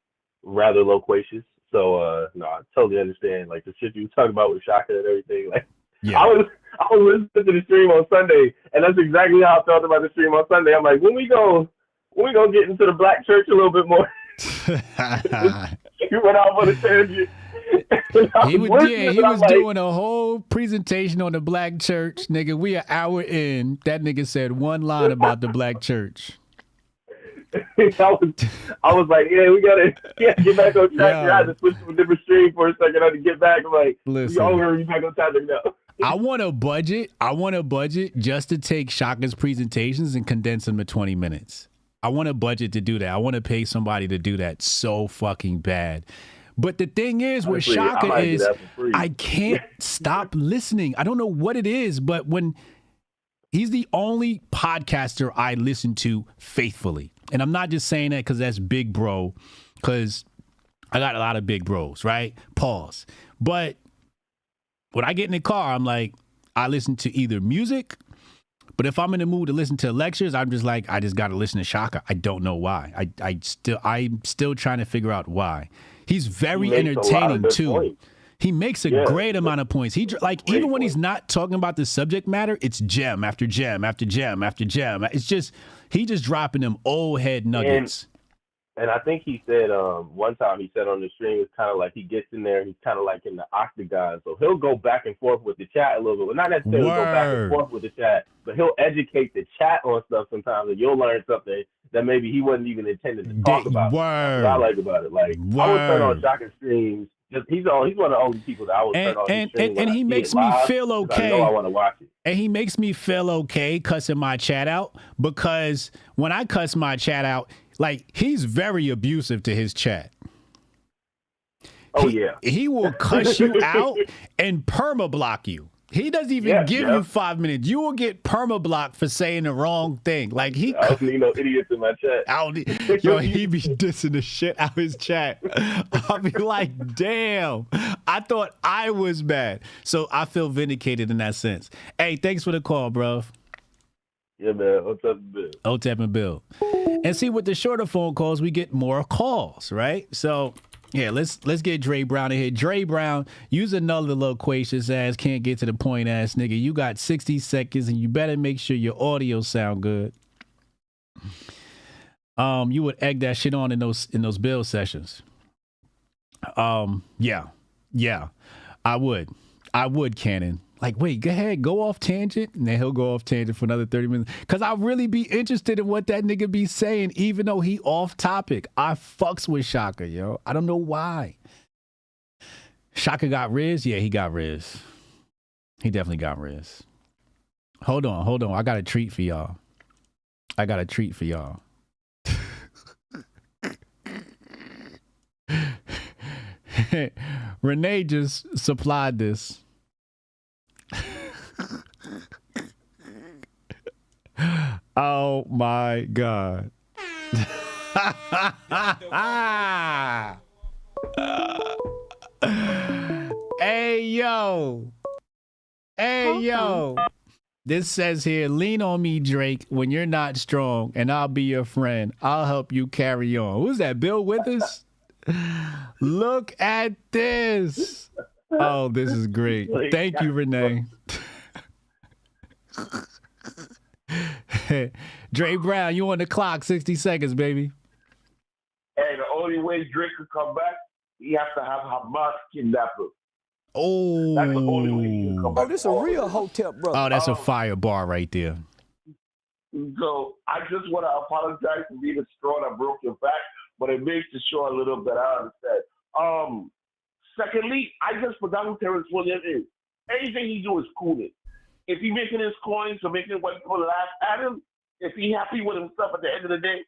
rather loquacious. So no, I totally understand. Like the shit you were talking about with Shaka and everything. Like, yeah. I was listening to the stream on Sunday, and that's exactly how I felt about the stream on Sunday. I'm like, when we gonna get into the black church a little bit more? You went off on a tangent. He was doing a whole presentation on the black church, nigga. We an hour in. That nigga said one line about the black church. I was like, yeah, we gotta get back on track. I had to switch to a different stream for a second. I had to get back. I'm like, listen, you back on topic now. I want a budget just to take Shaka's presentations and condense them to 20 minutes. I want a budget to do that. I want to pay somebody to do that so fucking bad. But the thing is, with Shaka is, I can't stop listening. I don't know what it is, but when he's the only podcaster I listen to faithfully. And I'm not just saying that because that's big bro, because I got a lot of big bros, right? Pause. But when I get in the car, I'm like, I listen to either music, but if I'm in the mood to listen to lectures, I'm just like, I just got to listen to Shaka. I don't know why. I'm still trying to figure out why. He's very entertaining too. Points. He makes a great amount of points. Even when he's not talking about the subject matter, it's gem after gem after gem after gem. It's just, he just dropping them old head nuggets. And I think he said one time he said on the stream, it's kind of like he gets in there, he's kind of like in the octagon. So he'll go back and forth with the chat a little bit. Well, not necessarily go back and forth with the chat, but he'll educate the chat on stuff sometimes, and you'll learn something that maybe he wasn't even intended to talk about. That's what I like about it. Like, I would turn on Shaka streams. He's one of the only people that I would turn on his stream. And he makes me feel okay. I know I want to watch it. And he makes me feel okay cussing my chat out, because when I cuss my chat out, like, he's very abusive to his chat. Oh, yeah. He will cuss you out and perma-block you. He doesn't even give you 5 minutes. You will get perma-blocked for saying the wrong thing. Like, I don't need no idiots in my chat. He be dissing the shit out of his chat. I'll be like, damn, I thought I was bad. So I feel vindicated in that sense. Hey, thanks for the call, bro. Yeah, man. Hotep and Bill. Hotep and Bill. And see, with the shorter phone calls, we get more calls, right? So, yeah, let's get Dre Brown in here. Dre Brown, use another loquacious ass, can't get to the point ass nigga. You got 60 seconds, and you better make sure your audio sound good. You would egg that shit on in those bill sessions. Yeah, I would, Cannon. Like, wait, go ahead, go off tangent, and then he'll go off tangent for another 30 minutes. Because I really be interested in what that nigga be saying, even though he off topic. I fucks with Shaka, yo. I don't know why. Shaka got Riz? Yeah, he got Riz. He definitely got Riz. Hold on. I got a treat for y'all. Renee just supplied this. Oh my God. Hey yo. This says here, lean on me, Drake, when you're not strong, and I'll be your friend. I'll help you carry on. Who's that, Bill Withers? Look at this. Oh, this is great. Thank you, Renee. Dre Brown, you on the clock, 60 seconds, baby. Hey, the only way Drake could come back, he has to have Hamas kidnap him. Oh. That's the only way he can come back. Oh, this a real Hotep brother. Oh, that's a fire bar right there. So I just want to apologize for being a straw that broke your back, but it makes the show a little better. I understand. Secondly, I just forgot who Terrence Williams is. Anything he do is cooling. If he making his coins or making white people laugh at him, if he happy with himself at the end of the day,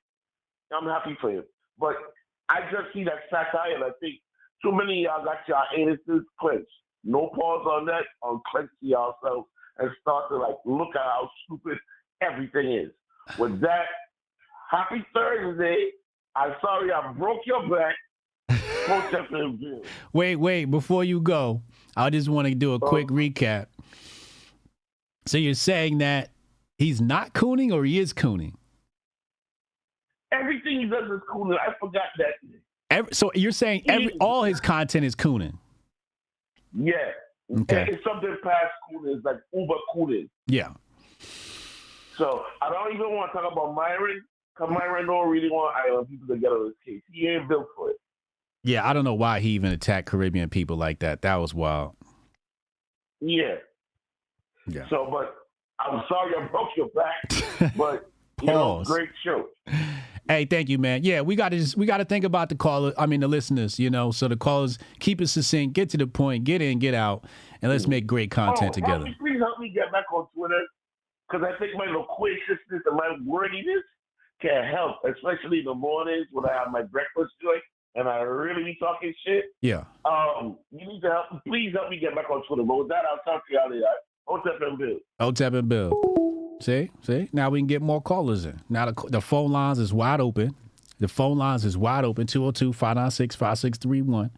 I'm happy for him. But I just see that satire, and I think too many of y'all got your anuses clenched. No pause on that, unclench yourselves and start to look at how stupid everything is. With that, happy Thursday. I'm sorry I broke your back. Wait, before you go, I just want to do a quick recap. So you're saying that he's not cooning or he is cooning? Everything he does is cooning. I forgot that. So you're saying all his content is cooning? Yeah. Okay. It's something past cooning. It's like uber cooning. Yeah. So I don't even want to talk about Myron, because Myron don't really want island people to get on his case. He ain't built for it. Yeah, I don't know why he even attacked Caribbean people like that. That was wild. Yeah. Yeah. So, but I'm sorry I broke your back, but great show. Hey, thank you, man. Yeah, we gotta think about the listeners, so the callers, keep it succinct, get to the point, get in, get out, and let's make great content together. Please help me get back on Twitter, because I think my loquaciousness and my wordiness can help, especially in the mornings when I have my breakfast joint and I really be talking shit. Yeah. You need to help. Please help me get back on Twitter. But with that, I'll talk to y'all later. Hotep and Bill. Hotep and Bill. See? Now we can get more callers in. Now the phone lines is wide open. 202-596-5631.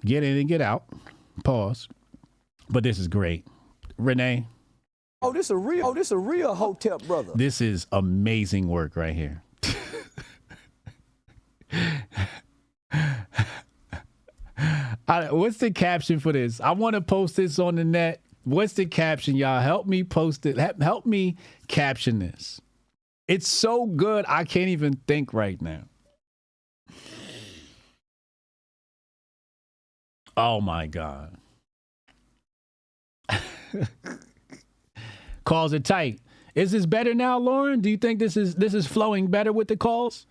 Get in and get out. Pause. But this is great. Renee. Oh, this a real Hotep brother. This is amazing work right here. What's the caption for this? I want to post this on the net. What's the caption, y'all? Help me post it. Help me caption this. It's so good, I can't even think right now. Oh my God. Calls are tight. Is this better now, Lauren? Do you think this is flowing better with the calls?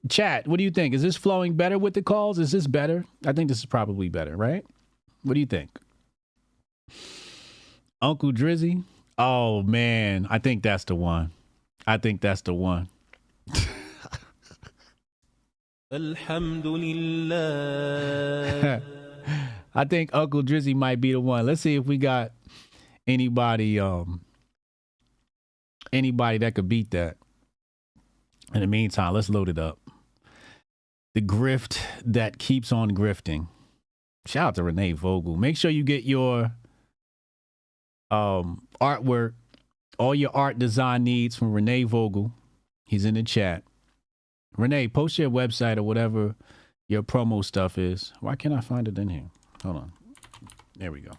Chat, what do you think? Is this flowing better with the calls? Is this better? I think this is probably better, right? What do you think? Uncle Drizzy? Oh, man. I think that's the one. Alhamdulillah. I think Uncle Drizzy might be the one. Let's see if we got anybody that could beat that. In the meantime, let's load it up. The grift that keeps on grifting. Shout out to Renee Vogel. Make sure you get your artwork All your art design needs from Renee Vogel. He's in the chat. Renee, post your website or whatever your promo stuff is. Why can't I find it in here? Hold on. There we go.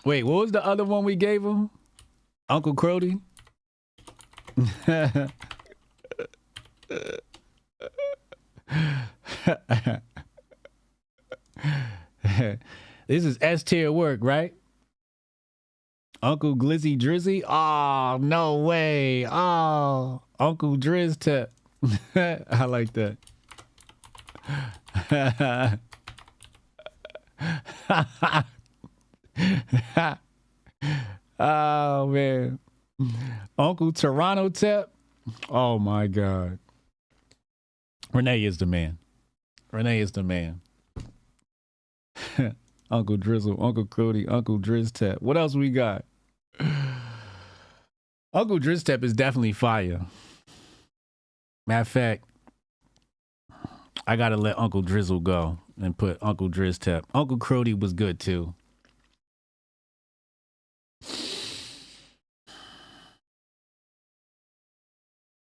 Wait, what was the other one we gave him? Uncle Crody? This is S tier work, right? Uncle Glizzy Drizzy? Oh, no way. Oh, Uncle Driz Tip. I like that. Oh, man. Uncle Toronto Tip. Oh, my God. Renee is the man. Renee is the man. Uncle Drizzle, Uncle Cody, Uncle Driztep. What else we got? Uncle Driztep is definitely fire. Matter of fact, I gotta let Uncle Drizzle go and put Uncle Driztep. Uncle Crody was good too.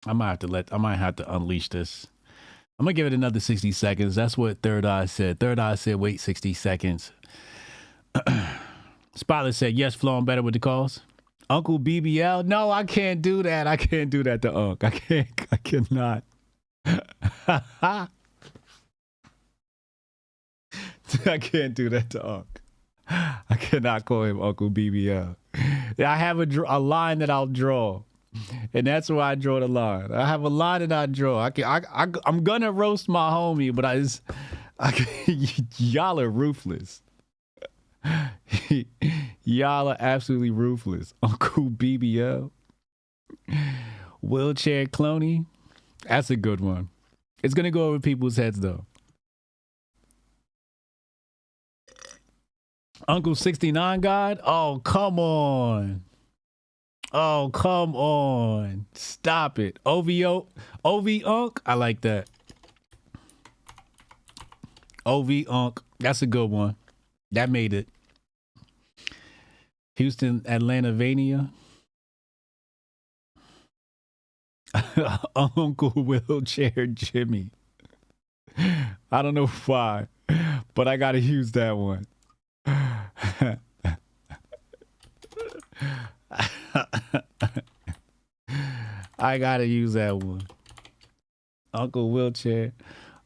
I might have to unleash this. I'm gonna give it another 60 seconds. That's what Third Eye said. Third Eye said, wait 60 seconds. Spotless said, yes, flowing better with the calls. Uncle BBL, no, I can't do that. I can't do that to Unc. I cannot. I can't do that to Unc. I cannot call him Uncle BBL. I have a line that I'll draw. And that's where I draw the line. I have a line that I draw. I'm gonna roast my homie, but y'all are ruthless. Y'all are absolutely ruthless. Uncle BBL. Wheelchair Cloney. That's a good one. It's gonna go over people's heads though. Uncle 69 God? Oh, come on. Oh, come on. Stop it. OV Unc? I like that. OV Unc. That's a good one. That made it. Houston, Atlanta, Vania. Uncle Wheelchair Jimmy. I don't know why, but I gotta use that one. I gotta use that one. Uncle Wheelchair.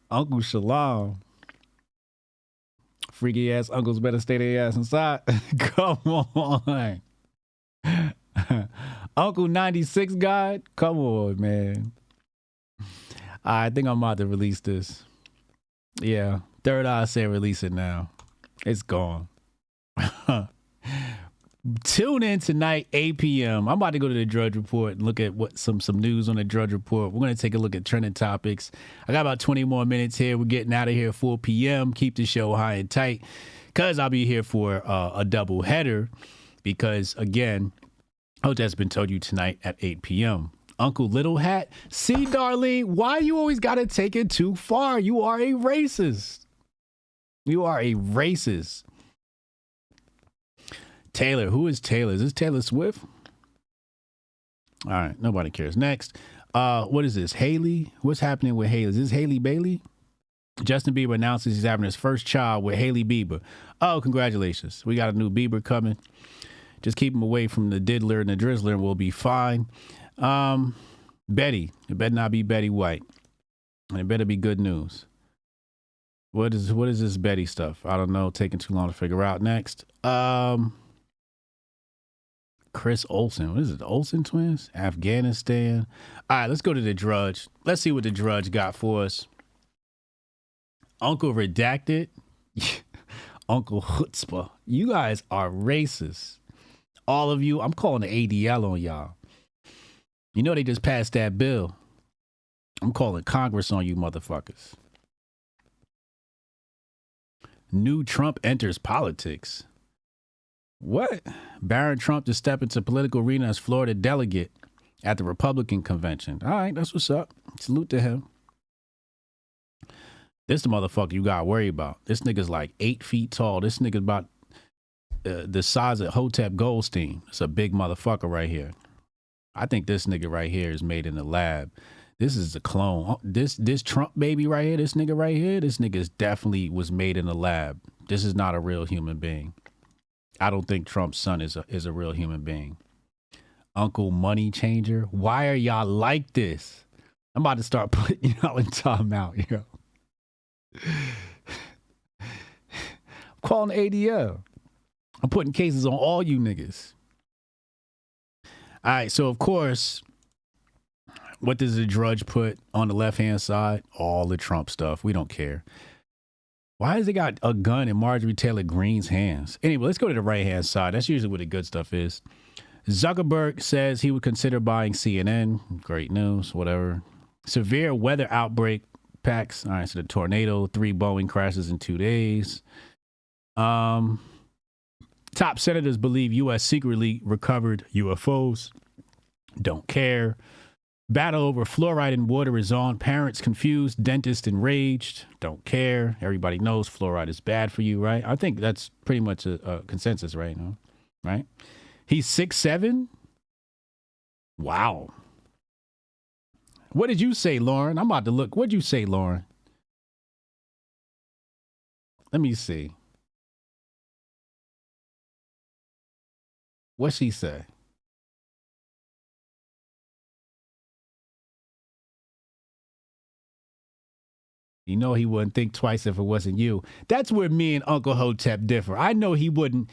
Uncle Shalom. Freaky ass uncles better stay their ass inside. Come on. Uncle 96 God. Come on, man. I think I'm about to release this. Yeah. Third Eye said release it now. It's gone. Tune in tonight, 8 p.m. I'm about to go to the Drudge Report and look at what some news on the Drudge Report. We're going to take a look at trending topics. I got about 20 more minutes here. We're getting out of here at 4 p.m. Keep the show high and tight because I'll be here for a double header because, again, Hotep's been told you tonight at 8 p.m. Uncle Little Hat. See, Darlene, why you always got to take it too far? You are a racist. You are a racist. Taylor, who is Taylor? Is this Taylor Swift? All right, nobody cares. Next, what is this? Haley? What's happening with Haley? Is this Haley Bailey? Justin Bieber announces he's having his first child with Haley Bieber. Oh, congratulations. We got a new Bieber coming. Just keep him away from the diddler and the drizzler and we'll be fine. Betty. It better not be Betty White. And it better be good news. What is this Betty stuff? I don't know. Taking too long to figure out. Next. Chris Olsen. What is it? The Olsen twins? Afghanistan. All right, let's go to the Drudge. Let's see what the Drudge got for us. Uncle Redacted. Uncle Chutzpah. You guys are racist. All of you. I'm calling the ADL on y'all. You know they just passed that bill. I'm calling Congress on you motherfuckers. New Trump enters politics. What? Barron Trump to step into political arena as Florida delegate at the Republican convention. All right, that's what's up. Salute to him. This the motherfucker you gotta worry about. This nigga's like 8 feet tall. This nigga's about the size of Hotep Goldstein. It's a big motherfucker right here. I think this nigga right here is made in the lab. This is a clone. This Trump baby right here, this nigga is definitely was made in the lab. This is not a real human being. I don't think Trump's son is a real human being. Uncle Money Changer. Why are y'all like this? I'm about to start putting y'all in timeout, yo. I'm calling ADL. I'm putting cases on all you niggas. All right, so of course, what does the Drudge put on the left-hand side? All the Trump stuff. We don't care. Why has he got a gun in Marjorie Taylor Greene's hands? Anyway, let's go to the right-hand side. That's usually where the good stuff is. Zuckerberg says he would consider buying CNN. Great news, whatever. Severe weather outbreak packs. All right, so the tornado, 3 Boeing crashes in 2 days. Top senators believe U.S. secretly recovered UFOs. Don't care. Battle over fluoride in water is on. Parents confused. Dentist enraged. Don't care. Everybody knows fluoride is bad for you, right? I think that's pretty much a consensus right now, right? He's 6'7". Wow. What did you say, Lauren? I'm about to look. What did you say, Lauren? Let me see. What'd she say? You know he wouldn't think twice if it wasn't you. That's where me and Uncle Hotep differ. I know he wouldn't,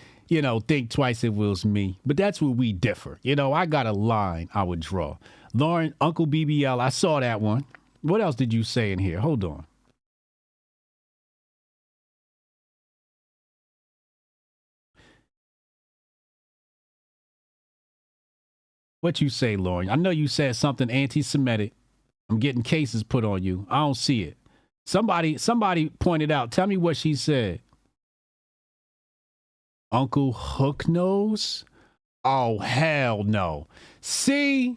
think twice if it was me, but that's where we differ. I got a line I would draw. Lauren, Uncle BBL, I saw that one. What else did you say in here? Hold on. What you say, Lauren? I know you said something anti-Semitic. I'm getting cases put on you. I don't see it. Somebody pointed out. Tell me what she said. Uncle Hook Nose? Oh, hell no. See?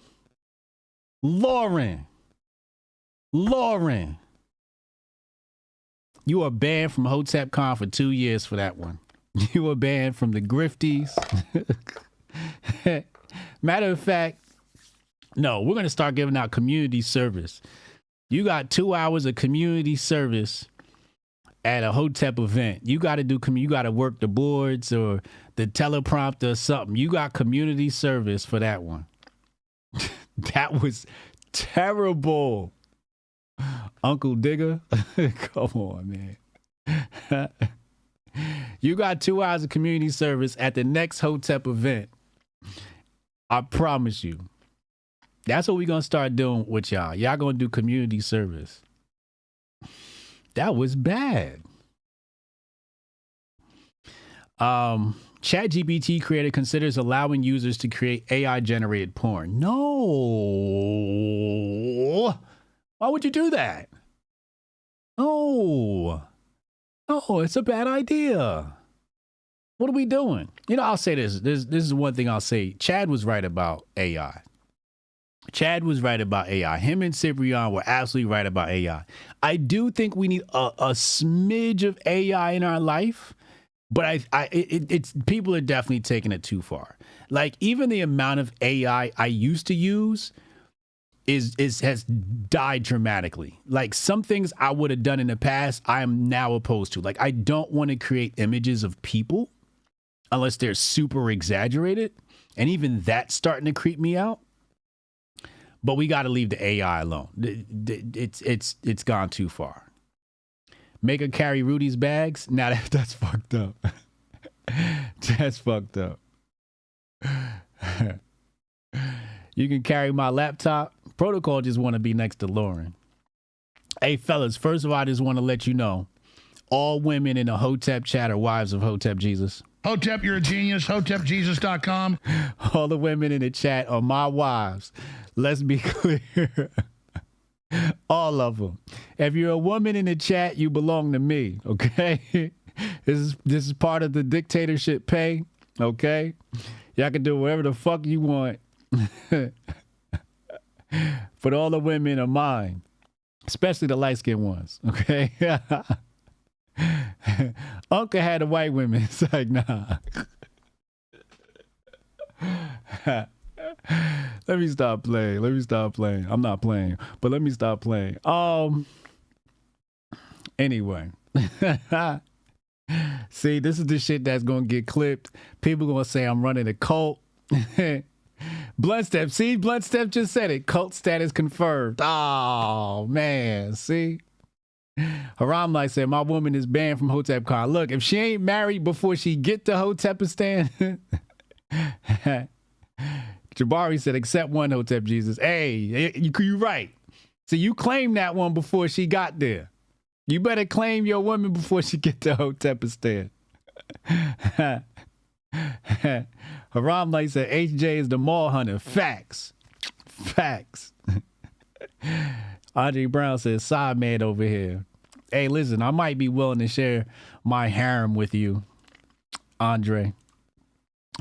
Lauren. You are banned from HotepCon for 2 years for that one. You were banned from the Grifties. Matter of fact, no, we're going to start giving out community service. You got 2 hours of community service at a Hotep event. You got to you got to work the boards or the teleprompter or something. You got community service for that one. That was terrible. Uncle Digger. Come on, man. You got 2 hours of community service at the next Hotep event. I promise you. That's what we're going to start doing with y'all. Y'all going to do community service. That was bad. ChatGPT creator considers allowing users to create AI-generated porn. No. Why would you do that? No, it's a bad idea. What are we doing? I'll say this. This is one thing I'll say. Chad was right about AI. Him and Cyprian were absolutely right about AI. I do think we need a smidge of AI in our life, but it's people are definitely taking it too far. Like even the amount of AI I used to use has died dramatically. Like some things I would have done in the past, I am now opposed to. Like I don't want to create images of people unless they're super exaggerated, and even that's starting to creep me out. But we got to leave the AI alone. It's gone too far. Make her carry Rudy's bags? Now that's fucked up. That's fucked up. You can carry my laptop. Protocol just want to be next to Lauren. Hey, fellas, first of all, I just want to let you know, all women in the Hotep chat are wives of Hotep Jesus. Hotep, you're a genius. HotepJesus.com. All the women in the chat are my wives. Let's be clear. All of them. If you're a woman in the chat, you belong to me, okay? This is part of the dictatorship pay, okay? Y'all can do whatever the fuck you want. But all the women are mine. especially the light-skinned ones, okay? Uncle had the white women. It's like, nah. Let me stop playing. I'm not playing, but let me stop playing. Anyway. See, this is the shit that's gonna get clipped. People gonna say I'm running a cult. Blunt Step, see, Blunt Step just said it. Cult status confirmed. Oh man, see. Haram like said, my woman is banned from Hotep Con. Look, if she ain't married before she get to Hotepistan, Jabari said, except one Hotep Jesus. Hey, you right. So you claim that one before she got there. You better claim your woman before she get to Hotepistan. Haram like said, HJ is the mall hunter. Facts. Andre Brown says, side man over here. Hey, listen, I might be willing to share my harem with you, Andre.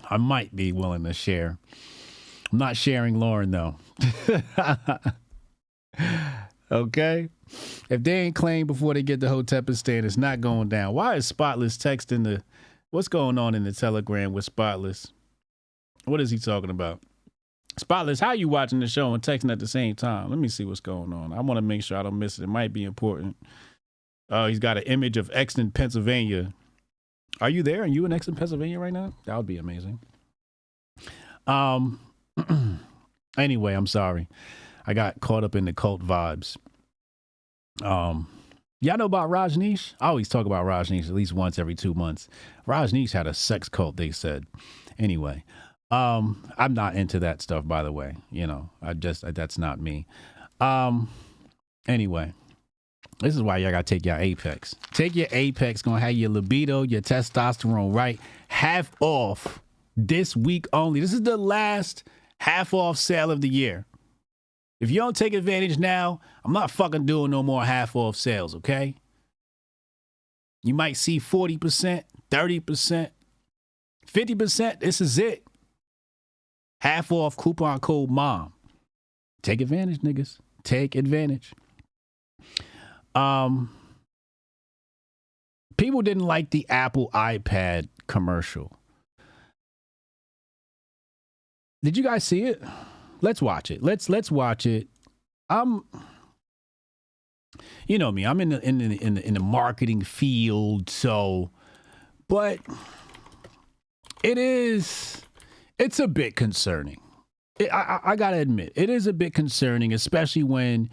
I might be willing to share. I'm not sharing Lauren, though. Okay? If they ain't claimed before they get to Hotepistan, it's not going down. Why is Spotless texting the... What's going on in the Telegram with Spotless? What is he talking about? Spotless, how you watching the show and texting at the same time? Let me see what's going on. I want to make sure I don't miss it. It might be important. He's got an image of Exton, Pennsylvania. Are you there? Are you in Exton, Pennsylvania right now? That would be amazing. Anyway, I'm sorry. I got caught up in the cult vibes. Y'all know about Rajneesh? I always talk about Rajneesh at least once every 2 months. Rajneesh had a sex cult, they said. Anyway, I'm not into that stuff, by the way. You know, that's not me. Anyway, this is why y'all gotta take your Apex. Take your Apex, gonna have your libido, your testosterone right. Half off this week only. This is the last half off sale of the year. If you don't take advantage now, I'm not fucking doing no more half off sales, okay? You might see 40%, 30%, 50%. This is it. Half off coupon code MOM. Take advantage, niggas. Take advantage. People didn't like the Apple iPad commercial. Did you guys see it? Let's watch it. Let's watch it. You know me. I'm in the marketing field, so, but it's a bit concerning. I gotta admit, it is a bit concerning, especially when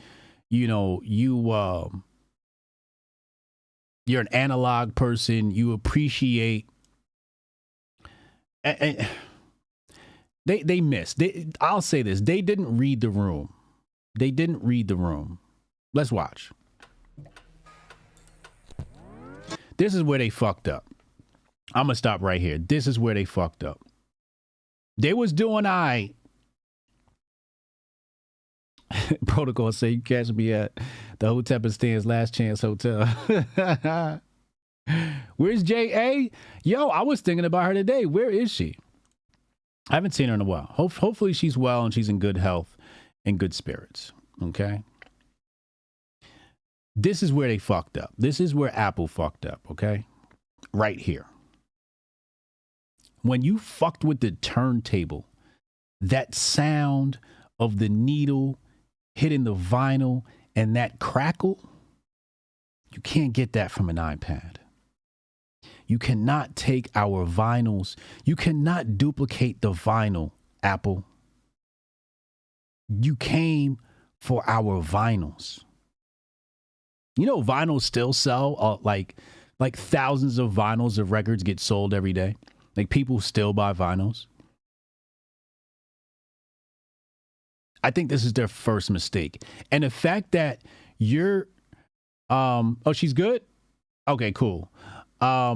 you're an analog person. You appreciate. And They missed. I'll say this. They didn't read the room. Let's watch. This is where they fucked up. I'm going to stop right here. This is where they fucked up. They was doing Protocol say you catch me at the Hotepistan's Last Chance Hotel. Where's J.A.? Yo, I was thinking about her today. Where is she? I haven't seen her in a while. Hopefully she's well and she's in good health and good spirits. Okay? This is where they fucked up. This is where Apple fucked up, okay? Right here. When you fucked with the turntable, that sound of the needle hitting the vinyl and that crackle, you can't get that from an iPad. You cannot take our vinyls. You cannot duplicate the vinyl, Apple. You came for our vinyls. You know, vinyls still sell like thousands of vinyls of records get sold every day. Like people still buy vinyls. I think this is their first mistake. And the fact that you're, oh, she's good? Okay, cool. I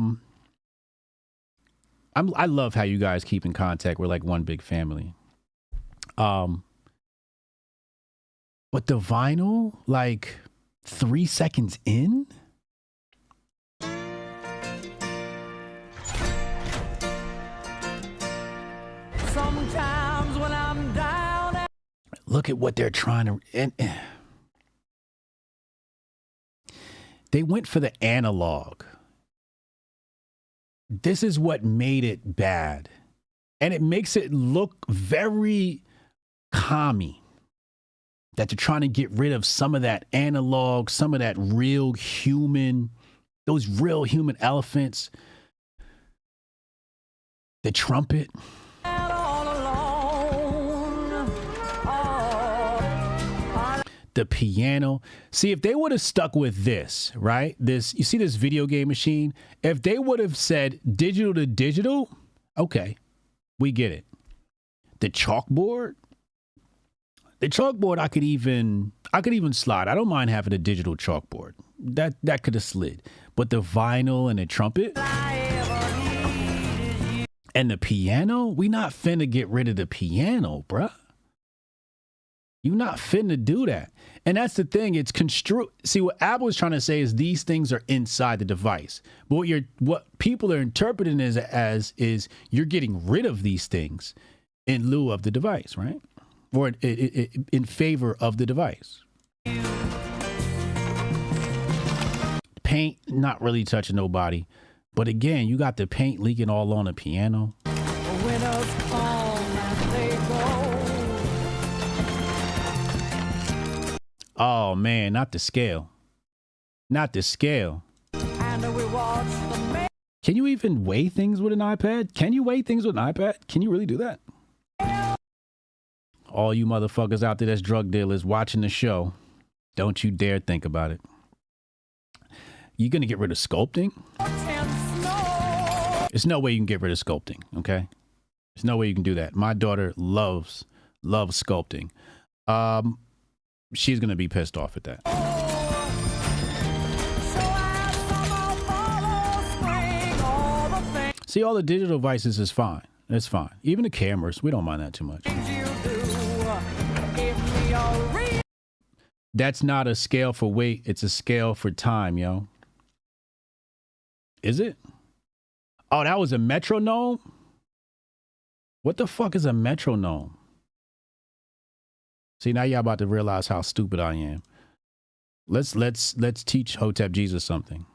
love how you guys keep in contact. We're like one big family. But the vinyl, like 3 seconds in? Sometimes when I'm down. Look at what they're trying to... They went for the analog. This is what made it bad. And it makes it look very commie that they're trying to get rid of some of that analog, some of that real human, those real human elephants. The trumpet. The piano. See, if they would have stuck with this, right? This, you see this video game machine? If they would have said digital to digital, okay, we get it. The chalkboard, I could even slide. I don't mind having a digital chalkboard. That could have slid. But the vinyl and the trumpet and the piano, we not finna get rid of the piano, bruh. You not finna do that. And that's the thing. It's see, what Apple is trying to say is these things are inside the device. But what people are interpreting as is you're getting rid of these things in lieu of the device, right? Or in favor of the device. Paint, not really touching nobody. But again, you got the paint leaking all on the piano. Winners come and they go. Oh man, not the scale. Not the scale. And we watch the Can you even weigh things with an iPad? Can you weigh things with an iPad? Can you really do that? All you motherfuckers out there that's drug dealers watching the show, don't you dare think about it. You gonna get rid of sculpting? There's no way you can get rid of sculpting, okay? There's no way you can do that. My daughter loves sculpting. She's gonna be pissed off at that. See, all the digital devices is fine. It's fine. Even the cameras, we don't mind that too much. That's not a scale for weight. It's a scale for time, yo. Is it? Oh, that was a metronome? What the fuck is a metronome? See, now y'all about to realize how stupid I am. Let's teach Hotep Jesus something.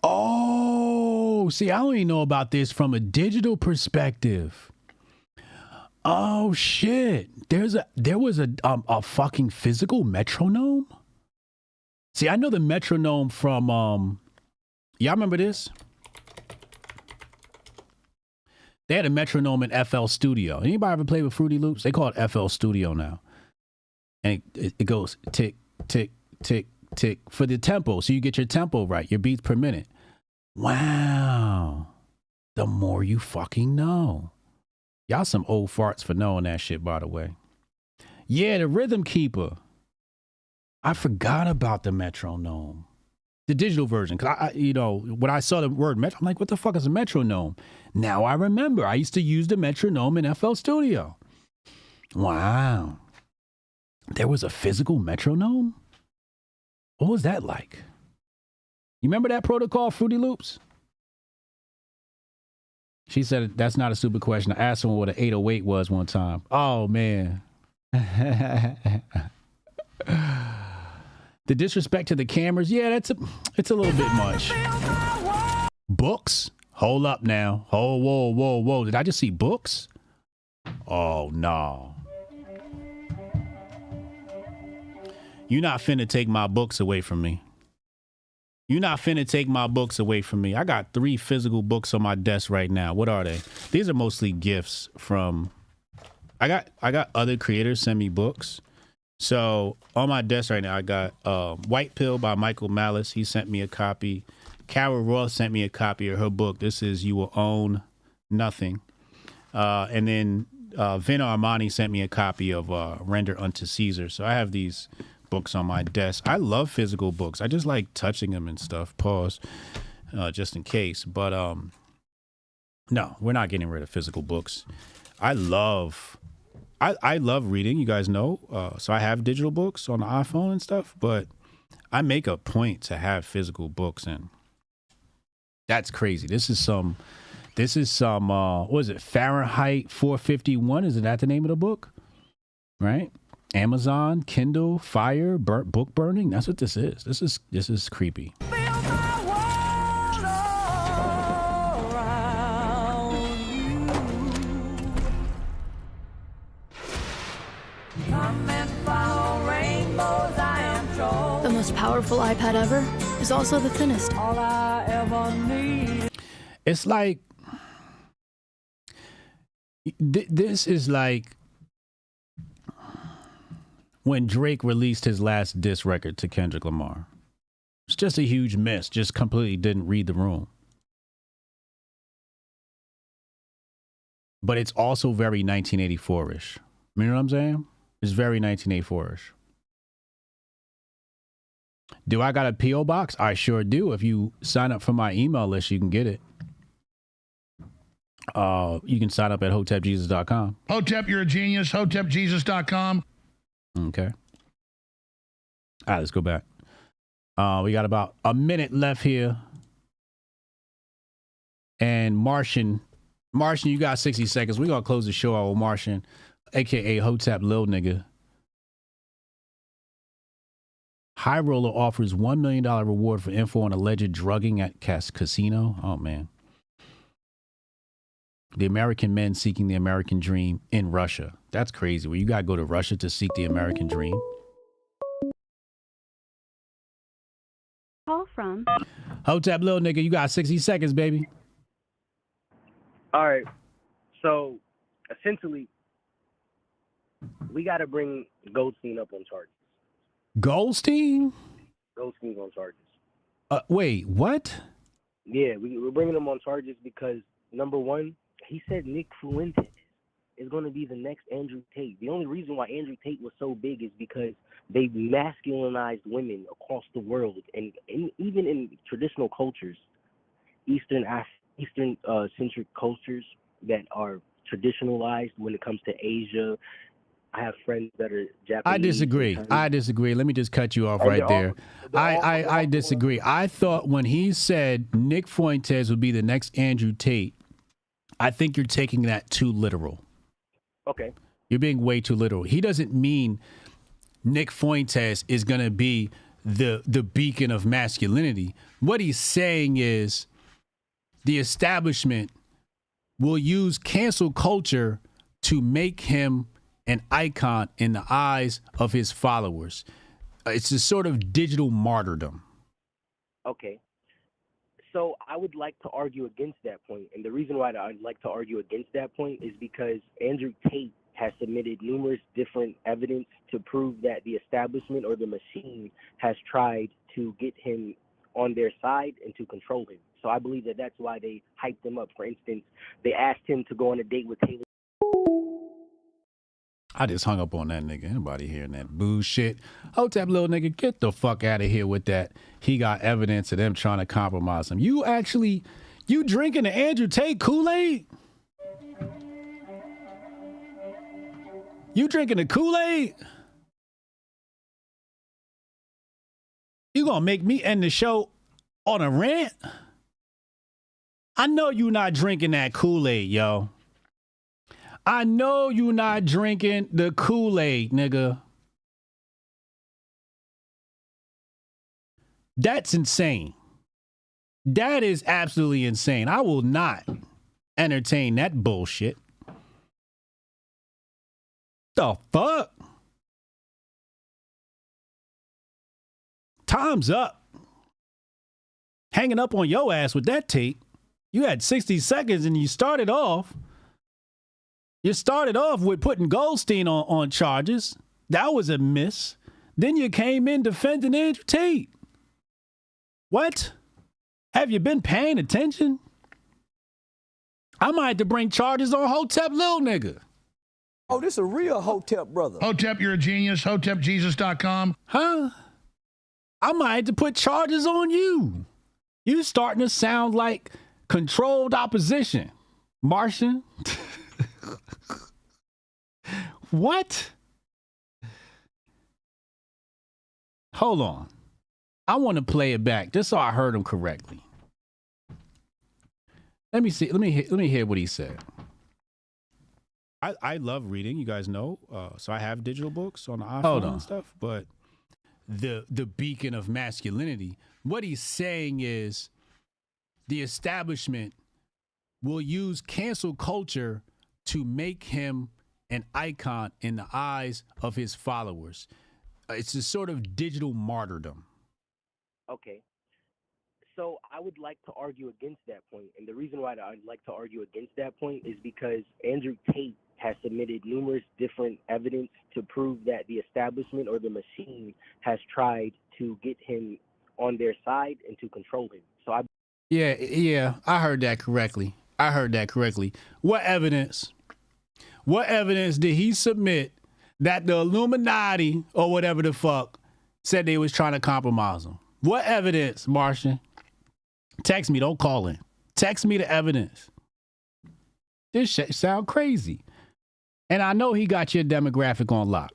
Oh, see, I only know about this from a digital perspective. Oh shit. There was a fucking physical metronome? See, I know the metronome from y'all remember this? They had a metronome in FL Studio. Anybody ever play with Fruity Loops? They call it FL Studio now. And it goes tick, tick, tick, tick for the tempo. So you get your tempo right, your beats per minute. Wow. The more you fucking know. Y'all some old farts for knowing that shit, by the way. Yeah, the Rhythm Keeper. I forgot about the metronome. The digital version, because when I saw the word metronome, I'm like, what the fuck is a metronome? Now I remember. I used to use the metronome in FL Studio. Wow. There was a physical metronome? What was that like? You remember that protocol, Fruity Loops? She said, that's not a stupid question. I asked someone what an 808 was one time. Oh, man. The disrespect to the cameras, yeah, it's a little bit much. Books? Hold up now. Oh, whoa. Did I just see books? Oh, no. You're not finna take my books away from me. You're not finna take my books away from me. I got 3 physical books on my desk right now. What are they? These are mostly gifts from... I got other creators send me books. So on my desk right now, I got White Pill by Michael Malice. He sent me a copy. Carol Ross sent me a copy of her book. This is You Will Own Nothing. And then Vin Armani sent me a copy of Render Unto Caesar. So I have these books on my desk. I love physical books. I just like touching them and stuff. Pause. Just in case. But no, we're not getting rid of physical books. I love reading, you guys know. So I have digital books on the iPhone and stuff, but I make a point to have physical books, and that's crazy. This is some what is it? Fahrenheit 451. Is that the name of the book? Right? Amazon, Kindle, fire, book burning. That's what this is. This is creepy. The most powerful iPad ever is also the thinnest. All I ever need. It's like this is like when Drake released his last diss record to Kendrick Lamar. It's just a huge miss. Just completely didn't read the room. But it's also very 1984-ish. You know what I'm saying? It's very 1984-ish. Do I got a P.O. box? I sure do. If you sign up for my email list, you can get it. You can sign up at hotepjesus.com. Hotep, you're a genius. Hotepjesus.com. Okay. All right, let's go back. We got about a minute left here. And Martian, you got 60 seconds. We're going to close the show out with Martian, a.k.a. Hotep Lil Nigga. High Roller offers $1 million reward for info on alleged drugging at casino. Oh, man. The American men seeking the American dream in Russia. That's crazy. Where you got to go to Russia to seek the American dream. Call from Hotep Lil Nigga, you got 60 seconds, baby. All right. So, essentially, we got to bring Goldstein up on charges. Goldstein? Goldstein's on charges. Wait, what? Yeah, we're bringing him on charges because, number one, he said Nick Fuentes is going to be the next Andrew Tate. The only reason why Andrew Tate was so big is because they masculinized women across the world. And even in traditional cultures, Eastern-centric cultures that are traditionalized when it comes to Asia. I have friends that are Japanese. I disagree. Let me just cut you off right there. I disagree. I thought when he said Nick Fuentes would be the next Andrew Tate, I think you're taking that too literal. Okay. You're being way too literal. He doesn't mean Nick Fuentes is going to be the beacon of masculinity. What he's saying is the establishment will use cancel culture to make him an icon in the eyes of his followers. It's a sort of digital martyrdom. Okay. So I would like to argue against that point. And the reason why I'd like to argue against that point is because Andrew Tate has submitted numerous different evidence to prove that the establishment or the machine has tried to get him on their side and to control him. So I believe that that's why they hyped him up. For instance, they asked him to go on a date with Taylor. I just hung up on that nigga. Anybody hearing that bullshit? Hotep Lil Nigga, get the fuck out of here with that. He got evidence of them trying to compromise him. You drinking the Andrew Tate Kool-Aid? You drinking the Kool-Aid? You gonna make me end the show on a rant? I know you not drinking that Kool-Aid, yo. I know you not drinking the Kool-Aid, nigga. That's insane. That is absolutely insane. I will not entertain that bullshit. The fuck? Time's up. Hanging up on your ass with that tape. You had 60 seconds and you started off with putting Goldstein on charges. That was a miss. Then you came in defending Andrew Tate. What? Have you been paying attention? I might have to bring charges on Hotep Lil Nigga. Oh, this a real Hotep brother. Hotep, you're a genius. Hotepjesus.com. Huh? I might have to put charges on you. You starting to sound like controlled opposition. Martian. What? Hold on. I want to play it back just so I heard him correctly. Let me see. Let me hear what he said. I love reading, you guys know. So I have digital books on the Hold iPhone on. and stuff. But the beacon of masculinity, what he's saying is the establishment will use cancel culture to make him an icon in the eyes of his followers. It's a sort of digital martyrdom. Okay. So I would like to argue against that point. And the reason why I'd like to argue against that point is because Andrew Tate has submitted numerous different evidence to prove that the establishment or the machine has tried to get him on their side and to control him. So Yeah, I heard that correctly. What evidence? What evidence did he submit that the Illuminati or whatever the fuck said they was trying to compromise him? What evidence, Martian? Text me, don't call in. Text me the evidence. This shit sound crazy. And I know he got your demographic on lock.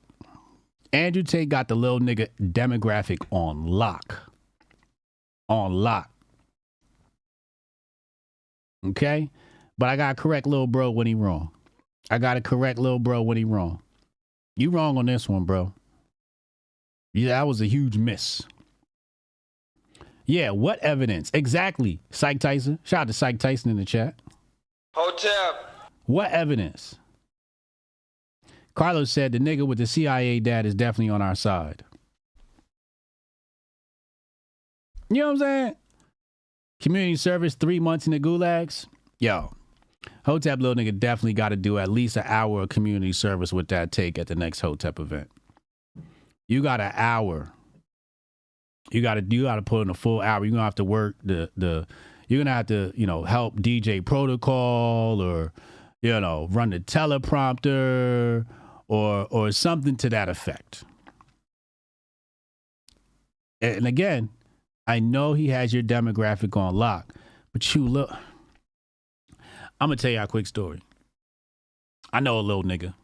Andrew Tate got the little nigga demographic on lock. On lock. Okay? But I gotta correct little bro when he wrong. You wrong on this one, bro. Yeah, that was a huge miss. Yeah, what evidence? Exactly. Psych Tyson. Shout out to Psych Tyson in the chat. Hotep. What evidence? Carlos said the nigga with the CIA dad is definitely on our side. You know what I'm saying? Community service, 3 months in the gulags. Yo, Hotep little nigga definitely got to do at least an hour of community service with that take at the next Hotep event. You got an hour. You got to put in a full hour. You're gonna have to work you're gonna have to, help DJ protocol or, run the teleprompter or something to that effect. And again, I know he has your demographic on lock, but you look. I'm gonna tell you a quick story. I know a little nigga,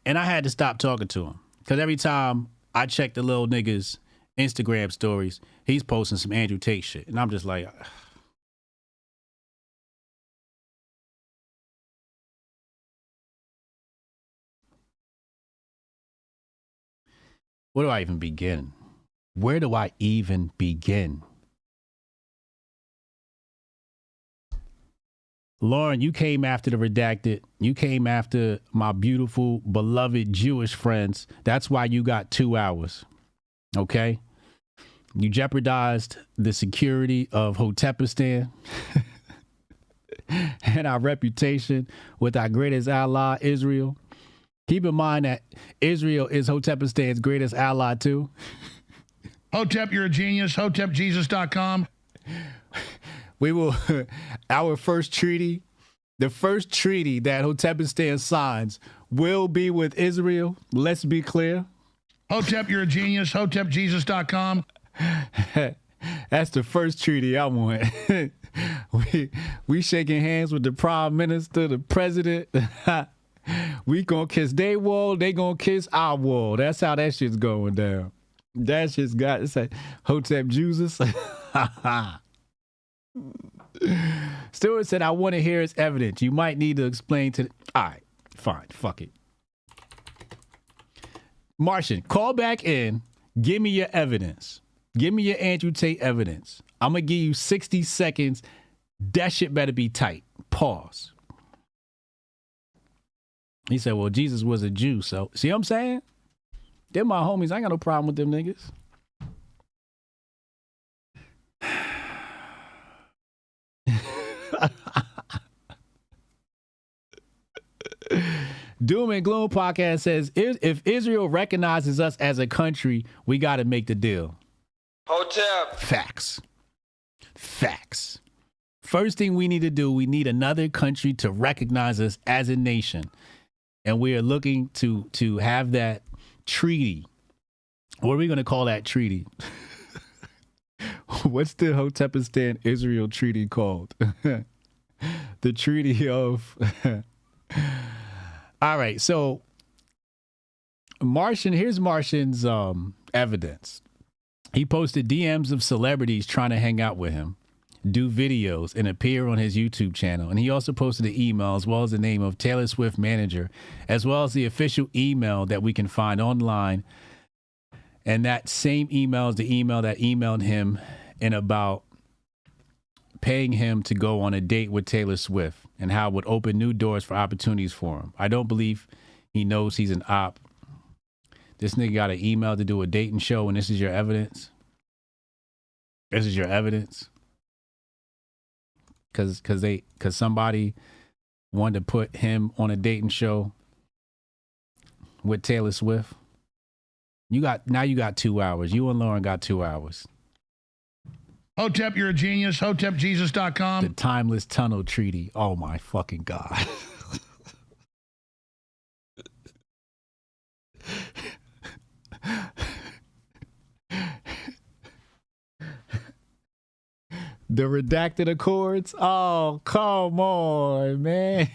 and I had to stop talking to him because every time I check the little nigga's Instagram stories, he's posting some Andrew Tate shit, and I'm just like, where do I even begin? Where do I even begin? Lauren, you came after the redacted. You came after my beautiful, beloved Jewish friends. That's why you got 2 hours. Okay? You jeopardized the security of Hotepistan and our reputation with our greatest ally, Israel. Keep in mind that Israel is Hotepistan's greatest ally, too. Hotep, you're a genius. HotepJesus.com. We will, our first treaty, the first treaty that Hotepistan signs will be with Israel. Let's be clear. Hotep, you're a genius. HotepJesus.com. That's the first treaty I want. we shaking hands with the prime minister, the president. We gonna kiss their wall, they gonna kiss our wall. That's how that shit's going down. That shit's got to say Hotep Jesus. Stewart said, I want to hear his evidence. You might need to explain to all right, fine, fuck it. Martian, call back in. Give me your evidence. Give me your Andrew Tate evidence. I'm going to give you 60 seconds. That shit better be tight. Pause. He said, well, Jesus was a Jew. So, see what I'm saying? They're my homies. I ain't got no problem with them niggas. Doom and Gloom podcast says, if Israel recognizes us as a country, we got to make the deal. Hotep. Facts. First thing we need to do, we need another country to recognize us as a nation. And we are looking to have that treaty. What are we going to call that treaty? What's the Hotepistan Israel treaty called? The Treaty of... All right, so here's Martian's evidence. He posted DMs of celebrities trying to hang out with him. do videos, and appear on his YouTube channel. And he also posted an email as well as the name of Taylor Swift manager, as well as the official email that we can find online. And that same email is the email that emailed him in about paying him to go on a date with Taylor Swift and how it would open new doors for opportunities for him. I don't believe he knows he's an op. This nigga got an email to do a dating show, and this is your evidence? This is your evidence? Cause somebody wanted to put him on a dating show with Taylor Swift. You got 2 hours. You and Lauren got 2 hours. Hotep, you're a genius. HotepJesus.com. The Timeless Tunnel Treaty. Oh my fucking God. The redacted accords. Oh, come on, man.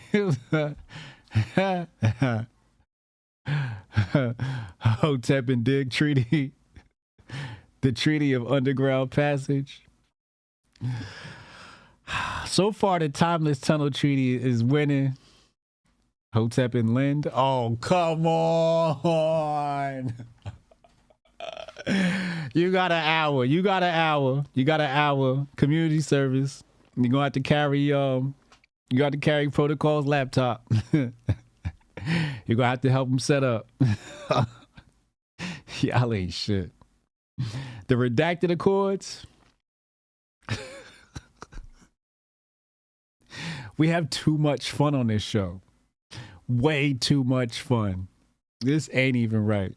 Hotep and Dig Treaty. The Treaty of Underground Passage. So far, the Timeless Tunnel Treaty is winning. Hotep and Lind. Oh, come on. You got an hour. You got an hour. Community service. You're gonna have to carry Protocol's laptop. You're gonna have to help him set up. Y'all ain't shit. The redacted accords. We have too much fun on this show. Way too much fun. This ain't even right.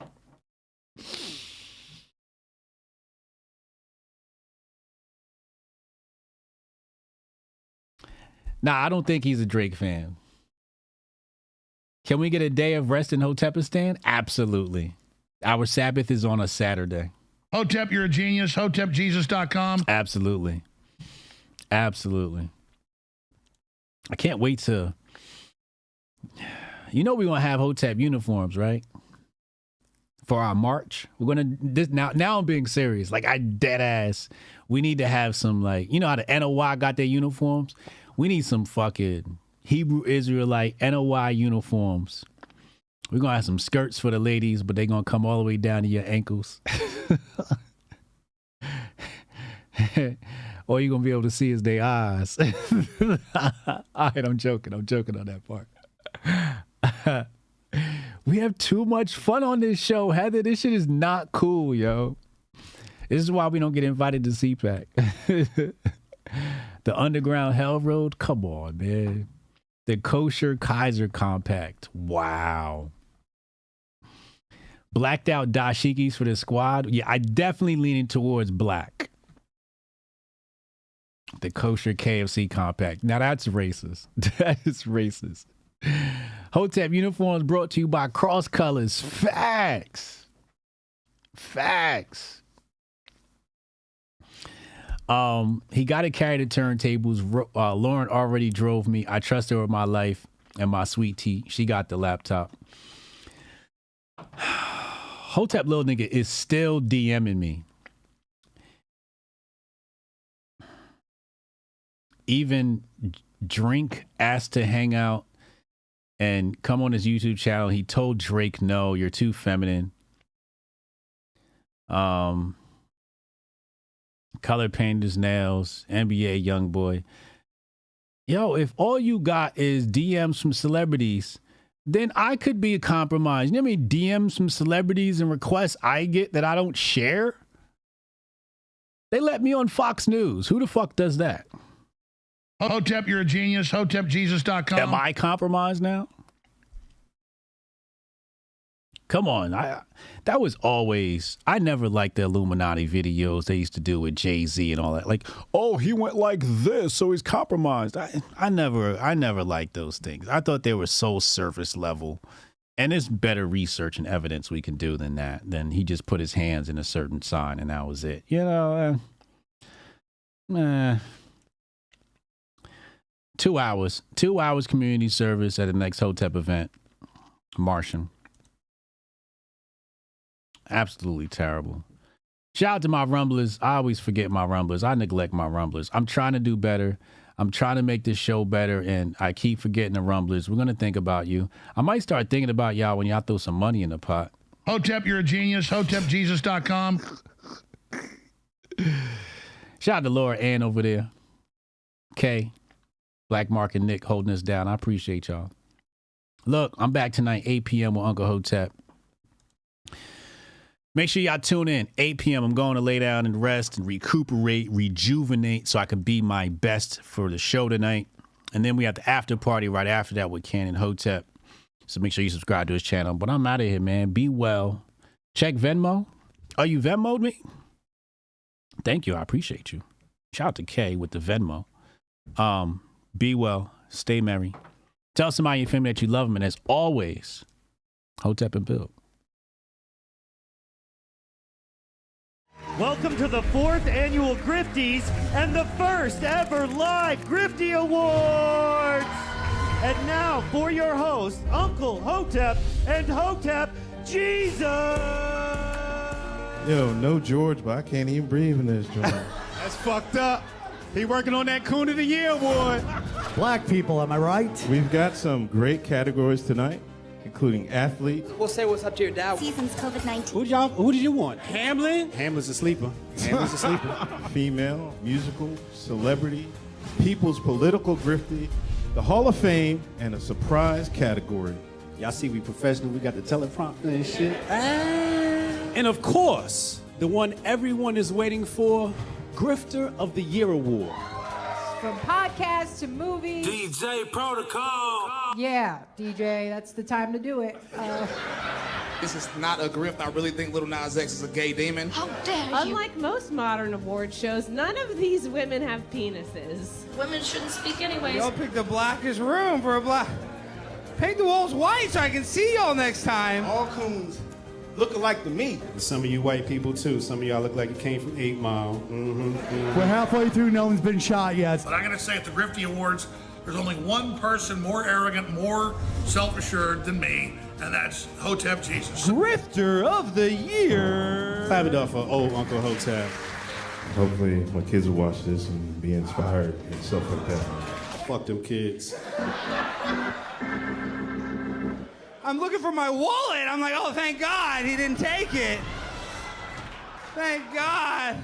Nah, I don't think he's a Drake fan. Can we get a day of rest in Hotepistan? Absolutely. Our Sabbath is on a Saturday. Hotep, you're a genius. HotepJesus.com. Absolutely. Absolutely. I can't wait to... You know we're going to have Hotep uniforms, right? For our march. We're going to... Now I'm being serious. Like, I dead ass. We need to have some, like... You know how the NOI got their uniforms? We need some fucking Hebrew Israelite NOI uniforms. We're going to have some skirts for the ladies, but they're going to come all the way down to your ankles. All you're going to be able to see is their eyes. All right, I'm joking on that part. We have too much fun on this show, Heather. This shit is not cool, yo. This is why we don't get invited to CPAC. The Underground Hell Road? Come on, man. The Kosher Kaiser Compact. Wow. Blacked out dashikis for the squad. Yeah, I definitely leaning towards black. The Kosher KFC Compact. Now that's racist. That is racist. Hotep uniforms brought to you by Cross Colors. Facts. Facts. He got to carry the turntables. Lauren already drove me. I trust her with my life and my sweet tea. She got the laptop. Hotep little nigga is still DMing me. Even Drink asked to hang out and come on his YouTube channel. He told Drake, no, you're too feminine. Color painted his nails, NBA young boy. Yo, if all you got is DMs from celebrities, then I could be a compromise. You know how many DMs from celebrities and requests I get that I don't share? They let me on Fox News. Who the fuck does that? Hotep, you're a genius. HotepJesus.com. Am I compromised now? Come on. That was always... I never liked the Illuminati videos they used to do with Jay-Z and all that. Like, oh, he went like this, so he's compromised. I never liked those things. I thought they were so surface level. And there's better research and evidence we can do than that. Then he just put his hands in a certain sign and that was it. You know, 2 hours. 2 hours community service at the next Hotep event. Martian. Absolutely terrible. Shout out to my Rumblers. I always forget my Rumblers. I neglect my Rumblers. I'm trying to do better. I'm trying to make this show better, and I keep forgetting the Rumblers. We're going to think about you. I might start thinking about y'all when y'all throw some money in the pot. Hotep, you're a genius. HotepJesus.com. Shout out to Laura Ann over there. Kay, Black Mark, and Nick holding us down. I appreciate y'all. Look, I'm back tonight, 8 p.m. with Uncle Hotep. Make sure y'all tune in. 8 p.m. I'm going to lay down and rest and recuperate, rejuvenate so I can be my best for the show tonight. And then we have the after party right after that with Ken and Hotep. So make sure you subscribe to his channel. But I'm out of here, man. Be well. Check Venmo. Oh, you Venmo'd me? Thank you. I appreciate you. Shout out to Kay with the Venmo. Be well. Stay merry. Tell somebody in your family that you love them. And as always, Hotep and Bill. Welcome to the 4th annual Grifties and the first ever live Grifty Awards. And now for your hosts, Uncle Hotep and Hotep Jesus. Yo, no George, but I can't even breathe in this joint. That's fucked up. He working on that Coon of the Year award. Black people, am I right? We've got some great categories tonight, including athletes. We'll say what's up to your dad. Season's COVID-19. Who did you want? Hamlin? Hamlin's a sleeper. Hamlin's a sleeper. Female, musical, celebrity, people's political grifty, the Hall of Fame, and a surprise category. Y'all see we professional. We got the teleprompter and shit. And of course, the one everyone is waiting for, Grifter of the Year Award. From podcasts to movies. DJ Protocol. Yeah, DJ, that's the time to do it. This is not a grift. I really think Lil Nas X is a gay demon. How dare you? Unlike most modern award shows, none of these women have penises. Women shouldn't speak anyways. Y'all picked the blackest room for a black. Paint the walls white so I can see y'all next time. All coons look alike to me. Some of you white people too. Some of y'all look like you came from 8 Mile. We're halfway through. No one's been shot yet. But I'm going to say at the Grifty Awards, there's only one person more arrogant, more self-assured than me, and that's Hotep Jesus. Grifter of the Year. Clap it up for old Uncle Hotep. Hopefully my kids will watch this and be inspired and stuff like that. Fuck them kids. I'm looking for my wallet. I'm like, oh, thank God he didn't take it. Thank God.